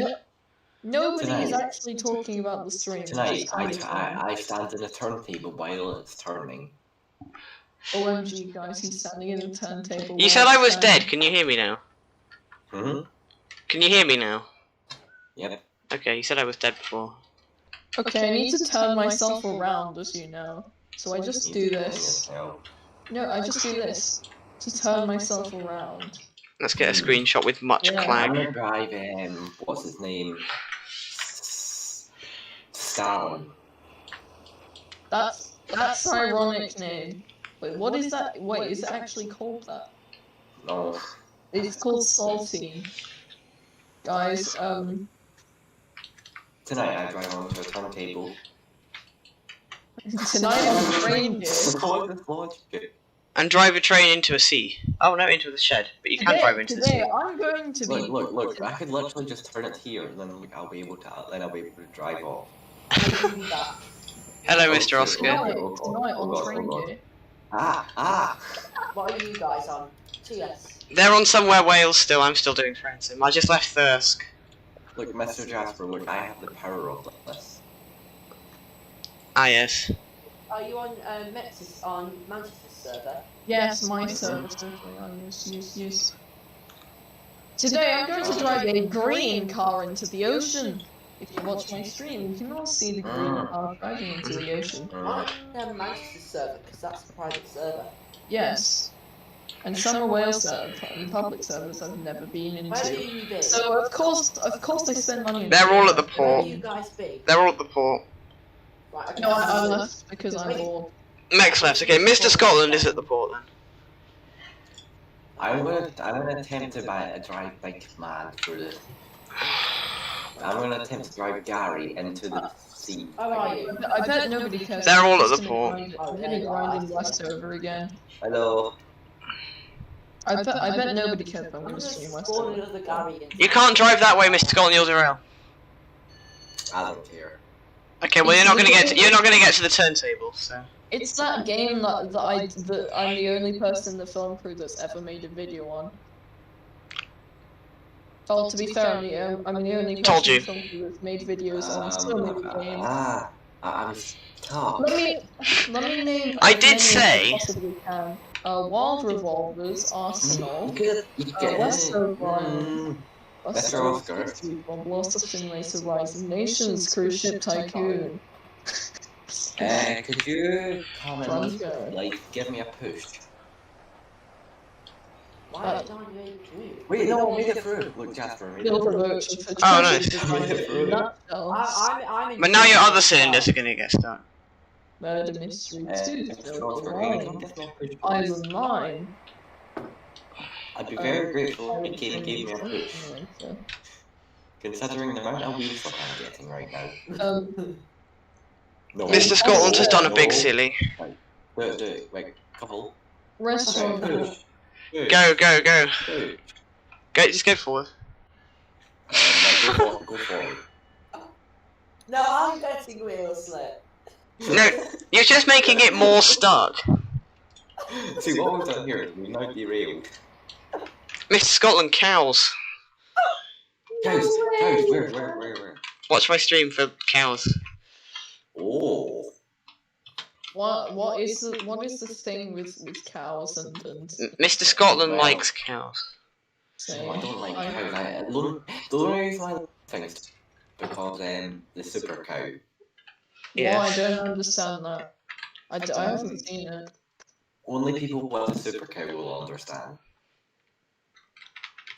nobody is Tonight. actually talking about the stream. Tonight, Just I stand in a turntable while it's turning. OMG, guys, he's standing in the turntable. You while said I it's was turning. dead. Can you hear me now? Hmm? Can you hear me now? Yep. Okay, you said I was dead before. Okay, I need to turn myself around, as you know. So I just do this. No, I just do this to turn myself around. Let's get a screenshot with much Yeah. I'm clag. gonna drive, what's his name? Stalin. That's ironic name. Wait, what is that? Wait, is it actually called that? No. It's called Saltine. Guys, Tonight I drive onto a turntable. tonight on train gear. What is logic? And drive a train into a sea. Oh no, into the shed. But you can drive into the sea. Today, I'm going to be. Look, I could literally just turn it here and then I'll be able to drive off. Hello, Mr. Oh, Oscar. Tonight Oh, on God, train oh, God. gear. What are you guys on? TS. They're on somewhere Wales still. I'm still doing Francis. I just left Thirsk. Look, Mr. Jasper, look, I have the power of this. Ah, yes. Are you on Manchester server? Yes, my service. Use. Today, I'm going to drive a green car into the ocean. If you watch my stream, you can all see the green car driving into the ocean. On Manchester server, because that's a private server. Yes. And some are Wales servers, and public servers I've never been Where do into. you be? So of course I spend money. They're all at the Where port. do you guys be? They're all at the port. Right, okay. No, I left because I'm bored. Max left. Okay, Mr. Scotland is at the port then. I'm gonna attempt to drive by command for this. I'm gonna attempt to drive Gary into the sea. How are you? I bet nobody cares. They're all at I'm the port. gonna grind in Westover again. Hello. I bet nobody cares if I'm I'm gonna gonna stream spawn Westover. another Gary in. You can't drive that way, Mr. Scotland. You're derail. I don't care. Okay, well you're not gonna get to the turntable. So. It's that game that I'm the only person in the film crew that's ever made a video on. Oh, to be fair, I'm the only Told person you. in the film crew that's made videos on so many games. I'm tough. Let me name. I as did many as say- I possibly can. Wild Revolvers, Arsenal, Mr. Oscar. Blaster Simulator, Rising Nations, Cruise Ship Tycoon. Could you come and Drunker. like give me a push? Why aren't you able to? Wait, no, made it through. Look, Jasper, made it Build through. promotion for Oh, nice. design in a nutshell. I'm in But now your other cylinders are gonna get stuck. Murder Mystery 2, Mr. Oscar, can you come Island give me a push, please? Island 9. I'd be very grateful if you gave me a push, considering the amount of wheels that I'm getting right now. No. Mr. Scotland has done a big No. silly. Do it, wait, couple. Restaurant. Push. Go. Push. Go, just go forward. Go forward. No, I'm getting wheel slip. No, you're just making it more stuck. See, what we've done here is we've now derailed. Mr. Scotland, cows. Cows, where? Watch my stream for cows. Oh. What is the thing with cows and Mr. Scotland Well. likes cows. saying? I don't like cows. The only reason I like things is because the super cow. Yeah. Why? I don't understand that. I haven't seen it. Only people with a super cow will understand.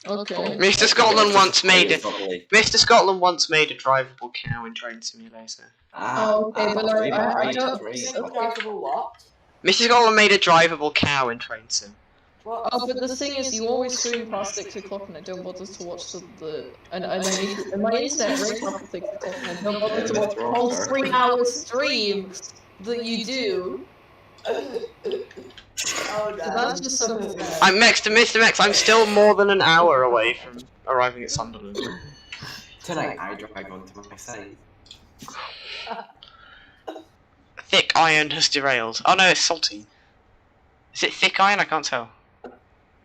Okay. Mr. Scotland once made it. Mr. Scotland once made a drivable cow in Train Simulator. Okay, but I don't- Drivable what? Mr. Scotland made a drivable cow in Train Sim. What? Oh, but the thing is, you always stream past 6 o'clock and I don't bother to watch and my internet breaks after 6 o'clock and I don't bother to watch the whole 3-hour stream that you do. Oh no. That's just so unfair. I'm next to Mr. Max. I'm still more than an hour away from arriving at Sunderland. Tonight I drive onto my side. Thick iron has derailed. Oh no, it's salty. Is it thick iron? I can't tell.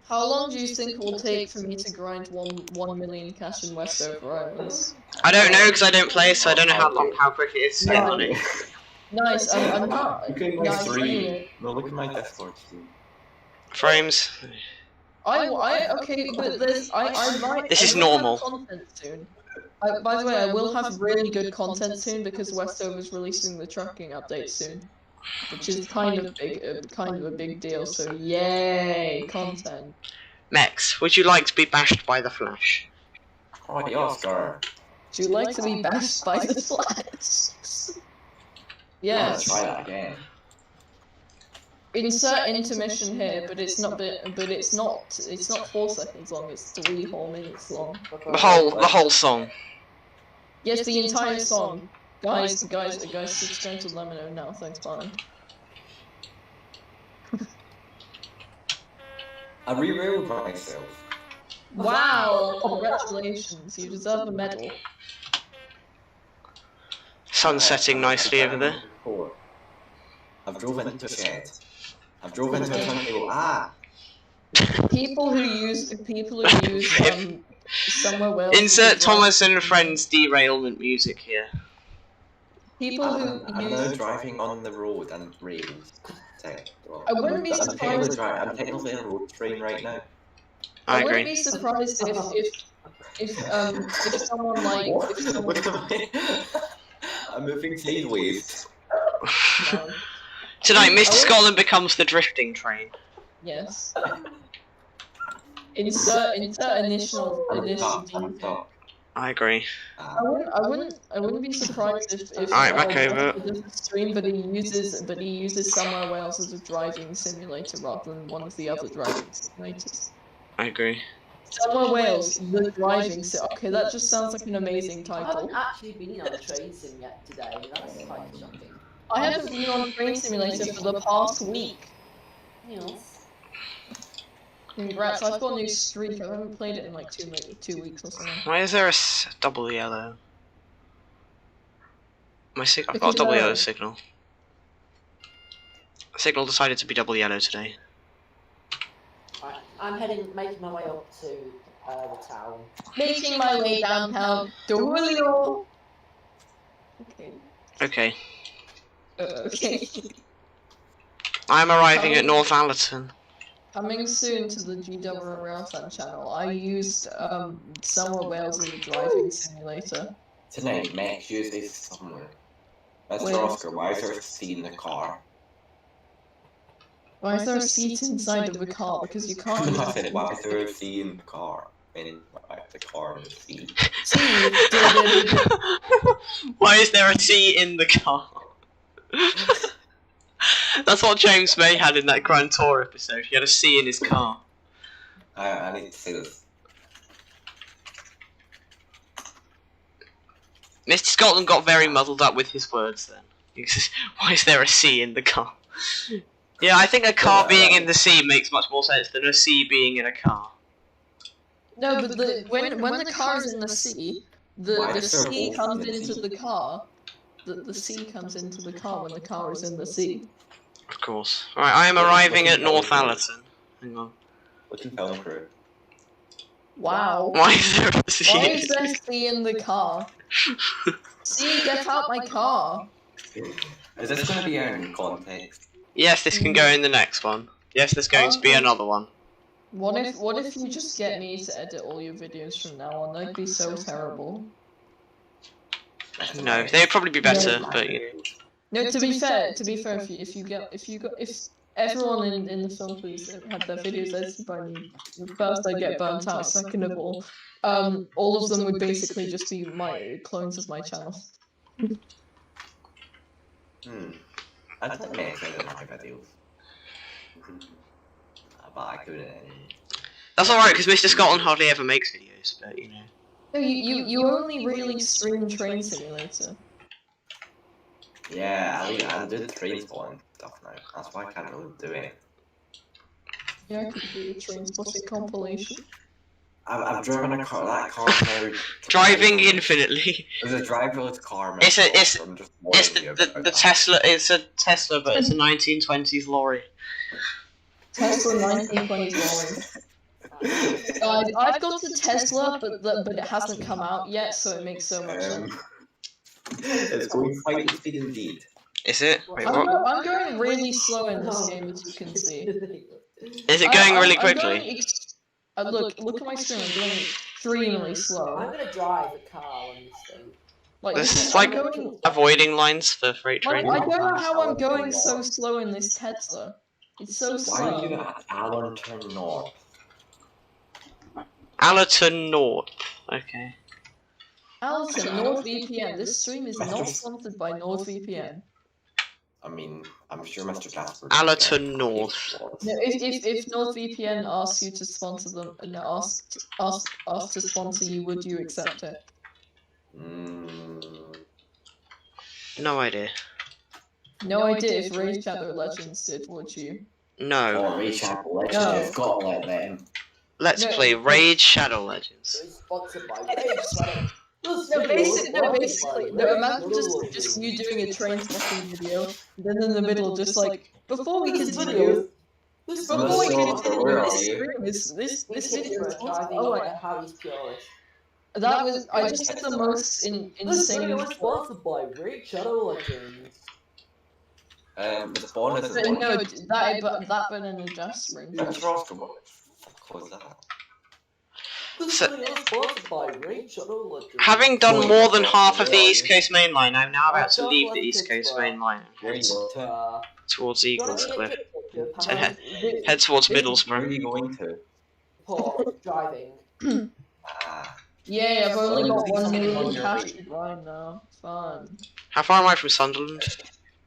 How long do you think it will take for me to grind 1 million cash in Westover Islands? I don't know because I don't play, so I don't know how quick it is to get No. money. Nice, I'm not. You can go Nice, 3. anyway. No, look at my Discord stream. Frames. Okay, but I might. This is I will have normal. Content soon. By the way, I will have really good content soon because Westover's releasing the trucking update soon, which is kind of a big deal. So yay, content. Mex, would you like to be bashed by the Flash? Oh, the Oscar. Do you like to be bashed by the Flash? Let's try Yes. that again. Insert intermission here, but it's not. But it's not 4 seconds long. It's 3 whole minutes long. The whole song. Yes, the entire song. Guys, subscribe to let me know now. Thanks, bye. I rerolled myself. Wow! Congratulations, you deserve a medal. Sun setting nicely over there. I've drove into a shed. I've drove into a tunnel. Ah! People who use somewhere well. Insert Thomas and Friends derailment music here. People who I'm use. now driving on the road and rails. I wouldn't be surprised. I'm technically on a road train right now. I wouldn't agree. be surprised if someone like if someone, Look at me. I'm moving sideways. Tonight, Mr. Scotland becomes the drifting train. yes. Insert initial I'm detail. top. I agree. I wouldn't be surprised if Alright, back over. doesn't stream, but he uses Somewhere Wales as a driving simulator rather than one of the other driving simulators. I agree. Somewhere Wales, the driving sim. Okay, that just sounds like an amazing I title. haven't actually been on a train sim yet today. That's quite shocking. I haven't been on Train Simulator for the past week. Yes. Congrats, I've got a new streak. I haven't played it in like 2 weeks or something. Why is there a double yellow? I've got a double yellow signal. Signal decided to be double yellow today. Right, I'm making my way up to the town. Making my way downtown. Doolio. Okay. Okay. Okay. I'm arriving at North Allerton. Coming soon to the GW Railfan channel. I used Somewhere Wales as a driving simulator. Tonight, Max uses somewhere. Mr. Where? Oscar, why is there a seat in the car? Why is there a seat inside of the car? Because you can't. I said, why is there a seat in the car? Meaning, the car and the seat. Why is there a C in the car? That's what James May had in that Grand Tour episode. He had a C in his car. I need to say this. Mr. Scotland got very muddled up with his words then. He says, why is there a C in the car? Yeah, I think a car being in the sea makes much more sense than a C being in a car. No, but when the car is in the sea, the sea comes into the car. The sea comes into the car when the car is in the sea. Of course. Right, I am arriving at North Allerton. Hang on. Looking film crew. Wow. Why is there a C? Why is there sea in the car? See, get out my car. Is this going to be out in context? Yes, this can go in the next one. Yes, there's going to be another one. What if you just get me to edit all your videos from now on? That'd be so terrible. No, they'd probably be better, but you know. No, to be fair, if everyone in the film please had their videos edited by me, first I'd get burnt out. Second of all of them would basically just be my clones of my channel. I think Max edit my videos. But I couldn't. That's alright, because Mr. Scotland hardly ever makes videos, but you know. No, you only really stream Train Simulator. Yeah, I did trains one. stuff now. That's why I can't really do it. Yeah, I could do a train spotting compilation. I've driven a car. That car's now Driving infinitely. There's a driverless car. It's a- it's- I'm just It's warning you the about that. Tesla. It's a Tesla, but it's a 1920s lorry. Tesla 1920s lorry. Guys, I've got a Tesla, but it hasn't come out yet, so it makes so much sense. It's going quite speed indeed. Is it? Wait, I'm, what? I'm going really slow in this game, as you can see. Is it going really I'm quickly? going look at my screen. I'm going extremely I'm slow. gonna drive a car on this thing. Like This this is is like I'm going, avoiding lines for freight like, trains. I don't know how I'm going so slow in this Tesla. It's so Why are you slow. at Allerton North? Allerton North. Okay. Alton, NordVPN. This stream is not sponsored by NordVPN. I mean, I'm sure Mr. Jasper. Allerton North. No, if NordVPN asks you to sponsor them and asked to sponsor you, would you accept it? No idea. No idea if Raid Shadow Legends did, would you? No. Oh, Raid Shadow Legends. No. You've got to let them. Let's No. play Raid Shadow Legends. It's sponsored by Raid Shadow. Basically, imagine just you doing a train spotting video, then in the middle, just like, before we continue, this stream is driving oh, like a Harry's Purist. that was, I just did the most insane. was sponsored by Raid Shadow Legends. The spawn is But no, that been an adjustment. Mr. Oscar, what the fuck was that? So- was sponsored by Raid Shadow Legends. Having done more than half of the East Coast Main Line, I'm now about to leave the East Coast Main Line Where are and you head going to? towards Eagles Cliff. Head. Head towards Where are Middlesbrough. you going to? Driving. Yeah, I've only got 1 million Something cash to grind now. Fun. How far am I from Sunderland?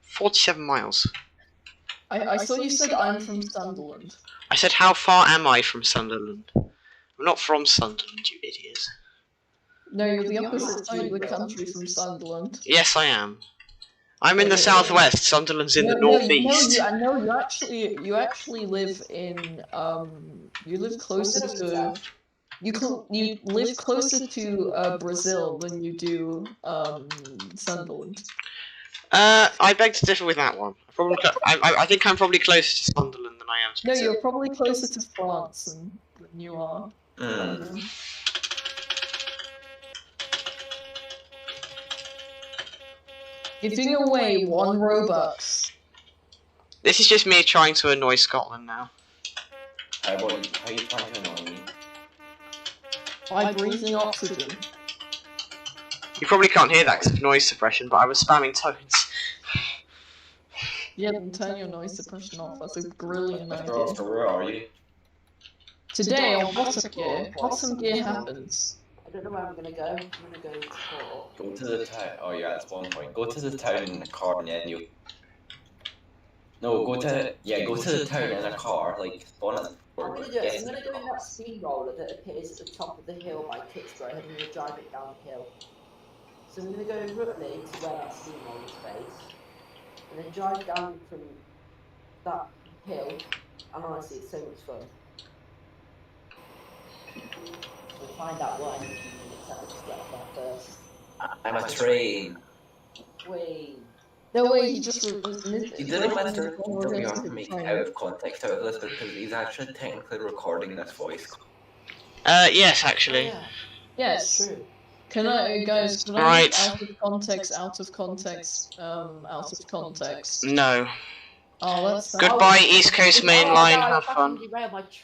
47 miles. I saw you said I'm from Sunderland. I said, how far am I from Sunderland? I'm not from Sunderland, you idiot. No, you're the opposite side of the country from Sunderland. Yes, I am. I'm in the southwest. Sunderland's in the northeast. No, you actually live in you live closer to you live closer to Brazil than you do Sunderland. I beg to differ with that one. I think I'm probably closer to Sunderland than I am to No, Brazil. you're probably closer to France than you are. Giving away 1 Robux. This is just me trying to annoy Scotland now. How are you trying to annoy me? By breathing oxygen. You probably can't hear that because of noise suppression, but I was spamming tones. Yeah, then turn your noise suppression off. That's a brilliant Mr. idea. Oscar, where are you? Today on Bottom Gear happens. I don't know where I'm gonna go. I'm gonna go to port. Go to the town. Oh yeah, that's one point. Go to the town in a car and then you. No, go to the town in a car. Like spawn at the I'm port. gonna go in that steamroller that appears at the top of the hill by Kitsborough, and I'm gonna drive it down the hill. So I'm gonna go roughly to where that steamroller is based, and then drive down from that hill. And honestly, it's so much fun. We'll find out what in a few minutes. I'll just get off there first. I'm a train. Wait. No way, he just You didn't have to make out of context out of this because he's actually technically recording this voice. Yes, actually. Yeah, Yes. true. Can I, guys? Can I Right. make out of context? Out of context. No. Oh, that's Goodbye, East Coast Main Line. Have fun.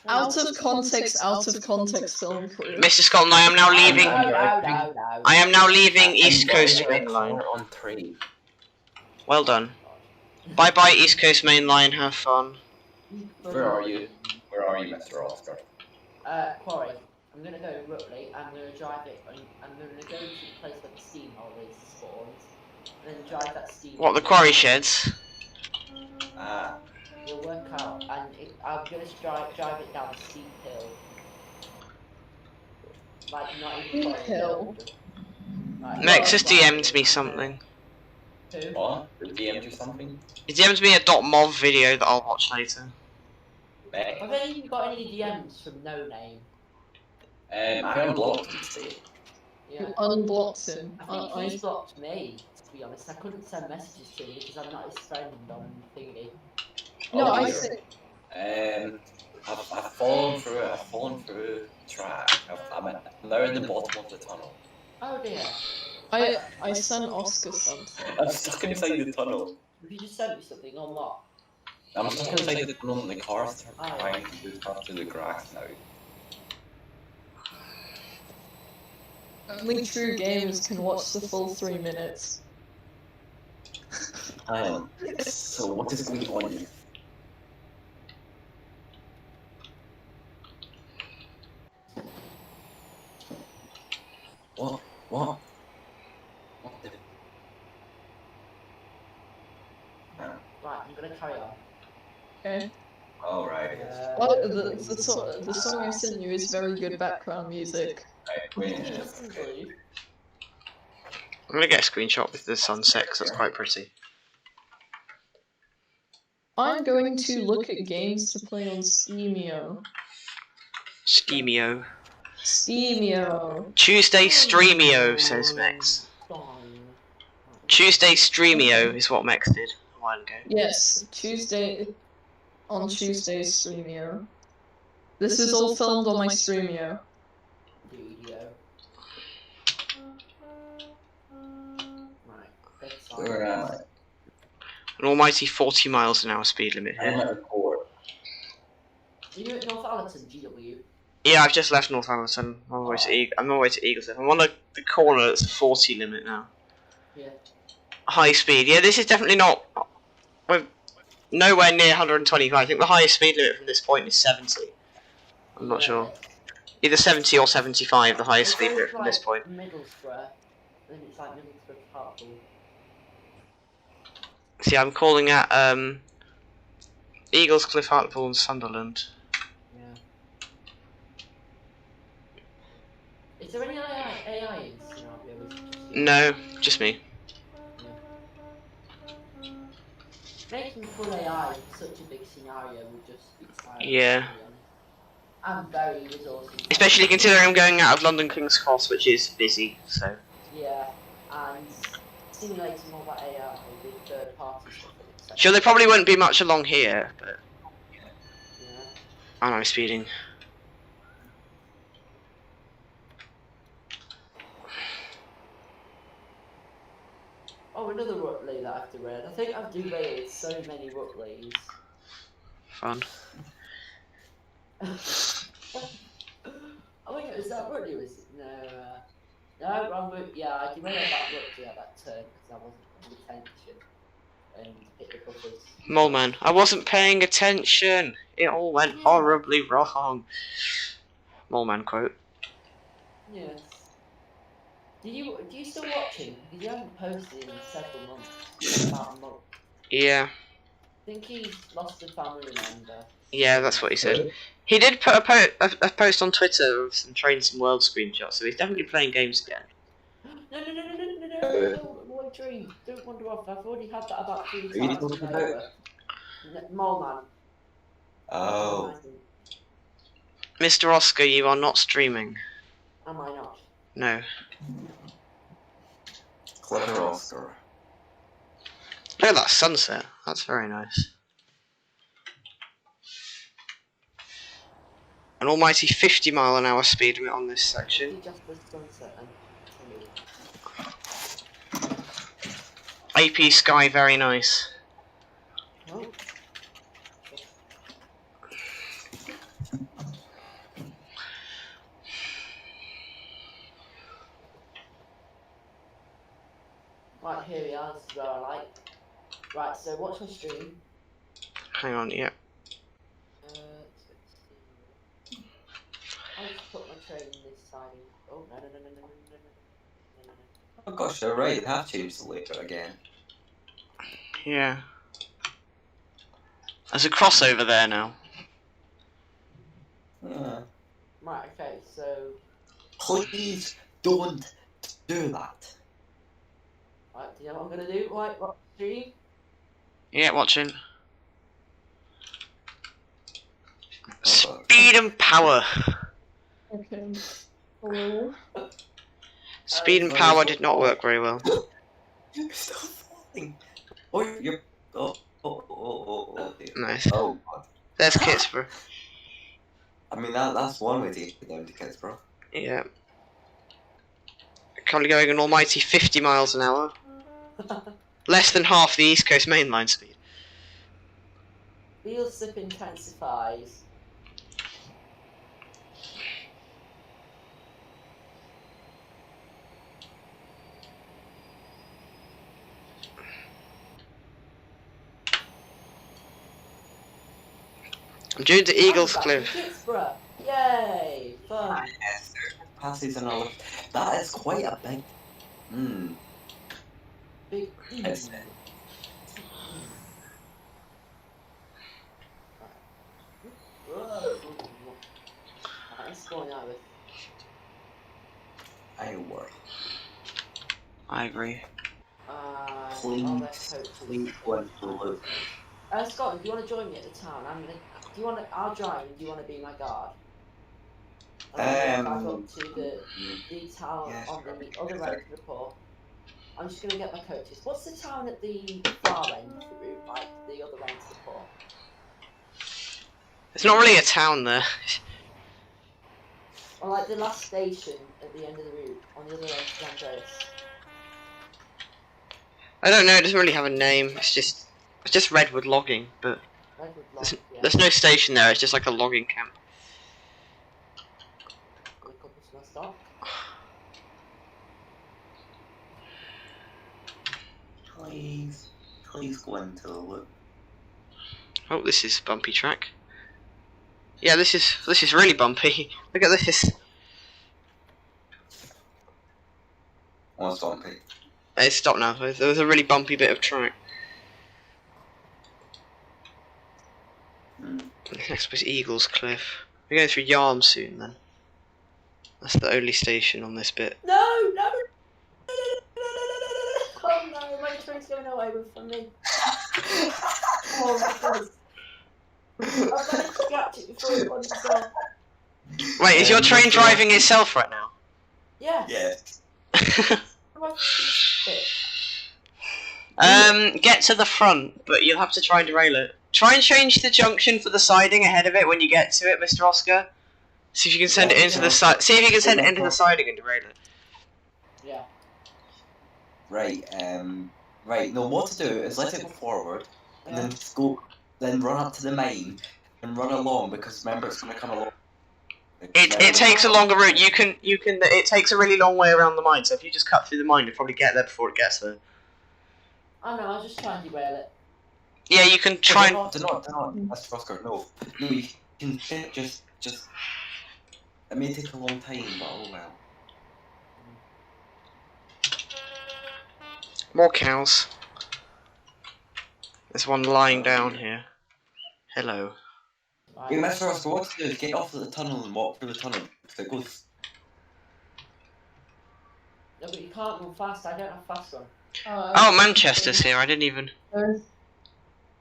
Out of context. Film crew. Mr. Scotland, I am now leaving. No. I am now leaving East Coast Main Line. On train. Well done. Bye bye, East Coast Main Line. Have fun. Where are you? Where are you, Mr. Oscar? Quarry. I'm gonna go roughly. I'm gonna drive it. I'm gonna go to the place where the steamroller spawns, and then drive that steamroller. What, the quarry sheds? You'll work out, and I'm gonna drive it down a steep hill. Like not even Steep hill? Like, Nexus DM'd me something. Who? What? The DM or something? He DM'd me a .mov video that I'll watch later. Have any of you got any DMs from No Name? I unblocked him today. Yeah. Unblocked him. I think he's blocked me, to be honest. I couldn't send messages to him because I'm not his friend on thingy. No, Oh, I dear. said. I've fallen through it. I've fallen through the track. I'm now in the bottom of the tunnel. Oh dear. I sent Oscar something. I'm stuck inside the tunnel. Have you just sent me something on what? I'm stuck inside the tunnel and the car's Oh. trying to do stuff to the grass now. Only true gamers can watch the full 3 minutes. So what is going on here? What? What? What the? Right, I'm gonna carry on. Okay. Alright. Well, the song I sent you is very good background music. Wait. I'm gonna get a screenshot with the sunset because that's quite pretty. I'm going to look at games to play on Steamio. Steamio. Steamio. Tuesday Streamio, says Mex. Tuesday Streamio is what Mex did a while ago. Yes, Tuesday. On Tuesday's Streamio. This is all filmed on my Streamio. Where am I? An almighty 40 miles an hour speed limit I'm here. at the port. Are you at North Allerton, GW? Yeah, I've just left Northampton. I'm on my way to I'm on my way to Eagleston. I'm on the corner that's a 40 limit now. Yeah. High speed. Yeah, this is definitely not. We're nowhere near 125. I think the highest speed limit from this point is 70. I'm not sure. Either 70 or 75, the highest speed limit from this point. Middlesbrough. Then it's like Middlesbrough Hartlepool. See, I'm calling at Eagles, Cliff, Hartlepool, and Sunderland. Yeah. Is there any AI in this scenario? No, just me. Yeah. Making full AI for such a big scenario would just be tiring. Yeah. To be honest. I'm very resourceful. Especially considering I'm going out of London King's Cross, which is busy, so. Yeah, and simulating all that AI with third party stuff. Sure, there probably won't be much along here, but. Yeah. I know I'm speeding. Oh, another Rutley that I have to read. I think I've derailed so many Rutleys. Fun. Oh wait, is that Rutley? Was it? No, wrong route. Yeah, I derailed that Rutley at that turn because I wasn't paying attention and hit the buffers. Moleman, I wasn't paying attention. It all went horribly wrong. Moleman quote. Yes. Do you still watch him? Because you haven't posted in several months. About a month. Yeah. I think he's lost a family member. Yeah, that's what he said. He did put a post on Twitter of some Trains and World screenshots, so he's definitely playing games again. No, my dream. Don't wander off. I've already had that about 3 times. Mole Man. Oh. Mr. Oscar, you are not streaming. Am I not? No. Clever Oscar. Look at that sunset. That's very nice. An almighty 50-mile-an-hour speed limit on this section. He just was sunset and AP sky, very nice. oh. Right, here we are. This is where I like. Right, so watch my stream. Hang on, yeah. I'll just put my train this side. Oh, no. Oh gosh, they're right. They have changed the later again. Yeah. There's a crossover there now. Yeah. Right, okay, so. Please don't do that. Right, do you know what I'm gonna do? Right, what stream? Yeah, watching. Speed and power. Okay. Hello. Speed and Sorry, power so did not work very well. You're still falling. Oh, you're. Oh, dear. Nice. Oh, God. There's Kitsborough. I mean, that's one way to get down to Kitsborough. Yeah. Currently going an almighty 50 miles an hour. Less than half the East Coast mainline speed. Wheel slip intensifies. I'm due to Eagles I'm back Cliff. in Kitsborough. Yay! Fun. Yes, passes and all. That is quite a big. Big. It's, Let's go now with. I work. Ivory. Please go and look. Scott, do you want to join me at the town? Do you want to? I'll drive. And do you want to be my guard? I'm gonna back up to the town yes, on the other end of the port. I'm just gonna get my coaches. What's the town at the far end of the route, like the other end of the port? It's not really a town there. Or like the last station at the end of the route on the other end of Andreas. I don't know, it doesn't really have a name. It's just redwood logging, but Redwood Lodge, yeah. there's no station there, it's just like a logging camp. Look up to my stop. Please go into the loop. Oh, this is bumpy track. Yeah, this is really bumpy. Look at this. What's bumpy? It's stopped now. There was a really bumpy bit of track. Next was Eagles Cliff. We're going through Yarm soon then. That's the only station on this bit. No! Oh no, my train's going away from me. Oh my goodness. I've managed to catch it before it runs itself. Wait, is your train driving itself right now? Yeah. Yes. Get to the front, but you'll have to try and derail it. Try and change the junction for the siding ahead of it when you get to it, Mr. Oscar. See if you can send it into the side. See if you can send it into the siding and derail it. Yeah. Right. Right. No, what to do is let it go forward, and then just go, then run up to the main, and run along because remember it's going to come along. It takes a longer route. It takes a really long way around the mine. So if you just cut through the mine, you'll probably get there before it gets there. I know. I'll just try and derail it. Yeah, you can try and. Do not. That's Oscar. No, you can just. It may take a long time, but oh well. More cows. There's one lying down here. Hello. Right. Yeah, Mr. Oscar, what to do is get off of the tunnel and walk through the tunnel. Because it goes. No, but you can't run fast. I don't have fast run. Oh, Manchester's here. I didn't even.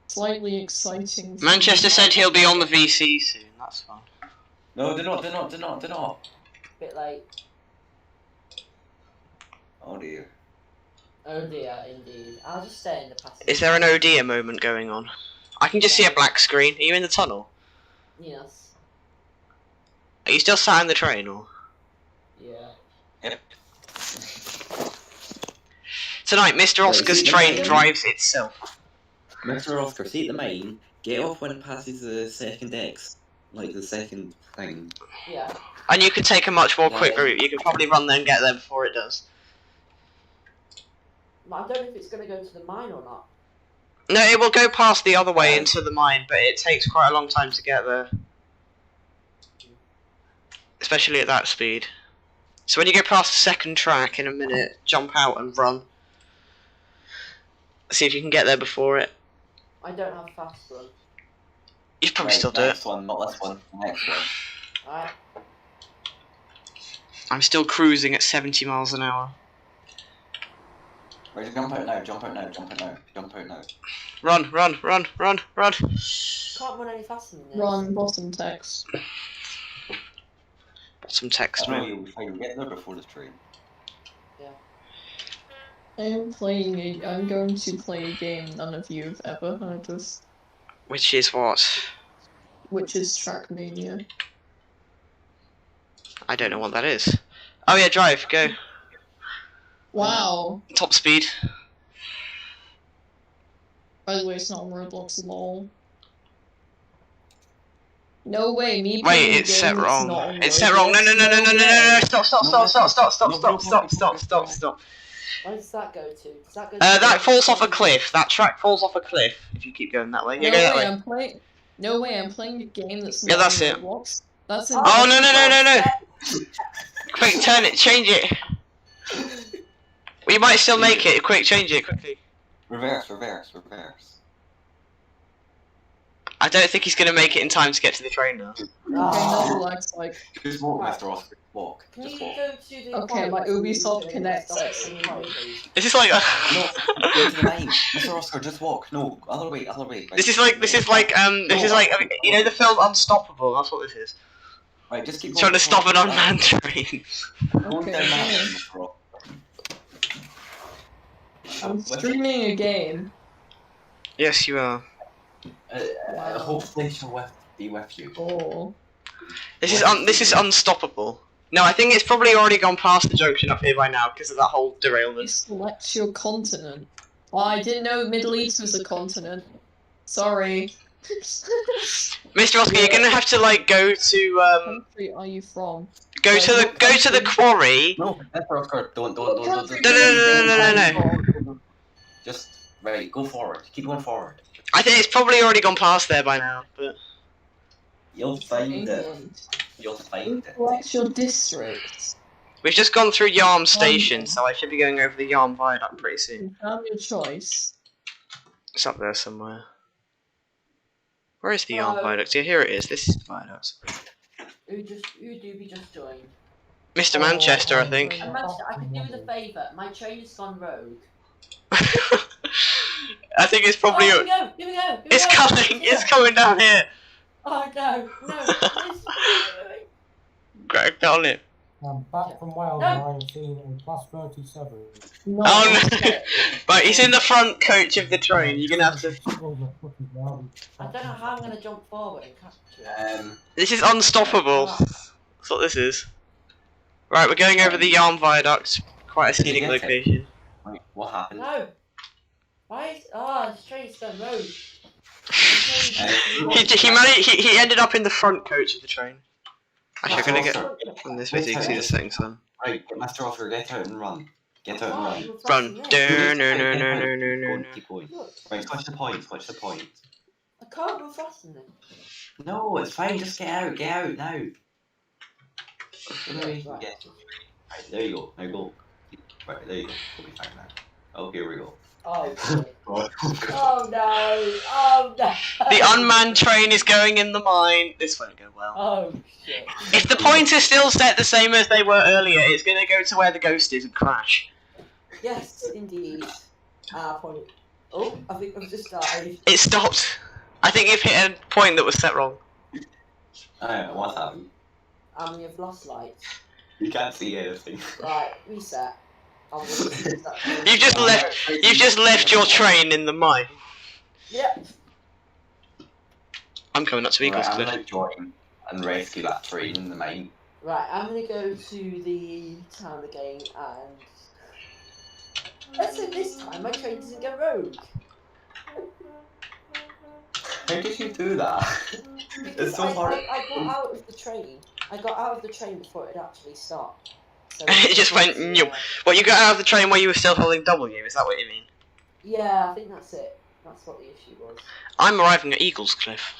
Slightly exciting. Manchester said he'll be on the VC soon. That's fine. No, they're not. Bit late. Oh dear. Oh dear, indeed. I'll just stay in the passenger. Is there an Oh dear moment going on? I can just see a black screen. Are you in the tunnel? Yes. Are you still sat in the train, or? Yeah. Yep. Tonight, Mr. Oscar's train drives itself. Mr. Oscar, see at the main, get off when it passes the second X. Like the second thing. Yeah. And you can take a much more quick route. You can probably run there and get there before it does. But I don't know if it's going to go to the mine or not. No, it will go past the other way into the mine, but it takes quite a long time to get there. Especially at that speed. So when you go past the second track in a minute, jump out and run. See if you can get there before it. I don't have fast run. You should probably still do it. Next one, not this one. Next one. Alright. I'm still cruising at 70 miles an hour. Right, jump out now, jump out now, jump out now, jump out now. Run, run, run, run, run. Can't run any faster than this. Run, bottom text. Some text, I know mate. you'll be fine. Get there before the train. I'm going to play a game none of you have ever heard of, Which is what? which is Trackmania. I don't know what that is. Oh yeah, drive, go. Wow. Top speed. By the way, it's not on Roblox, lol. No way, me Wait, playing a it's game set that's wrong. not on It's set wrong. No, no, no, no, no, no, no, no. Stop, stop, stop, stop, stop, stop, stop, stop, stop, stop, stop, stop. Where does that go to? Does that go to That falls off a cliff. That track falls off a cliff if you keep going that way. Yeah, No go that way, way. I'm playing. No way, I'm playing a game that's Yeah, not that's on it. Roblox. That's in. Oh, no, no, no, no, no. Quick, turn it, change it. We might still make it. Quick, change it, quickly. Reverse, reverse, reverse. I don't think he's going to make it in time to get to the train now. Okay, no, like. Just walk, Mr. Oscar. Walk. Can Just you walk. go to the Okay, my Ubisoft Connect section. This is like... No, go to the main. Mr. Oscar, just walk. No, other way, other way. Right. This is like, you know the film Unstoppable? That's what this is. Right, just keep Trying to stop an on unmanned train. Going Okay, down that yeah. way, Mr. Oscar. I'm streaming a game. Yes, you are. Hopefully she'll be with you. Oh. This is Unstoppable. No, I think it's probably already gone past the junction up here by now because of that whole You derailment. select your continent. Oh, I didn't know Middle East was a continent. Sorry. Mr. Oscar, you're gonna have to like go to What country are you from? go to the quarry. No, Mr. Oscar, don't. No. Just, right, go forward. Keep going forward. I think it's probably already gone past there by now, but You'll find it. England. You'll find it. Select your district. we've just gone through Yarm Station, so I should be going over the Yarm Viaduct pretty soon. Confirm your choice. It's up there somewhere. Where is the Yarm Viaduct? Yeah, here it is. This is the viaduct. Who do we just join? Mr. Manchester, I think. And Manchester, I could do with a favour. My train has gone rogue. I think it's probably. Oh, here we go. It's coming. It's coming down here. Oh no, no. Greg, get on it. I'm back from Wales No. 19 and plus 37. No, Oh no! Right, he's in the front coach of the train. You're gonna have to. I don't know how I'm gonna jump forward and capture it. This is Unstoppable. That's what this is. Right, we're going over the Yarm Viaduct. Quite a scenic Did you get it? location. Right, what happened? No. Why is this train's gone rogue? He ended up in the front coach of the train. Actually, I'm gonna get from this video. You can see the settings on. Right, Mr. Oscar, get out and run. Get out and run. Run. Go on, keep going. Look, Right, switch the point, switch the point. I can't run faster than this. No, it's fine, just get out now. Right. Right, there you go, now go. Right, there you go, we'll be fine now. Oh, here we go. Oh, shit. Oh no! Oh no! The unmanned train is going in the mine. This won't go well. Oh shit! If the points are still set the same as they were earlier, it's gonna go to where the ghost is and crash. Yes, indeed. Point. Oh, I think I've just died. It stopped. I think you've hit a point that was set wrong. I don't know what's happened. You've lost lights. You can't see anything. Right, reset. You've just left your train in the mine. Yep. I'm coming up to Eagles I'm Cliff. gonna join and rescue that train in the mine. Right, I'm gonna go to the town again and let's say this time my train doesn't go rogue. How did you do that? Because It's so hard. I got out of the train. I got out of the train before it actually stopped. So It just went, "Nyup." Well, you got out of the train while you were still holding W, is that what you mean? Yeah, I think that's it. That's what the issue was. I'm arriving at Eagles Cliff.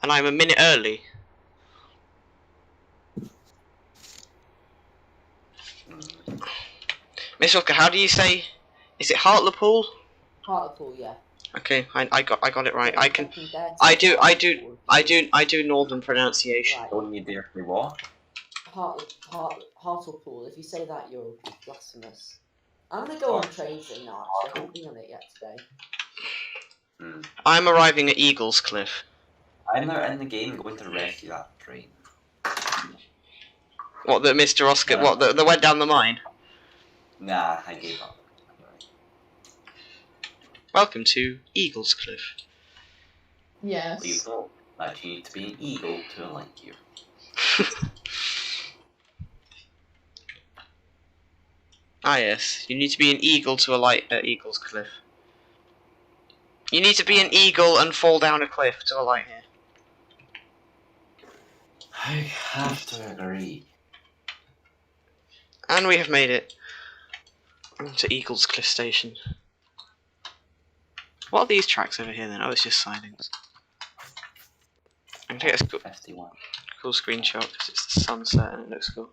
And I'm a minute early. Miss Oscar, how do you say? Is it Hartlepool? Hartlepool, yeah. Okay, I got it right. I can. Fucking dare to I say do Hartlepool. I do northern pronunciation. Right. Don't you dare say what? Hartlepool. If you say that, you're blasphemous. I'm gonna go on trains then now, actually. I haven't been on it yet today. I'm arriving at Eagles Cliff. I'm not in the game going to rescue that train. What, the Mr. Oscar? No. What, the went down the mine? Nah, I gave up. Welcome to Eagles Cliff. Yes. Please know that you need to be an eagle to like you. Ah yes, you need to be an eagle to alight at Eagles Cliff. You need to be an eagle and fall down a cliff to alight here. I have to agree. And we have made it to Eagles Cliff Station. What are these tracks over here then? Oh, it's just sidings. I'm gonna take a 51. cool screenshot because it's the sunset and it looks cool.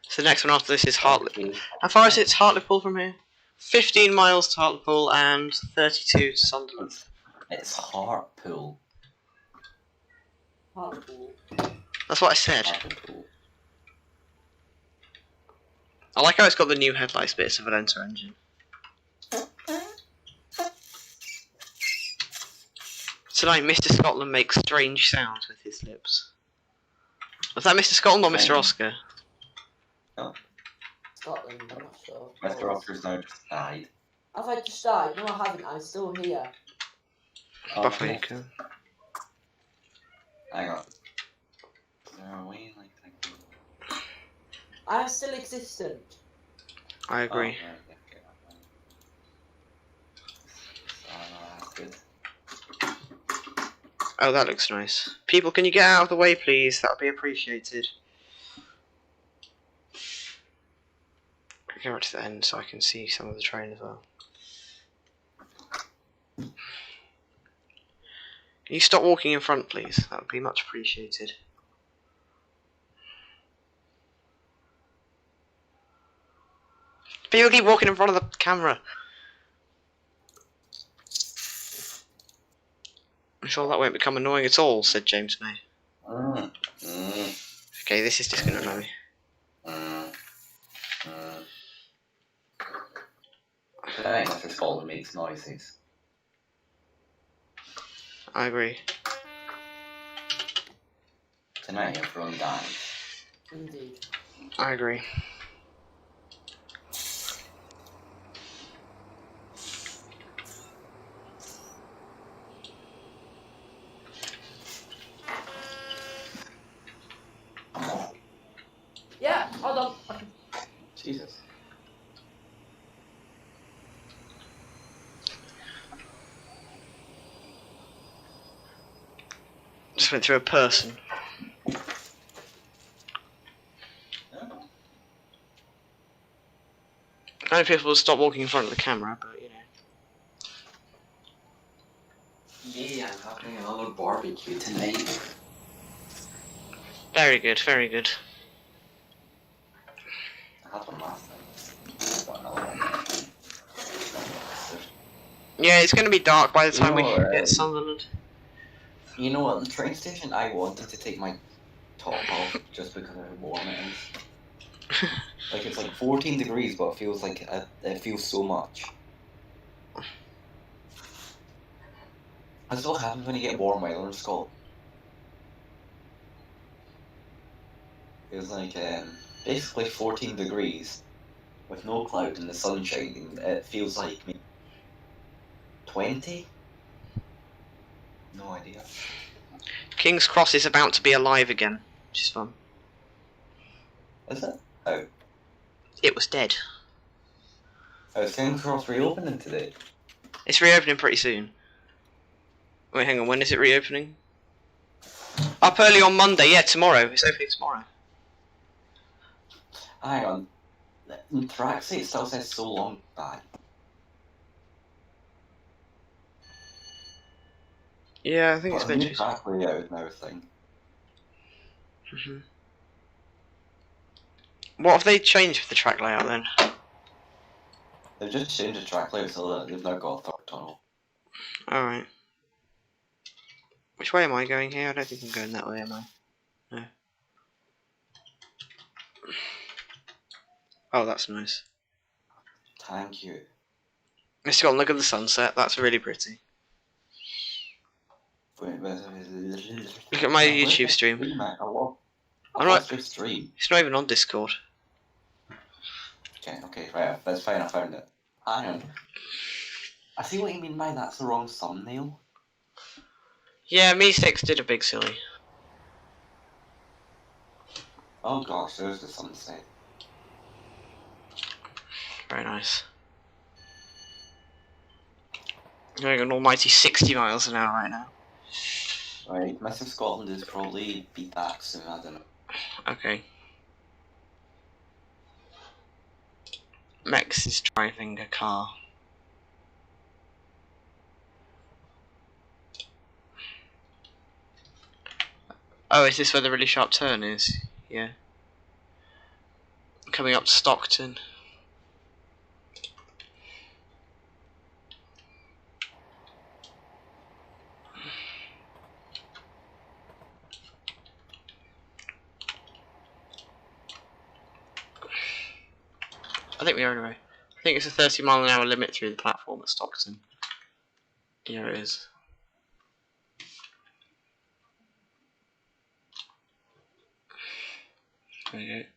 So the next one after this is Hartlepool. How far is it to Hartlepool from here? 15 miles to Hartlepool and 32 to Sunderland. It's Hartlepool. Hartlepool. That's what I said. Hartlepool. I like how it's got the new headlights, but it's a Valenta engine. Tonight, Mr. Scotland makes strange sounds with his lips. Was that Mr. Scotland or Mr. Oscar? Scotland, I'm not sure. Mr. Oscar's now just died. Have I just died? No, I haven't. I'm still here. Buffalo, you can. Hang on. Is there a way like that? I am still existent. I agree. Oh, right, okay. That's good. Oh, that looks nice. People, can you get out of the way, please? That would be appreciated. Go right to the end so I can see some of the train as well. Can you stop walking in front, please? That would be much appreciated. People keep walking in front of the camera. I'm sure that won't become annoying at all, said James May. Okay, this is just going to annoy me. I think Mr. Scotland makes noises. I agree. Tonight everyone dies. Indeed. I agree. Yeah, hold on. Okay. Jesus. Just went through a person. I know people will stop walking in front of the camera, but you know. Yeah, I'm having another barbecue tonight. Very good, very good. I had one last night. I got another one. Yeah, it's going to be dark by the time we No, get Sunderland. You know what, in the train station I wanted to take my top off just because of how warm it is. Like it's like 14 degrees, but it feels like it feels so much. That's what happens when you get warm weather in Scotland. It was like basically 14 degrees with no cloud and the sun shining. It feels like 20? No idea. King's Cross is about to be alive again, which is fun. Is it? Oh. It was dead. Oh, is King's Cross reopening today? It's reopening pretty soon. Wait, hang on, when is it reopening? Up early on Monday, yeah, tomorrow. It's opening tomorrow. Hang on. The track say it still says so long back. Yeah, I think it's But been the new track layout is now a thing. What have they changed for the track layout then? They've just changed the track layout so that they've now got a third tunnel. Alright. Which way am I going here? I don't think I'm going that way, am I? No. Oh, that's nice. Thank you. Mr. Golden, look at the sunset. That's really pretty. Look Look at my YouTube stream. I'm not your stream. It's not even on Discord. Okay, right, that's fine, I found it. Hang on. I see what you mean by that's the wrong thumbnail. Yeah, Me6 did a big silly. Oh gosh, there's the sunset. Very nice. Going an almighty 60 miles an hour right now. Right, Mr. Scotland is probably be back soon, I don't know. Okay. Mex is driving a car. Oh, is this where the really sharp turn is? Yeah. Coming up to Stockton. I think we are anyway. I think it's a 30-mile-an-hour limit through the platform at Stockton. Yeah, it is. There you go.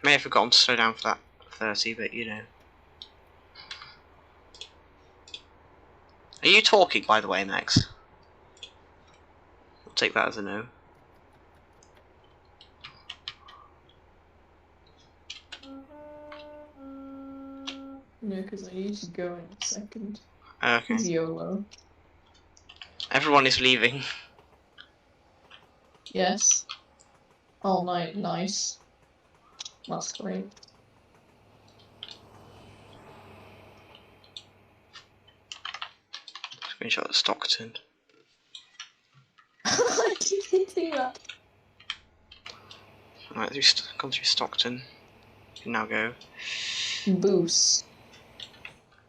May have forgotten to slow down for that 30, but you know. Are you talking, by the way, Max? I'll take that as a no. No, because I need to go in a second. Okay. YOLO. Everyone is leaving. Yes. All night, nice. That's great. Screenshot of Stockton. I keep hitting that. Right, gone through Stockton. You can now go. Boost.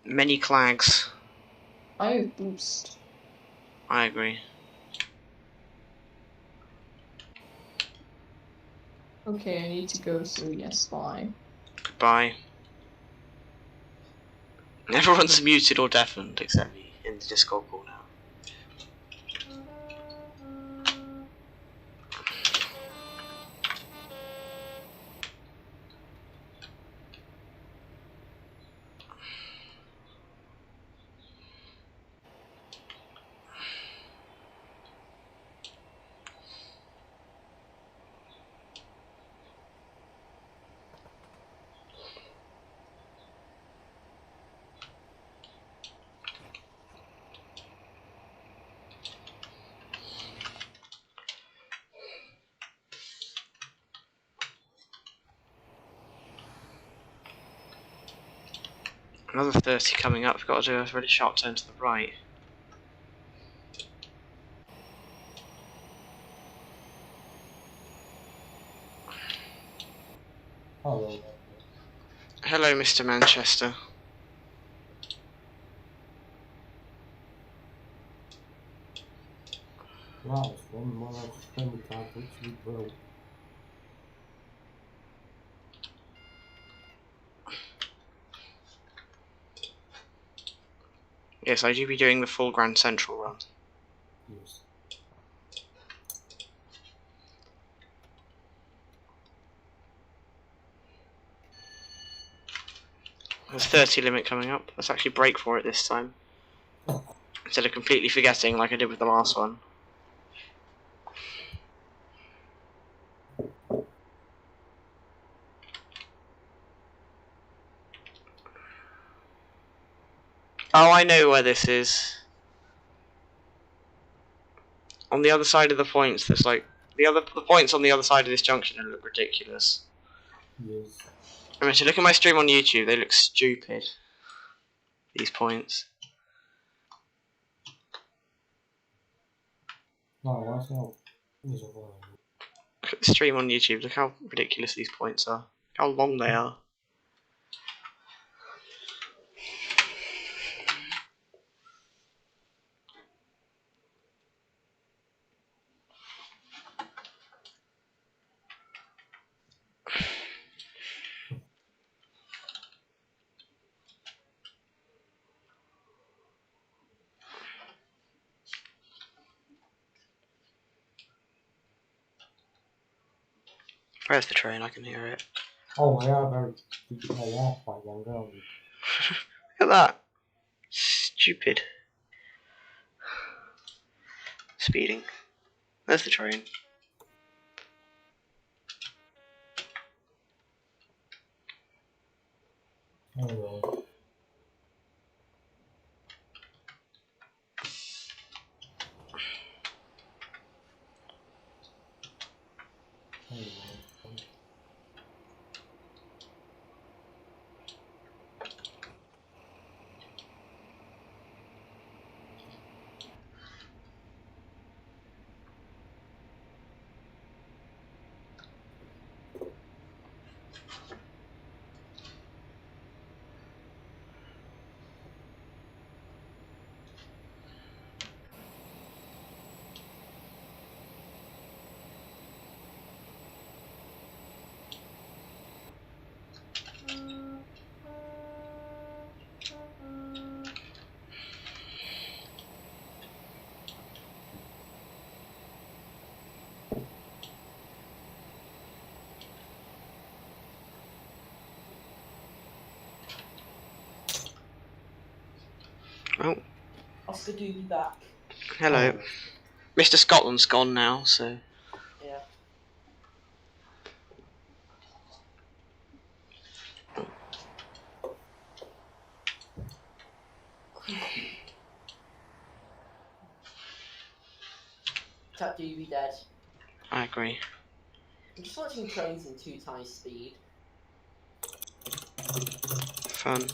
Many Clags. I have boost. I agree. Okay, I need to go, so yes, bye. Goodbye. Everyone's muted or deafened except me in the Discord call now. Another 30 coming up. We've got to do a really sharp turn to the right. Hello. Hello, Mr. Manchester. Right, it's one more to spend the time for it to be built. Yes, I do be doing the full Grand Central run. Yes. There's 30 limit coming up. Let's actually brake for it this time. Instead of completely forgetting like I did with the last one. Oh, I know where this is. On the other side of the points, there's like the points on the other side of this junction look ridiculous. Yes. I mean, to look at my stream on YouTube, they look stupid. These points. No, what's out? Is a one. Look at the stream on YouTube. Look how ridiculous these points are. How long they are. Where's the train? I can hear it. Oh, they are very. They are quite long, aren't they? Look at that. Stupid. Speeding. There's the train. Oh well. Oh well. Oh, Oscar do be back. hello. Oh, Mr. Scotland's gone now, so. Yeah. Tap do be dead. I agree. I'm just watching trains in 2 times speed. Fun.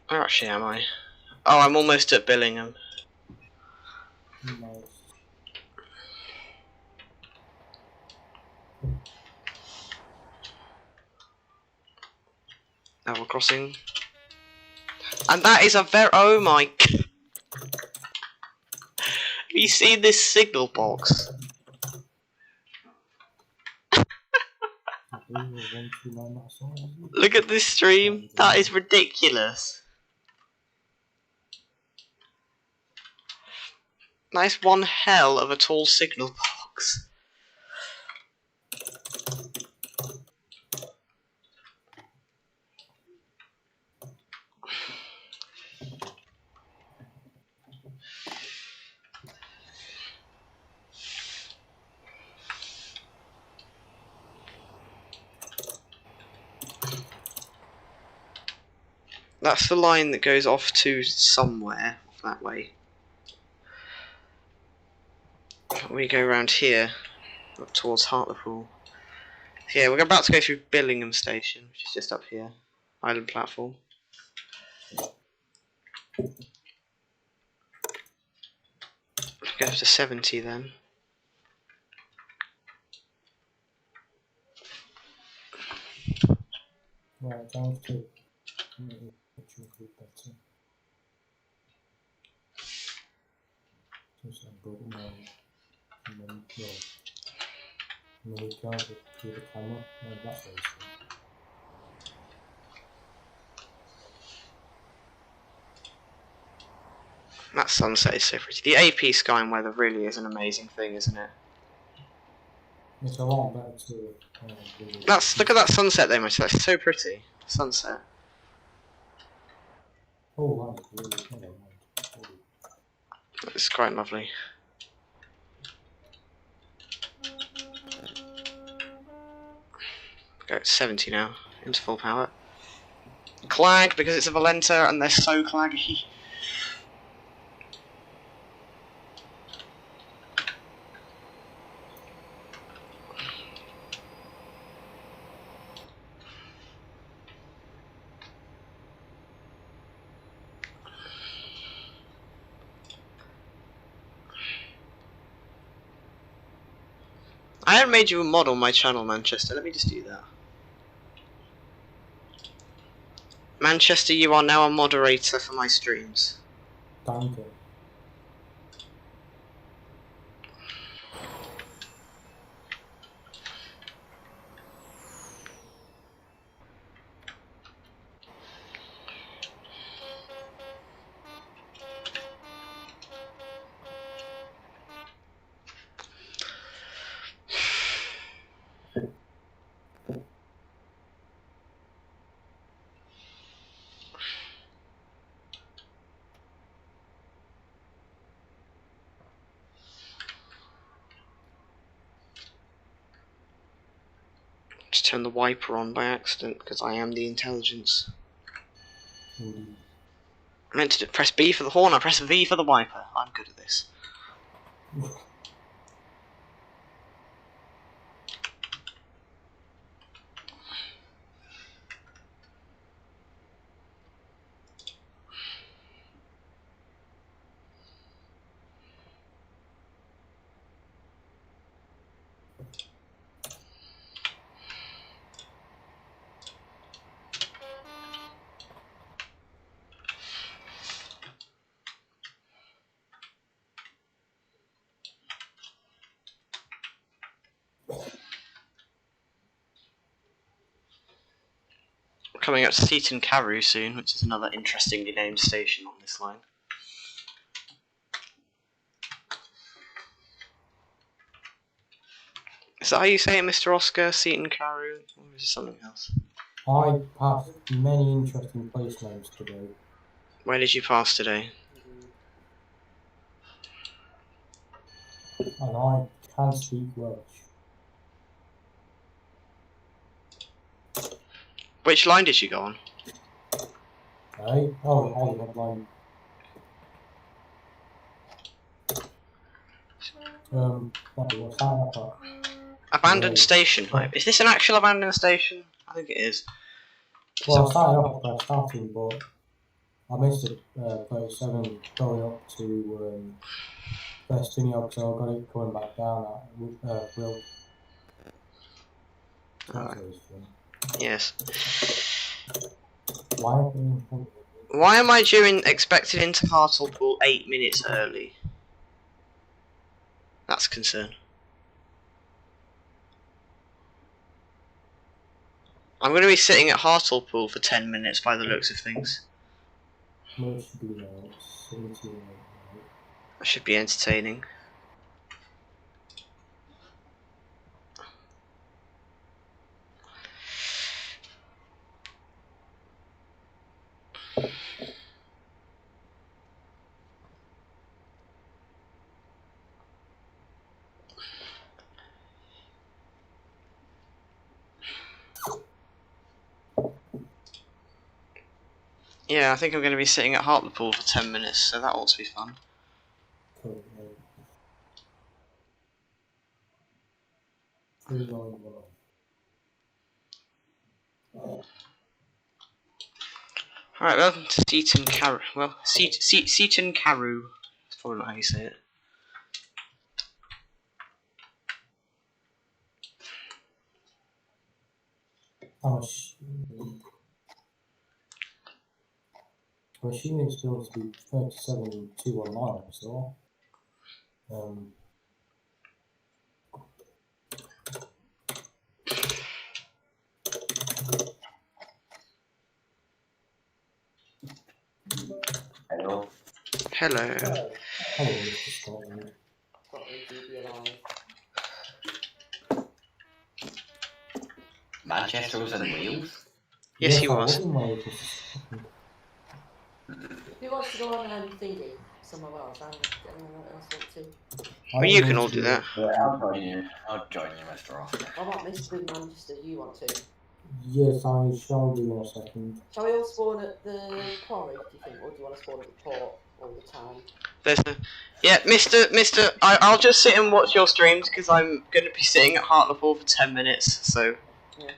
Where actually am I? Oh, I'm almost at Billingham. nice. Now we're crossing. And that is a very. Oh my. Have you seen this signal box? I believe it was 129 that song, wasn't it? Look at this stream. That is ridiculous. That is one hell of a tall signal box. That's the line that goes off to somewhere off that way. We go around here, up towards Hartlepool. Yeah, we're about to go through Billingham Station, which is just up here. Island platform. Go up to 70 then. Right, down to. Which would be better. Since I've got my. And then, well. And then we can't get through the camera. No, that's very strange. That sunset is so pretty. The AP sky and weather really is an amazing thing, isn't it? It's a lot better to. Really Look at that sunset though, myself. It's so pretty. Sunset. Oh, that's really. Never mind. Oh. It's quite lovely. Go at 70 now, into full power. Clag, because it's a Valenta and they're so claggy. I haven't made you a mod on my channel, Manchester. Let me just do that. Manchester, you are now a moderator for my streams. Thank you. Just turn the wiper on by accident because I am the intelligence. Indeed. I meant to press B for the horn, I press V for the wiper. I'm good at this. Coming up to Seaton Carew soon, which is another interestingly named station on this line. Is that how you say it, Mr. Oscar? Seaton Carew? Or is it something else? I passed many interesting place names today. Where did you pass today? And I can speak Welsh. Which line did you go on? Hey? Oh, hey, headline. What's that? Abandoned station. Is this an actual abandoned station? I think it is. Well, I started off by starting, but I missed it 37 going up to Festinio, so I got it going back down at Will. Yes. Why am I expected into Hartlepool 8 minutes early? That's a concern. I'm going to be sitting at Hartlepool for 10 minutes by the looks of things. That should be entertaining. Yeah, I think I'm going to be sitting at Hartlepool for 10 minutes, so that ought to be fun. Alright, welcome to Seaton Carew. Well, Seaton Carew. That's probably not how you say it. I'm assuming it's going to be 37.219, so. Hello. Hello. Hello, Mr. Scotland. Manchester was in Wales? Yes, he was. Who wants to go on thingy somewhere else? Anyone else want to? Well, you can all do that. I'll join you. I'll join you, Mr. Oscar. What about Mr. Big Manchester? You want to? Yes, I shall do in a second. Shall we all spawn at the quarry, do you think? Or do you want to spawn at the port all the time? There's a... Yeah, Mr. I'll just sit and watch your streams because I'm going to be sitting at Hartlepool for 10 minutes, so... Yeah.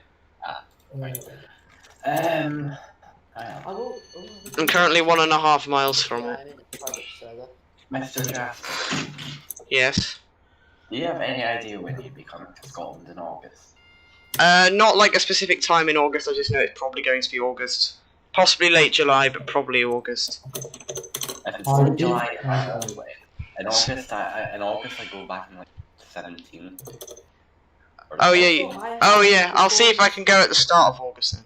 I'm currently 1.5 miles from it. I'm in a private server. Mr. Jasper. Yes. Do you have any idea when you'd be coming to Scotland in August? Not like a specific time in August. I just know it's probably going to be August, possibly late July, but probably August. If it's I late do- July, in August I go back in like 17. Oh yeah, oh yeah. I'll see if I can go at the start of August then.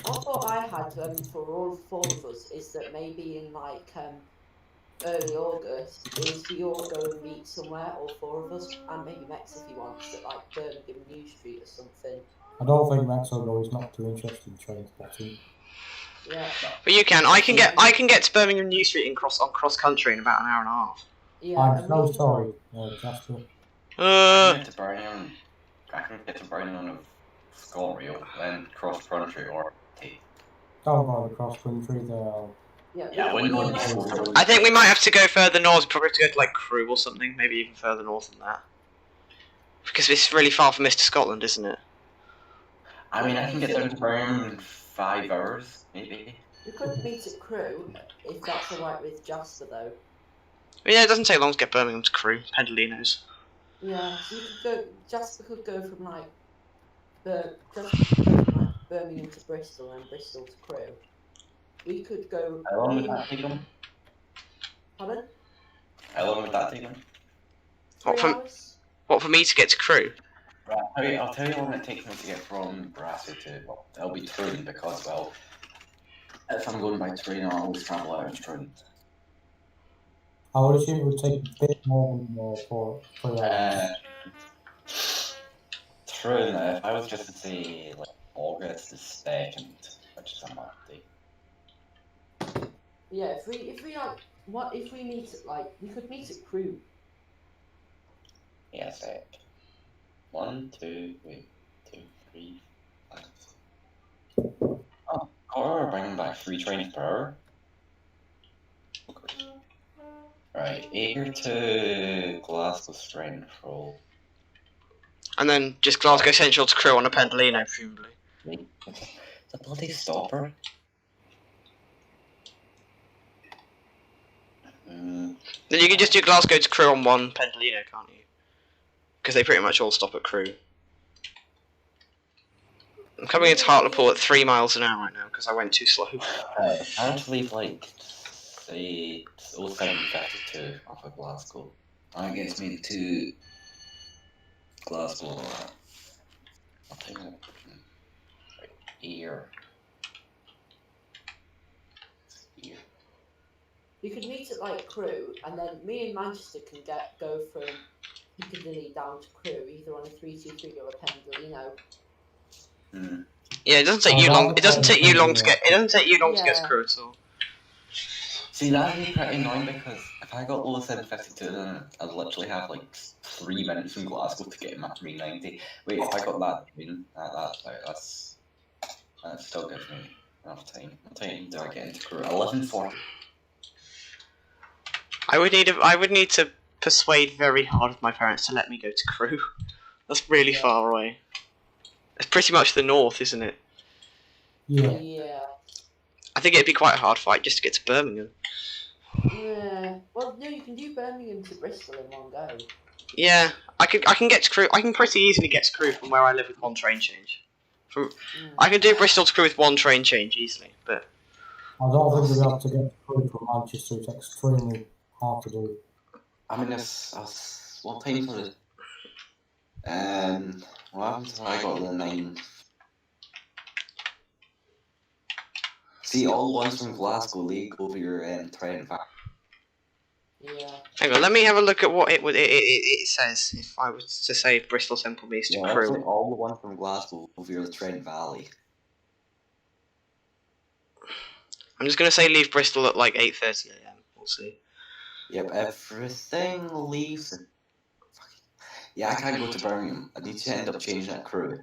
What I had for all four of us is that maybe in like early August is we all go and meet somewhere, all four of us, and maybe Mex if he wants, at like Birmingham New Street or something. I don't think Max although he's not too interested in train spotting. Yeah. But you can. I can get to Birmingham New Street on cross country in about an hour and a half. Yeah. I'm so sorry, Jasper. I can get to Birmingham of ScotRail, then cross country or take. Don't go on the cross country there. Yeah, I wouldn't go any further. I think we might have to go further north. Probably have to go to like Crewe or something. Maybe even further north than that. Because it's really far from Mr. Scotland, isn't it? I mean, I can get down to Birmingham in 5 hours, maybe. We could meet at Crewe if that's alright with Jasper though. But yeah, it doesn't take long to get Birmingham to Crewe. Pendolino's. Yeah, so you could go. Jasper could go from like Birmingham to Bristol and Bristol to Crewe. We could go. How long would that take them? Pardon? How long would that take them? 3 What, hours? What, for me to get to Crewe? Right, I'll tell you how long it takes me to get from Brasser to, well, it'll be Troon because, well, if I'm going by train, I'll always travel out of Troon. I would assume it would take a bit more than 3 hours. Troon, if I was just to say, like, August the 2nd, which is a Monday. Yeah, if we like, what if we meet at like, we could meet at Crewe. Yeah, sec. 1, 2, 3, 5. Oh, or bringing back 3 trains per hour. Okay. Right, here to Glasgow Central. And then just Glasgow Central to Crewe on a Pendolino, presumably. Wait, it's a bloody stopper. Then you can just do Glasgow to Crewe on one Pendolino, can't you? Because they pretty much all stop at Crewe. I'm coming into Hartlepool at 3 miles an hour right now because I went too slow. I want to leave like, say, 0752 off of Glasgow. That gets me to Glasgow. I'll take that right here. Here. We could meet at like Crewe, and then me and Manchester can go from Piccadilly down to Crewe, either on a 323 or a Pendolino. Yeah, it doesn't take you long. It doesn't take you long to get. It doesn't take you long to get to Crewe at all. See, that'd be pretty annoying because if I got low 752, then I'd literally have like 3 minutes from Glasgow to get him at 390. Wait, if I got that, that still gives me enough time. What time do I get into Crewe? 11:40. I would need to persuade very hard of my parents to let me go to Crewe. That's really far away. It's pretty much the north, isn't it? Yeah. Yeah. I think it'd be quite a hard fight just to get to Birmingham. Yeah. Well, no, you can do Birmingham to Bristol in one go. Yeah, I can get to Crewe. I can pretty easily get to Crewe from where I live with 1 train change. I can do Bristol to Crewe with 1 train change easily, but I don't think we'll be able to get to Crewe from Manchester. It's extremely hard to do. I mean, what time was it? What happened when I got the 9? See, all the ones from Glasgow, they go over your train back. Yeah. hang on, let me have a look at what it says. If I was to say Bristol Temple Meads to Yeah, Crewe. like all the ones from Glasgow over your Trent Valley. I'm just gonna say leave Bristol at like 8:30 AM. We'll see. Yep, everything leaves. Yeah, I can't go to Birmingham. I need to end up changing at Crewe.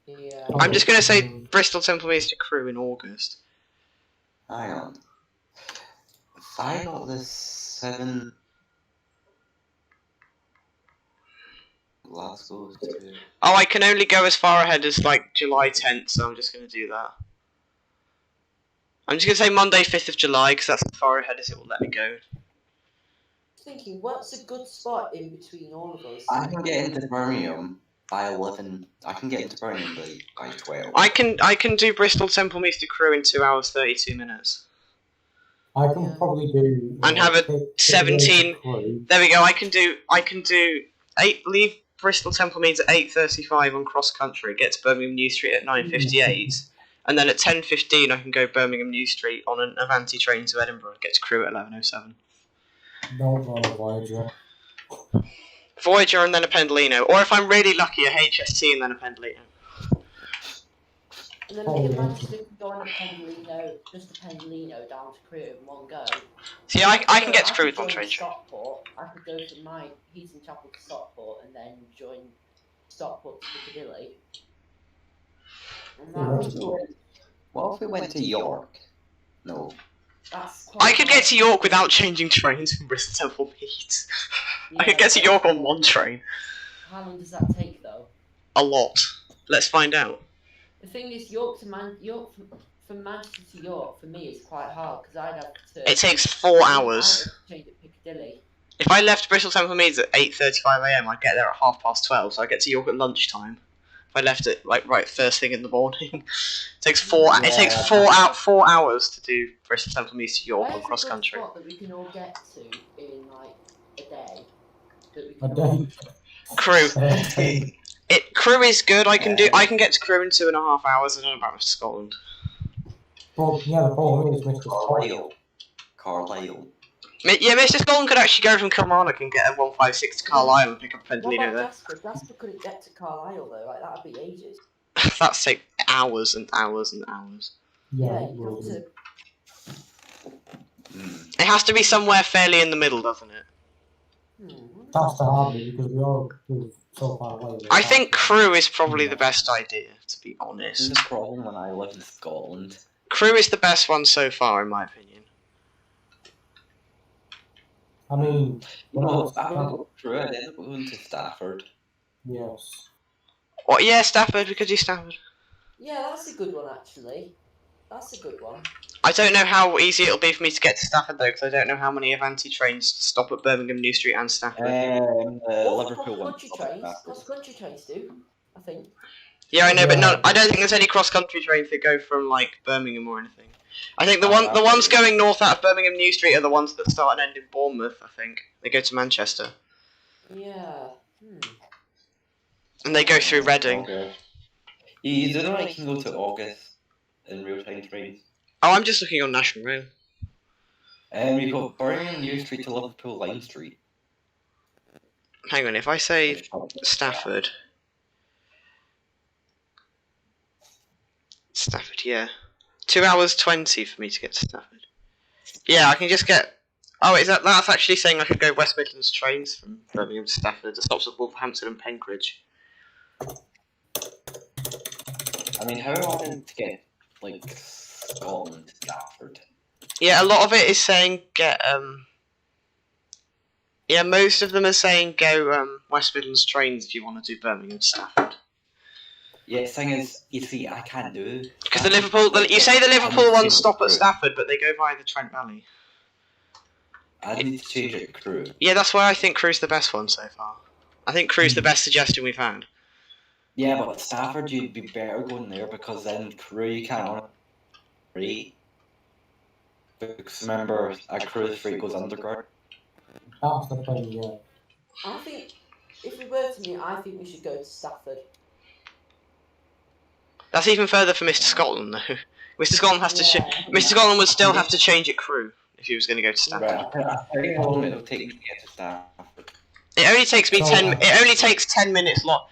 Yeah. I'm just gonna say Bristol Temple Meads to Crewe in August. Hang on. If I got this 7 Glasgow to... Oh, I can only go as far ahead as like July 10th, so I'm just gonna do that. I'm just gonna say Monday 5th of July because that's as far ahead as it will let me go. thinking, what's a good spot in between all of us? I can get into Birmingham by 11. I can get into Birmingham by 12. I can do Bristol Temple Meath to Crewe in 2 hours 32 minutes. I can probably do. And have a take 17. Crewe. There we go. I can do 8. Leave Bristol Temple Meads at 8:35 on cross country. Get to Birmingham New Street at 9:58, and then at 10:15 I can go Birmingham New Street on an Avanti train to Edinburgh. Get to Crewe at 11:07. Don't go on a Voyager. Voyager and then a Pendolino, or if I'm really lucky, a HST and then a Pendolino. And then me and Manchester could go on a Pendolino, just a Pendolino down to Crewe in one go. See, I can get to I Crewe could with one join train. Stockport. I could go from my Heaton Chapel to Stockport and then join Stockport to Piccadilly. And What if we went to York? No. that's quite I could get to hard. York without changing trains from Bristol Temple Meads. I could Yeah, get to York on one train. How long does that take though? A lot. Let's find out. The thing is, York from Manchester to York for me is quite hard because I'd have to. It takes 4 hours. I'd have to change at Piccadilly. If I left Bristol Temple Meads at 8:35 AM, I'd get there at 12:30, so I get to York at lunchtime. If I left it first thing in the morning, it takes 4. It takes 4 hours to do Bristol Temple Meads to York on Where's cross a good country. spot that we can all get to in like a day? That we A can all... day. Crewe. Crewe is good. I can get to Crewe in 2.5 hours. I don't know about Scotland. Well, yeah, the problem is Mr. Scotland. Carlisle. Yeah, Mr. Scotland could actually go from Kilmarnock and get a 156 to Carlisle and pick up a What Pendolino about there. Jasper? Jasper couldn't get to Carlisle though. Like that'd be ages. That's take hours and hours and hours. Yeah, you will have do. to. It has to be somewhere fairly in the middle, doesn't it? That's the hard bit because we all live so far away. I think Crewe is probably the best idea, to be This honest. is the problem when I lived in Scotland. Crewe is the best one so far, in my opinion. I mean, You know, I would go through it, then going to Stafford. yes. What? Yeah, Stafford. We could do Stafford. Yeah, that's a good one actually. That's a good one. I don't know how easy it'll be for me to get to Stafford though, because I don't know how many Avanti trains stop at Birmingham New Street and Stafford. Liverpool one. Cross-country trains. Cross-country trains do, I think. Yeah, I know, but no, I don't think there's any cross-country trains that go from like Birmingham or anything. I think the ones going north out of Birmingham New Street are the ones that start and end in Bournemouth. I think they go to Manchester Yeah. and they go through Reading. Okay. You don't know I can go to August in real-time trains. Oh, I'm just looking on National Rail. We've got Birmingham New Street to Liverpool Line Street. Hang on, if I say Stafford, yeah, 2 hours 20 for me to get to Stafford. Yeah, I can just get. Oh, that's actually saying I could go West Midlands trains from Birmingham to Stafford. It stops at Wolverhampton and Penkridge. I mean, how often to get like Scotland to Stafford? Yeah, a lot of it is saying get Yeah, most of them are saying go West Midlands trains if you want to do Birmingham to Stafford. Yeah, the thing is, you see, I can't do it. Because you say the Liverpool ones stop at Stafford, but they go via the Trent Valley. I need to change it to Crewe. Yeah, that's why I think Crewe's the best one so far. I think Crewe's the best suggestion we've had. Yeah, but Stafford, you'd be better going there because then Crewe you can't rate. Because remember, a Crewe freight goes underground. That's the thing, yeah. I think if we were to meet, I think we should go to Stafford. That's even further for Mr. Scotland, though. Mr. Scotland has to. Mr. Scotland would still have to change at Crewe if he was going to go to Stafford. Right, I think how long it'll take me to get to Stafford. It only takes me 10. It only takes 10 minutes long.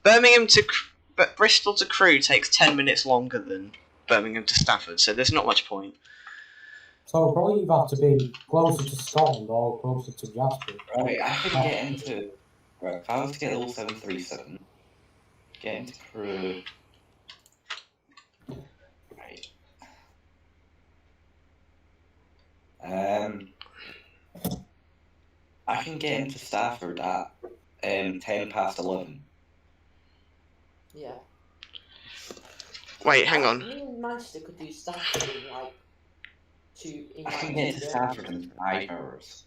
But Bristol to Crewe takes 10 minutes longer than Birmingham to Stafford, so there's not much point. So probably you have to be closer to Scotland or closer to Jasper. Right, I could get into. Right, if I was to get all 737, get into Crewe. Right. I can get into Stafford at 11:10. Yeah. Wait, hang on. Me and Manchester could do Stafford in like I can get to Stafford in 5 hours.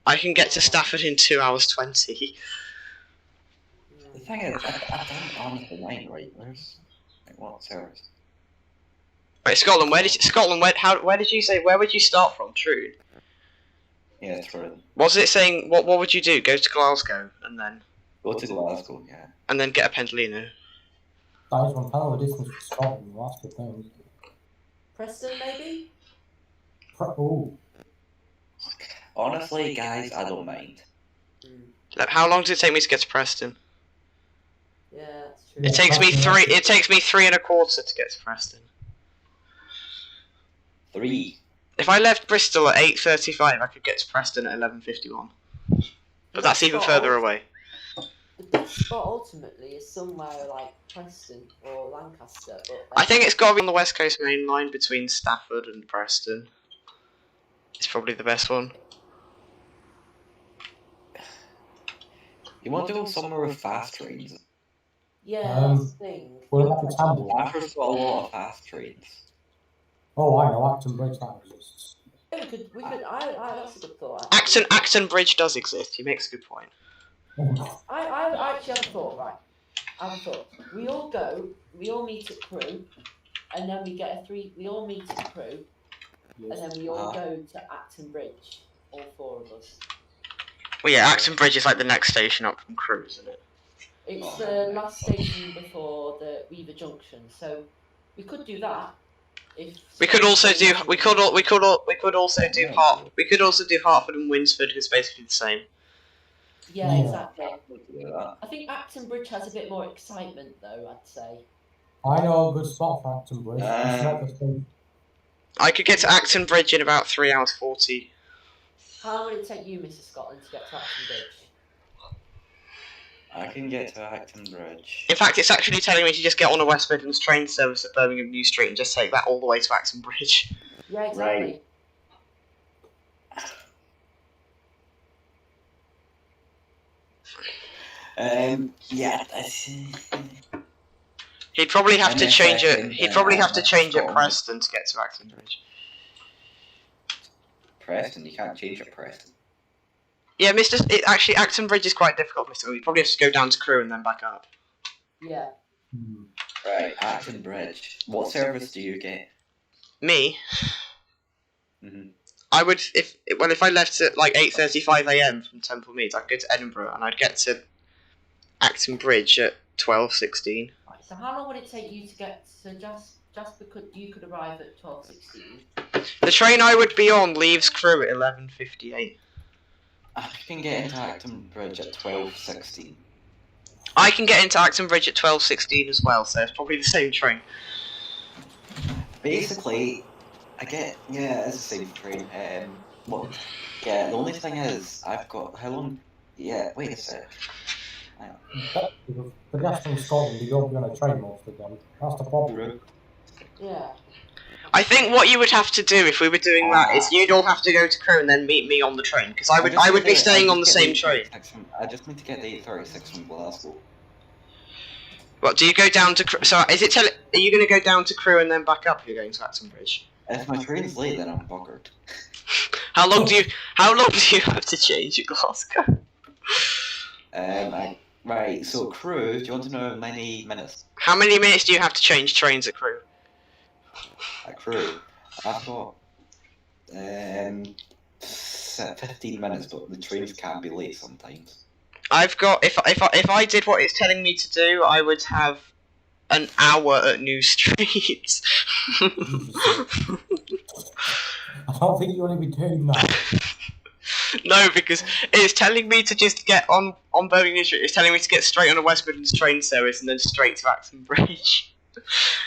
I can get to Stafford in 2 hours 20. The thing is, I don't honestly mind, right? Where's like what service? Right, Scotland. Where did you say? Where would you start from? True. Yeah, it's for Was it saying what would you do? Go to Glasgow and then go to Glasgow, yeah. and then get a Pendolino. That is one hell of a distance to Scotland, that's the thing. Preston, maybe? Oh, Honestly, guys, I don't mind. Like, how long does it take me to get to Preston? Yeah, that's true. It takes me three. It takes me 3 1/4 to get to Preston. 3. If I left Bristol at 8:35, I could get to Preston at 11:51. But that's even further away. The best spot ultimately is somewhere like Preston or Lancaster. But I think it's got to be on the West Coast Main Line between Stafford and Preston. It's probably the best one. You want to go somewhere with fast trains? yeah, that's the thing. we'll have to Tamble. Stafford's got a lot of fast trains. Oh, I know, Acton Bridge, that exists. Yeah, we could. That's a good thought. Acton Bridge does exist. He makes a good point. I actually have a thought, right? I have a thought. We all go, we all meet at Crewe, and then we get we all meet at Crewe, and then we all go to Acton Bridge, all 4 of us. Well, yeah, Acton Bridge is like the next station up from Crewe, isn't it? It's the last station before the Weaver Junction, so we could do that. We could also do Hertford and Winsford, who's basically the same. Yeah, Yeah. exactly. Yeah. I think Acton Bridge has a bit more excitement, though, I'd say. I know a good spot for Acton Bridge. It's not the same. I could get to Acton Bridge in about 3 hours 40. How long would it take you, Mr. Scotland, to get to Acton Bridge? I can get to Acton Bridge. In fact, it's actually telling me to just get on a West Midlands train service at Birmingham New Street and just take that all the way to Acton Bridge. Yeah, exactly. Yeah. He'd probably have to And change if I it. can, He'd probably have to change at Scotland. Preston to get to Acton Bridge. Preston, you can't change at Preston. Yeah, actually, Acton Bridge is quite difficult, Mr. We probably have to go down to Crewe and then back up. Yeah. Right, Acton Bridge. What service do you get? Me, Mm-hmm. I would if I left at like 8:35 a.m. from Temple Meads, I'd go to Edinburgh and I'd get to Acton Bridge at 12:16. Right, so how long would it take you to get to just because you could arrive at 12:16? The train I would be on leaves Crewe at 11:58. I can get into Acton Bridge at 12:16. I can get into Acton Bridge at 12:16 as well, so it's probably the same train. Basically, it's the same train. The only thing is, I've got how long? Yeah, wait a sec. Hang on. The gas from Scotland, you don't be on a train most of them. That's the problem. Yeah. I think what you would have to do if we were doing that is you'd all have to go to Crewe and then meet me on the train, because I would be staying on the same train. I just need to get the 8:36 from Glasgow. What, do you go down to Crewe? So are you going to go down to Crewe and then back up if you're going to Acton Bridge? If my train's late, then I'm buggered. How long do you have to change at Glasgow? Right, so Crewe, do you want to know how many minutes? How many minutes do you have to change trains at Crewe? At Crewe, I've got 15 minutes, but the trains can be late sometimes. I've got if I did what it's telling me to do, I would have an hour at New Street. I don't think you want to be doing that. No, because it's telling me to just get on Birmingham New Street. It's telling me to get straight on a West Midlands train service and then straight to Acton Bridge.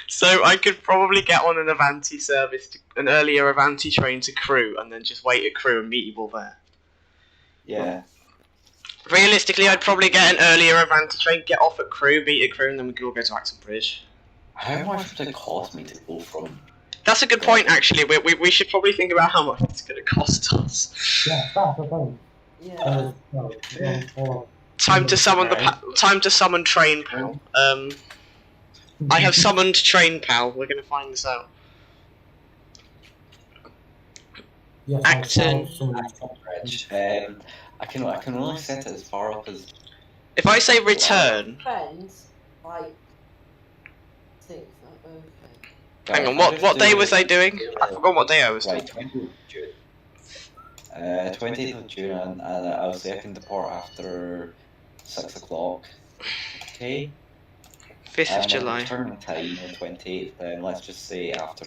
So I could probably get on an Avanti service, an earlier Avanti train to Crewe, and then just wait at Crewe and meet you all there. Yeah. Realistically, I'd probably get an earlier Avanti train, get off at Crewe, meet at Crewe, and then we could all go to Acton Bridge. How much would it cost me to go from? That's a good point, actually. We should probably think about how much it's going to cost us. Yeah, that's the thing. Yeah. Time to summon Train Pal. I have summoned Train Pal. We're going to find this out. Yes, Acton. Bridge. I can only set it as far up as. If I say return, Friends, like, think that, okay. hang on, what day was I doing? I forgot what day I was doing. Right, 20th of June. 20th of June, and I was leaving the port after 6 o'clock. Okay. 5th of And July. returning time on 28th, then let's just say after.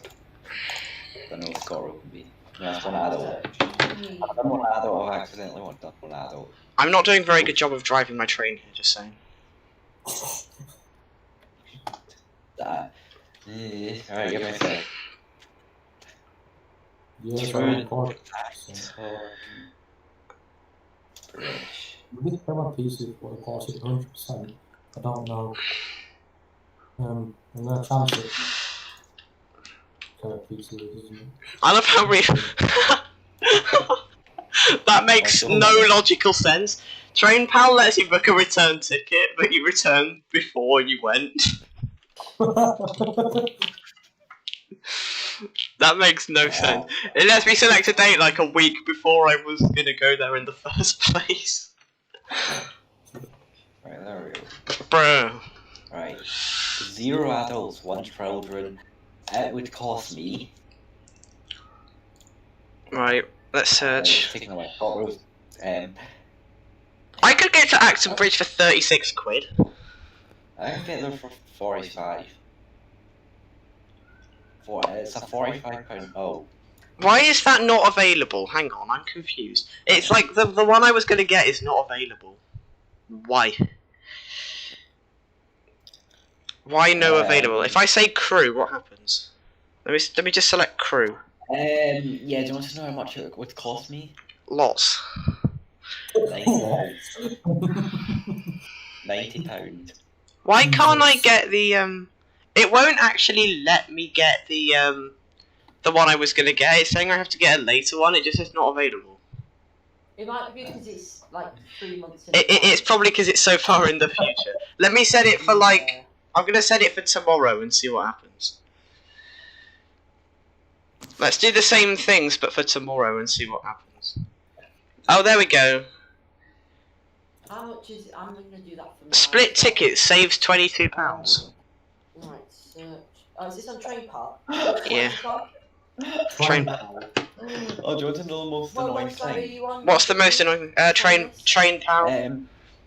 I know Scott can be. No, that's one adult. I've done one adult, I've accidentally done one adult. I'm not doing a very good job of driving my train here, just saying. Alright, give me a sec. Yeah, True. so Bridge. we did tell my pieces what the course is 100%. I don't know. I'm gonna chance it. Pieces, isn't it? I love how we. That makes no logical sense. Train Pal lets you book a return ticket, but you return before you went. That makes no sense. It lets me select a date like a week before I was gonna go there in the first place. Right, there we go. Bro. Right. 0 adults, 1 children. It would cost me. Right, let's search. Taking away photos. I could get to Acton Bridge for 36 quid. I can get there for 45. It's a £45. Oh. Why is that not available? Hang on, I'm confused. It's like the one I was gonna get is not available. Why? Why no available? If I say crew, what happens? Let me just select crew. Yeah, do you want to know how much it would cost me? Lots. £90. Why can't I get the It won't actually let me get the one I was gonna get. It's saying I have to get a later one. It just says not available. It might be because it's like 3 months in It's probably because it's so far in the future. Let me set it for like. I'm gonna set it for tomorrow and see what happens. Let's do the same things but for tomorrow and see what happens. Oh, there we go. How much is it? I'm gonna do that for Split ticket saves £22. Right, search. Oh, is this on Train Park? Yeah. Train. Oh, do you want to know the most annoying thing? What's the most annoying? Train Pal.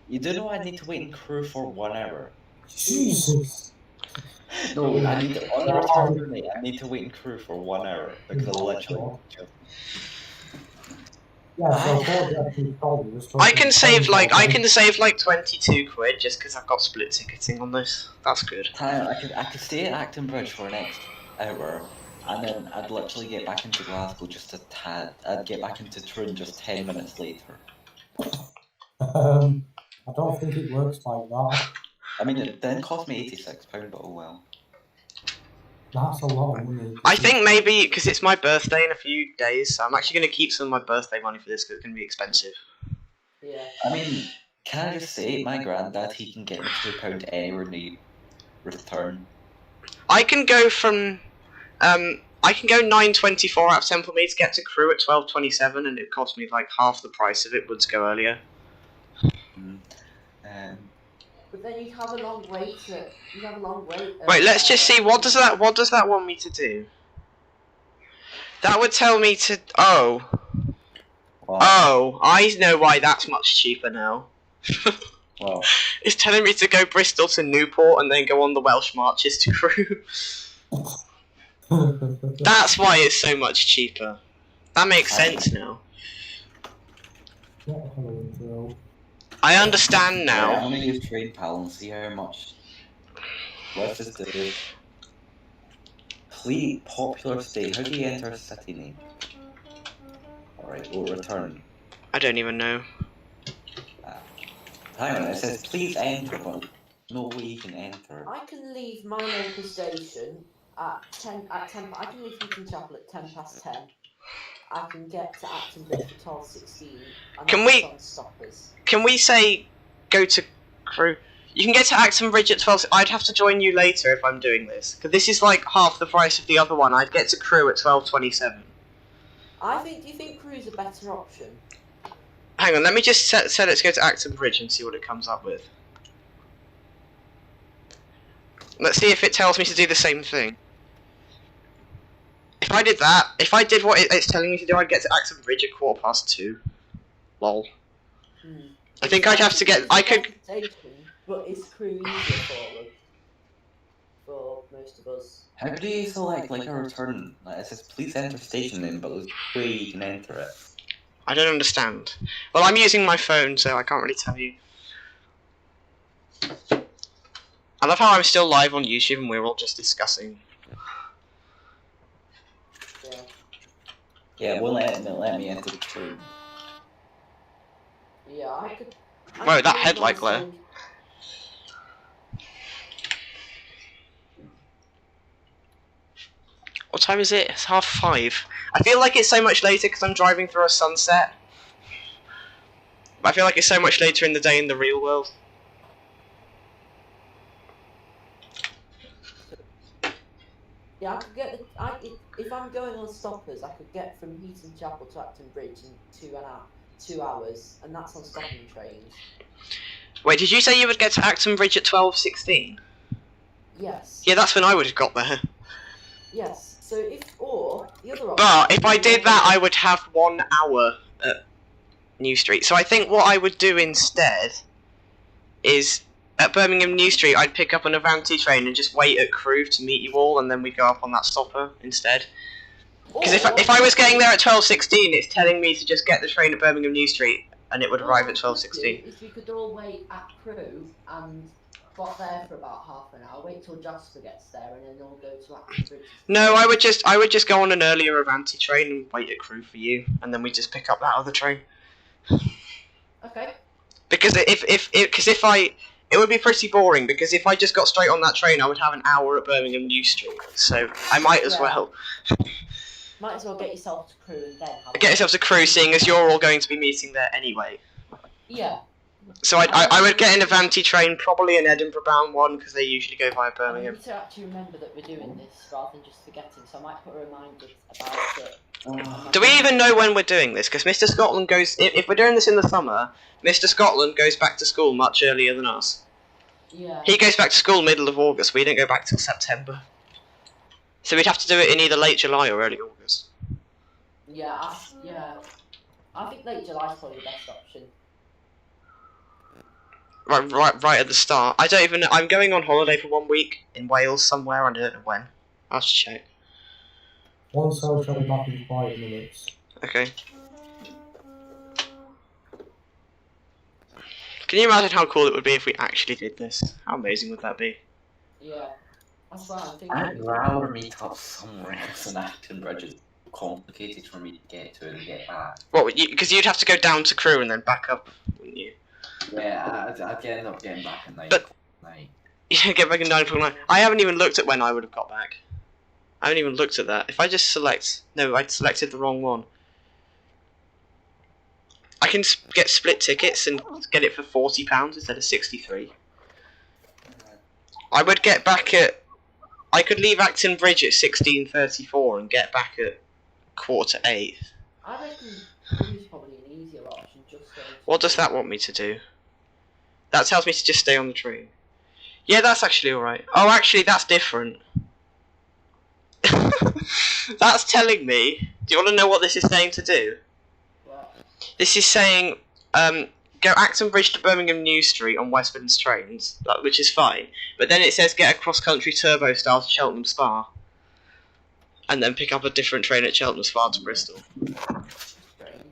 You do know I need to wait in crew for 1 hour. Jesus! No, I need to, on the return journey, I need to wait in crew for 1 hour because I literally. Yeah, so I can save like 22 quid just because I've got split ticketing on this. That's good. I could stay at Acton Bridge for an next hour, and then I'd literally get back into Glasgow just a tad. I'd get back into Troon just 10 minutes later. I don't think it works like that. I mean, it then cost me £86, but oh well. That's a lot of money. I think maybe because it's my birthday in a few days, so I'm actually going to keep some of my birthday money for this because it's going to be expensive. Yeah. I mean, can I just say, my granddad, he can get me £2 anywhere near return. I can go from, I can go 9:24 out of Temple Mead to get to Crewe at 12:27, and it cost me like half the price of it would to go earlier. But then you have a long wait. Wait, let's just see. What does that want me to do? That would tell me to. Oh. Wow. Oh, I know why that's much cheaper now. Wow. It's telling me to go Bristol to Newport and then go on the Welsh Marches to Crewe. That's why it's so much cheaper. That makes sense now. I understand now. Yeah, I'm gonna use Train Pal and see how much. Let's just do it. Complete popular state. How do you enter a city name? Alright, we'll return. I don't even know. Hang on, it says please enter, but no way you can enter. I can leave my local station at 10. I can leave Newton Chapel at 10:10. I can get to Acton Bridge for 12:16. Can we say go to Crewe? You can get to Acton Bridge at 12. I'd have to join you later if I'm doing this because this is like half the price of the other one. I'd get to Crewe at 12:27. Do you think Crewe's a better option? Hang on, let me just set it to go to Acton Bridge and see what it comes up with. Let's see if it tells me to do the same thing. If I did that, if I did what it's telling me to do, I'd get to Acton Bridge at 2:15. Lol. I think I'd have to get. I could. But it's crew easier for most of us. How do you select like a return? Like, it says please enter station name, but there's no way you can enter it. I don't understand. Well, I'm using my phone, so I can't really tell you. I love how I'm still live on YouTube and we're all just discussing. Yeah, it won't let me enter the train. Yeah, I could. Whoa, that headlight glare. What time is it? It's 5:30. I feel like it's so much later because I'm driving through a sunset. But I feel like it's so much later in the day in the real world. Yeah, I could get if I'm going on stoppers, I could get from Heaton Chapel to Acton Bridge in 2 hours, and that's on stopping trains. Wait, did you say you would get to Acton Bridge at 12:16? Yes. Yeah, that's when I would have got there. Yes. So the other option. But if I did that, I would have 1 hour at New Street. So I think what I would do instead is at Birmingham New Street, I'd pick up an Avanti train and just wait at Crewe to meet you all, and then we go up on that stopper instead. Because if I was getting there at 12:16, it's telling me to just get the train at Birmingham New Street, and it would arrive at 12:16. If we could all wait at Crewe and got there for about half an hour, wait till Jasper gets there, and then all go to Acton Bridge. No, I would just go on an earlier Avanti train and wait at Crewe for you, and then we just pick up that other train. Okay. Because it would be pretty boring, because if I just got straight on that train, I would have an hour at Birmingham New Street. So I might as well. Might as well get yourself to Crewe and then have Get yourself to Crewe, seeing as you're all going to be meeting there anyway. Yeah. So I would get an Avanti train, probably an Edinburgh bound one, because they usually go via I Birmingham. need to actually remember that we're doing this rather than just forgetting, so I might put a reminder about it. Do we even know when we're doing this? Because Mr. Scotland goes... If we're doing this in the summer, Mr. Scotland goes back to school much earlier than us. Yeah. He goes back to school middle of August. We don't go back till September. So we'd have to do it in either late July or early August. Yeah, I think late July is probably the best option. Right at the start. I don't even know. I'm going on holiday for 1 week in Wales somewhere. I don't know when. I'll just check. One cell shall be back in 5 minutes. Okay. Can you imagine how cool it would be if we actually did this? How amazing would that be? Yeah. That's what I'm thinking. I'd rather meet up somewhere else than Acton Bridge. It's complicated for me to get to and get back. What? Because you'd have to go down to Crewe and then back up, wouldn't you? Yeah, I'd end up getting back at night. But yeah, get back in 9:09. I haven't even looked at when I would have got back. I haven't even looked at that. If I just select... No, I selected the wrong one. I can get split tickets and get it for £40 instead of 63. I would get back at... I could leave Acton Bridge at 16:34 and get back at 7:45. I reckon Crewe's probably an easier option. What does that want me to do? That tells me to just stay on the train. Yeah, that's actually alright. Oh, actually, that's different. That's telling me... Do you want to know what this is saying to do? What? This is saying, go Acton Bridge to Birmingham New Street on West Midlands trains, which is fine. But then it says get a cross-country turbo style to Cheltenham Spa. And then pick up a different train at Cheltenham Spa to Bristol. Strange.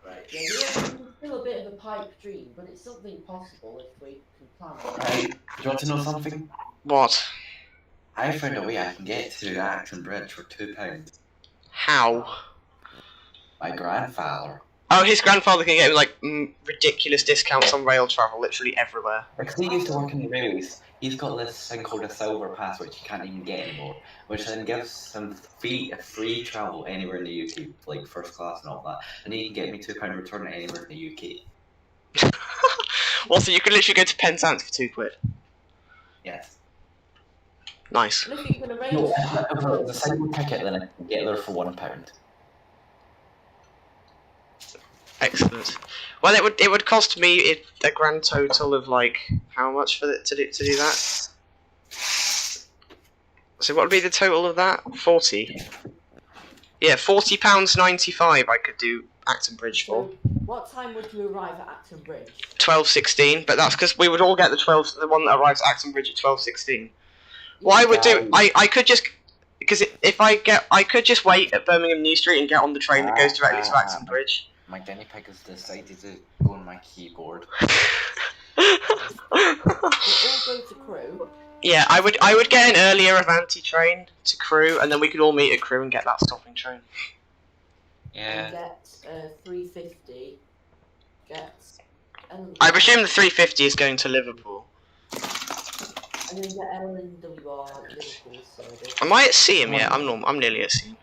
Right. Yeah, it's still a bit of a pipe dream, but it's something possible if we can plan it. Right, do you want to know something? What? I found a way I can get to Acton Bridge for £2. How? My grandfather. Oh, his grandfather can get him, like, ridiculous discounts on rail travel, literally everywhere. Because he used to work in the railways, he's got this thing called a silver pass, which you can't even get anymore, which then gives him free travel anywhere in the UK, like first class and all that, and he can get me £2 return anywhere in the UK. Well, so you can literally go to Penzance for £2. Yes. Nice. And if you can arrange No, the single ticket, then I can get there for £1. Excellent. Well, it would cost me a grand total of like how much for it to do that? So what would be the total of that? 40. Yeah, £40.95. I could do Acton Bridge for. So, what time would you arrive at Acton Bridge? 12:16, but that's because we would all get the one that arrives at Acton Bridge at 12:16. What I would do, I could just, because I could just wait at Birmingham New Street and get on the train that goes directly to Acton Bridge. My guinea pig has decided to go on my keyboard. We'll all go to Crewe. Yeah, I would get an earlier Avanti train to Crewe, and then we could all meet at Crewe and get that stopping train. And Yeah. get 350. I presume the 350 is going to Liverpool. And then get LNWR at Liverpool service. Am I at Seaham yet? I'm nearly at Seaham.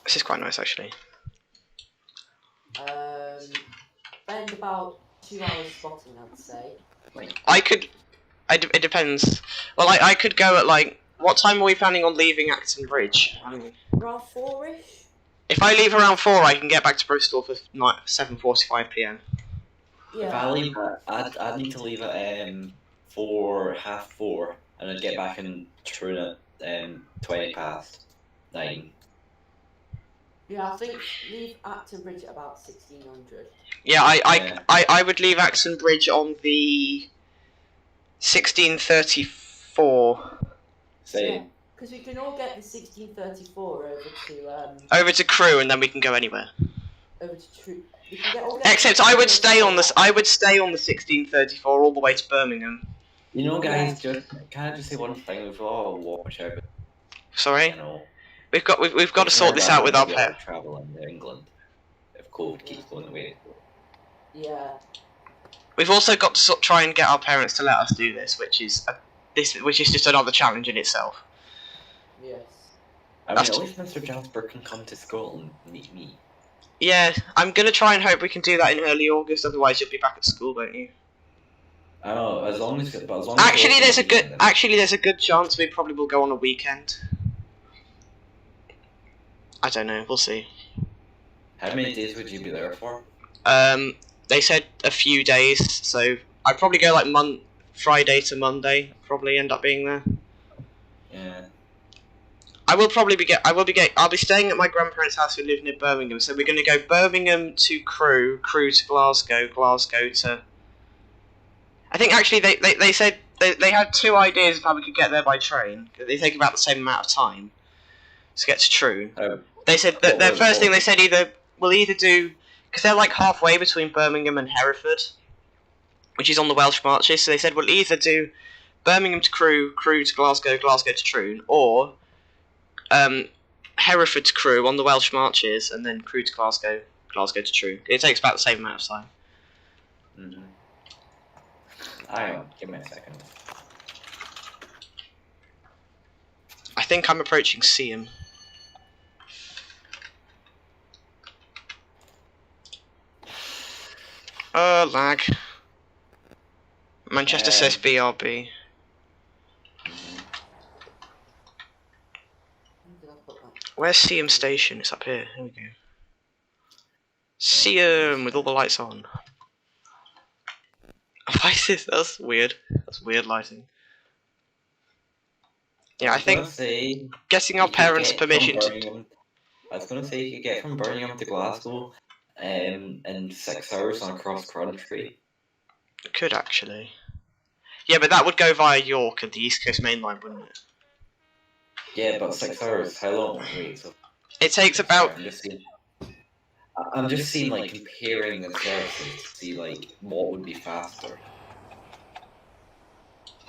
This is quite nice actually. Spend about 2 hours spotting, I'd say. I could. It depends. Well, I could go at like. What time are we planning on leaving Acton Bridge? Around 4-ish? If I leave around 4, I can get back to Bristol for 7:45 PM. Yeah. If I leave, I'd need to leave at for 4:30, and I'd get back in Troon at 9:20. Yeah, I think leave Acton Bridge at about 1600. Yeah, I would leave Acton Bridge on the 16:34 Same. Because we can all get the 1634 over to Crewe, and then we can go anywhere. over to True. We can get Except I would stay on the 1634 all the way to Birmingham. You know, guys, can I just say one thing? We've all watch out. Sorry, You know, we've got to sort this out with our pet. Traveling to England if COVID keeps going away. Yeah. We've also got to try and get our parents to let us do this, which is just another challenge in itself. Yes. I mean, That's at least Mr. Jasper can come to school and meet me. Yeah, I'm gonna try and hope we can do that in early August. Otherwise, you'll be back at school, won't you? I know, as long as Actually, there's a good chance we probably will go on a weekend. I don't know. We'll see. How many days would you be there for? They said a few days, so I'd probably go like Friday to Monday. Probably end up being there. Yeah. I'll be staying at my grandparents' house who live near Birmingham. So we're going to go Birmingham to Crewe, Crewe to Glasgow, Glasgow to. I think actually they said they had two ideas of how we could get there by train. They take about the same amount of time to get to True. They said that their first thing they said we'll either do, because they're like halfway between Birmingham and Hereford, which is on the Welsh Marches. So they said we'll either do Birmingham to Crewe, Crewe to Glasgow, Glasgow to Troon, or Hereford to Crewe on the Welsh Marches, and then Crewe to Glasgow, Glasgow to Troon. It takes about the same amount of time. Mm-hmm. Hang on, give me a second. I think I'm approaching Seaham. Lag. Manchester says BRB. Where's Seaham Station? It's up here. Here we go. Seaham with all the lights on. Why is this? That's weird. That's weird lighting. Yeah, I think getting our parents' permission to. I was gonna say you could get from Birmingham to Glasgow in 6 hours on a cross country. Could actually. Yeah, but that would go via York and the East Coast Main Line, wouldn't it? Yeah, but 6 hours. How long? Wait, so It takes about. I'm just seeing like comparing the services to see like what would be faster.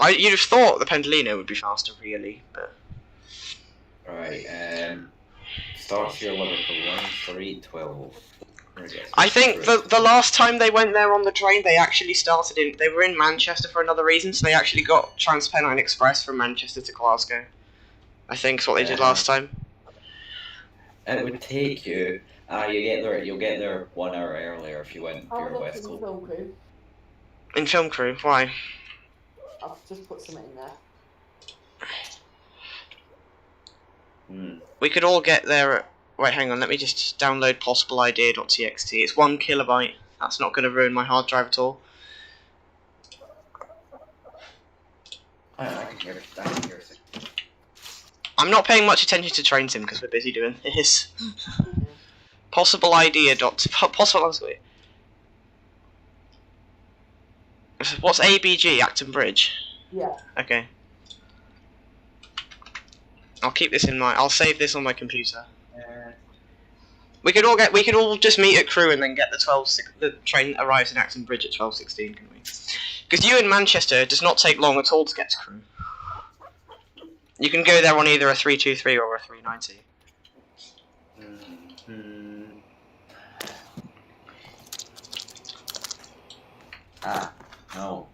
You'd have thought the Pendolino would be faster, really, but. Right. Starts here Liverpool 1-3-12. I think the last time they went there on the train, they actually they were in Manchester for another reason, so they actually got Transpennine Express from Manchester to Glasgow. I think is what they did last time. It would take you. You'll get there 1 hour earlier if you went for your West Coast. Film crew. In Film Crew, why? I've just put something in there. We could all get there at Wait, hang on. Let me just download possibleidea.txt. It's 1 kilobyte. That's not going to ruin my hard drive at all. Oh, I can hear it. I'm not paying much attention to train sim because we're busy doing this. Possible. What's ABG? Acton Bridge. Yeah. Okay. I'll keep this in mind. I'll save this on my computer. We could all just meet at Crewe and then get the train that arrives in Acton Bridge at 12:16, can we? Because you in Manchester does not take long at all to get to Crewe. You can go there on either a 323 or a 390. No.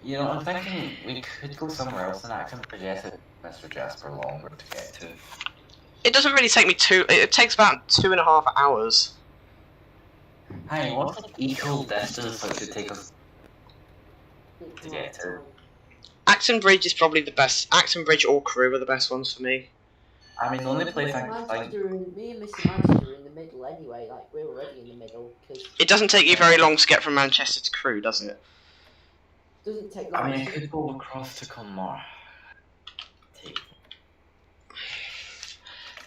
You know, I'm thinking we could go somewhere else in Acton, but yes, Mr. Jasper longer to get to. It doesn't really take me it takes about 2.5 hours. Hey, what's the equal distance that should take us to get to? Acton Bridge is probably the best. Acton Bridge or Crewe are the best ones for me. I mean, the only place I can think... Me and Mr. Manchester are in the middle anyway, like, we're already in the middle, because... It doesn't take you very long to get from Manchester to Crewe, does it? Doesn't take long. I mean, I could go across to Colmar.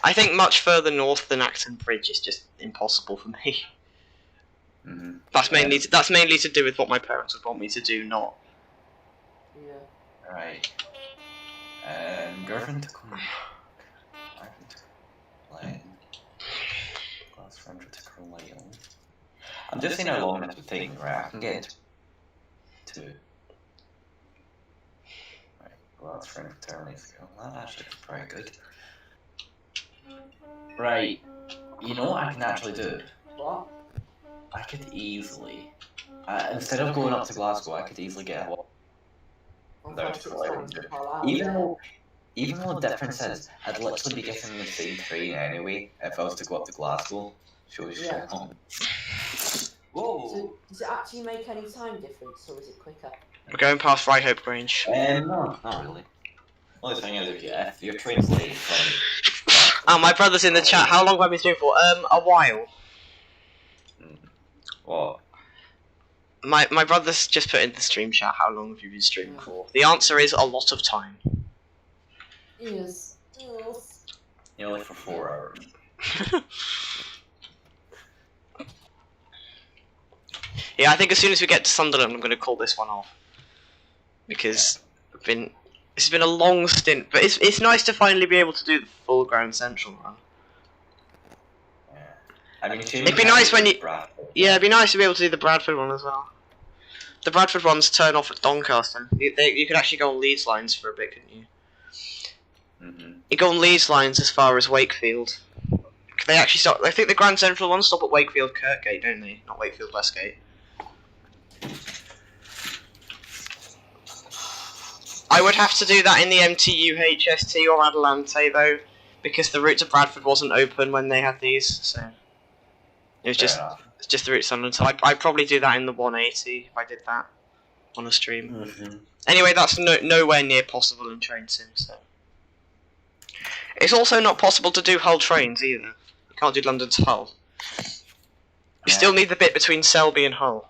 I think much further north than Acton Bridge is just impossible for me. Mm-hmm. That's mainly to do with what my parents would want me to do, not. Yeah. Right. Girlfriend to Colmar. Glass friend to Carlisle. I'm just seeing how long this would take me, right? I can get to. Right, glass friend to Terminus. That actually is pretty good. Right. You know what I can actually do? What? I could easily, instead of going up to Glasgow, I could easily get down to Carlisle. Even though the difference is, I'd literally be getting the same train anyway if I was to go up to Glasgow. Shows you home. Whoa! So, does it actually make any time difference, or is it quicker? We're going past Right Hope Grange. No, not really. Only thing is, if your train's late from... Oh, my brother's in the chat. How long have I been streaming for? A while. What? My brother's just put in the stream chat, how long have you been streaming for? The answer is a lot of time. Yes. Only for 4 hours. Yeah, I think as soon as we get to Sunderland, I'm going to call this one off. Because this has been a long stint, but it's nice to finally be able to do the full Grand Central run. Yeah. I mean, it'd be nice when it'd be nice to be able to do the Bradford one as well. The Bradford ones turn off at Doncaster. You could actually go on Leeds lines for a bit, couldn't you? Mm-hmm. You go on Leeds lines as far as Wakefield. They actually stop. I think the Grand Central ones stop at Wakefield Kirkgate, don't they? Not Wakefield Westgate. I would have to do that in the MTU HST or Adelante though, because the route to Bradford wasn't open when they had these, so it was just the route to Sunderland. So I'd probably do that in the 180 if I did that on a stream. Mm-hmm. Anyway, that's nowhere near possible in train sim. So it's also not possible to do Hull trains either. You can't do London to Hull. You still need the bit between Selby and Hull.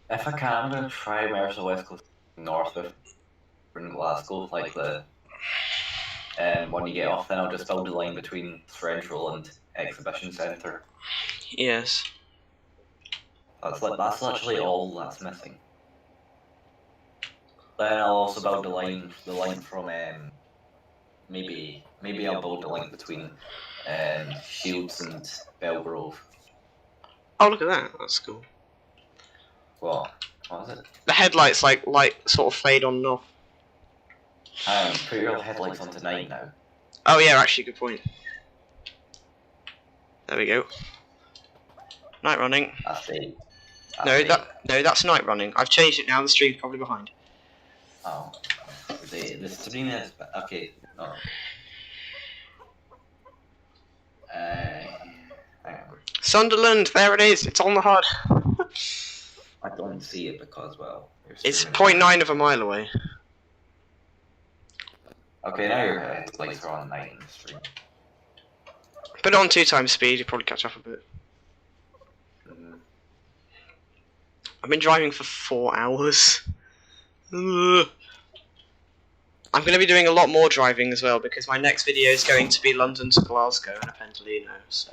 If I can, I'm going to try Mercer West Coast north of Glasgow, like the when you get off, then I'll just build a line between Central and Exhibition Centre. Yes. That's literally all that's missing. Then I'll also build the line from maybe I'll build a line between Shields and Belgrove. Oh, look at that! That's cool. What is it? The headlights like sort of fade on and off. Put your headlights on tonight now. Oh yeah, actually, good point. There we go. Night running. That's night running. I've changed it now. The stream's probably behind. Oh, the stream is okay. No. Hang on. Sunderland, there it is. It's on the HUD. I don't see it because, well, you're It's streaming. 0.9 of a mile away. Okay, now your lights are on night in the stream. Put it on 2 times speed, you'll probably catch up a bit. I've been driving for 4 hours. Ugh. I'm going to be doing a lot more driving as well because my next video is going to be London to Glasgow and a Pendolino, so...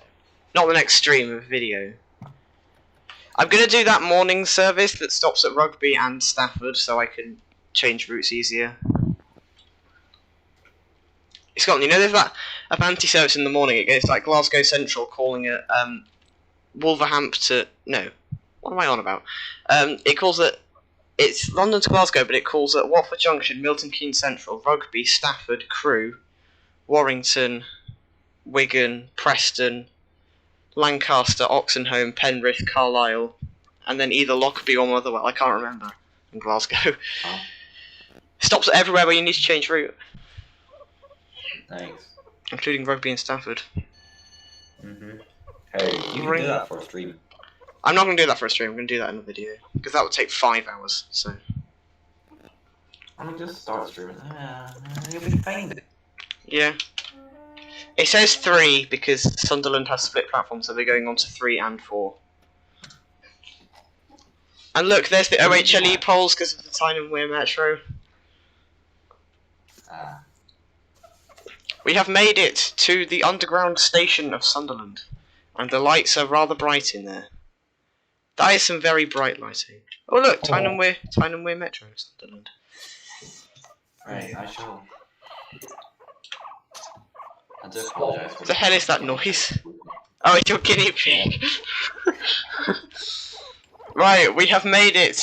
Not the next stream of video. I'm going to do that morning service that stops at Rugby and Stafford so I can change routes easier. Scotland, you know there's that Avanti service in the morning, it goes like Glasgow Central calling it Wolverhampton... No, what am I on about? It calls it... It's London to Glasgow, but it calls at Watford Junction, Milton Keynes Central, Rugby, Stafford, Crewe, Warrington, Wigan, Preston, Lancaster, Oxenholme, Penrith, Carlisle, and then either Lockerbie or Motherwell, I can't remember, in Glasgow. Oh. Stops everywhere where you need to change route. Thanks. Including Rugby and Stafford. Hey, you can do that for a stream. I'm not going to do that for a stream, I'm going to do that in a video. Because that would take 5 hours, so... I mean, just start streaming. You'll be fine. Yeah. It says 3 because Sunderland has split platforms, so they're going on to 3 and 4. And look, there's the OHLE polls because of the Tyne and Wear Metro. We have made it to the underground station of Sunderland, and the lights are rather bright in there. That is some very bright lighting. Oh look, Tyne and Wear Metro, Sunderland. Right, I shall. I do apologise. What the hell is that noise? Oh, it's your guinea pig. Right, we have made it.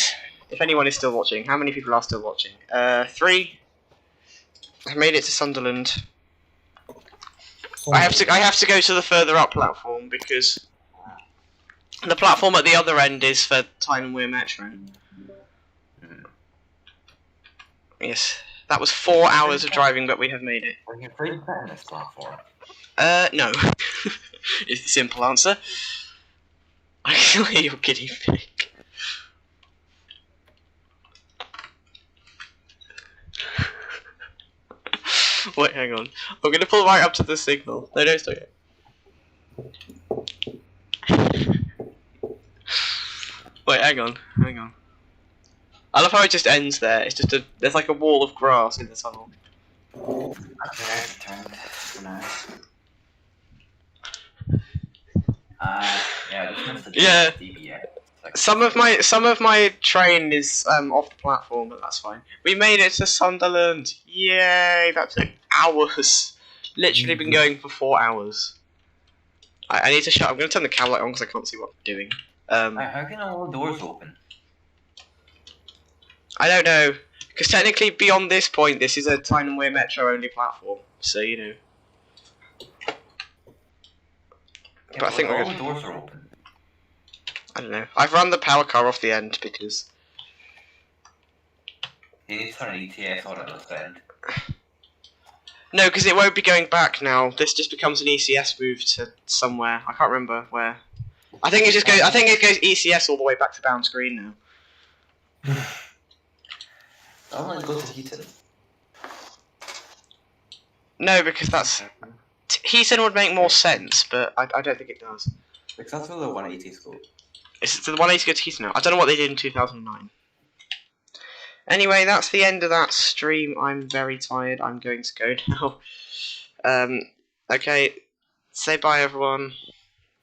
If anyone is still watching, how many people are still watching? 3. I've made it to Sunderland. I have to go to the further up platform because the platform at the other end is for Tyne and Wear Metro. Yes, that was 4 hours of driving, but we have made it. Are you afraid of on this platform? No. Is the simple answer. I can hear your guinea pig. Wait, hang on. I'm gonna pull right up to the signal. No, don't stop yet. Wait, hang on. I love how it just ends there. It's just there's like a wall of grass in the tunnel. Okay, I've turned for now. Yeah, just missed the Yeah. DBA. Some of my train is off the platform, but that's fine. We made it to Sunderland! Yay! That took hours. Literally been going for 4 hours. I need to shut. I'm going to turn the cam light on because I can't see what I'm doing. How can all the doors open? I don't know, because technically beyond this point, this is a Tyne and Wear Metro only platform. So you know. Yeah, But I think we're all good. the doors are open. I don't know. I've run the power car off the end because. You need to turn an ETS on at this end. No, because it won't be going back now. This just becomes an ECS move to somewhere. I can't remember where. I think it just goes. I think it goes ECS all the way back to Bounds Green now. I want to go to Heaton. No, because that's Heaton would make more sense, but I don't think it does. Because that's where the 180s go. Is it the 180 go to Heaton now? I don't know what they did in 2009. Anyway, that's the end of that stream. I'm very tired. I'm going to go now. Okay. Say bye, everyone.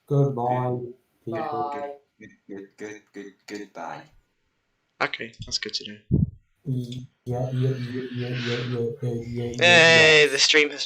Goodbye, people. Bye. Goodbye. Okay, that's good to know. Yeah. Hey, the stream has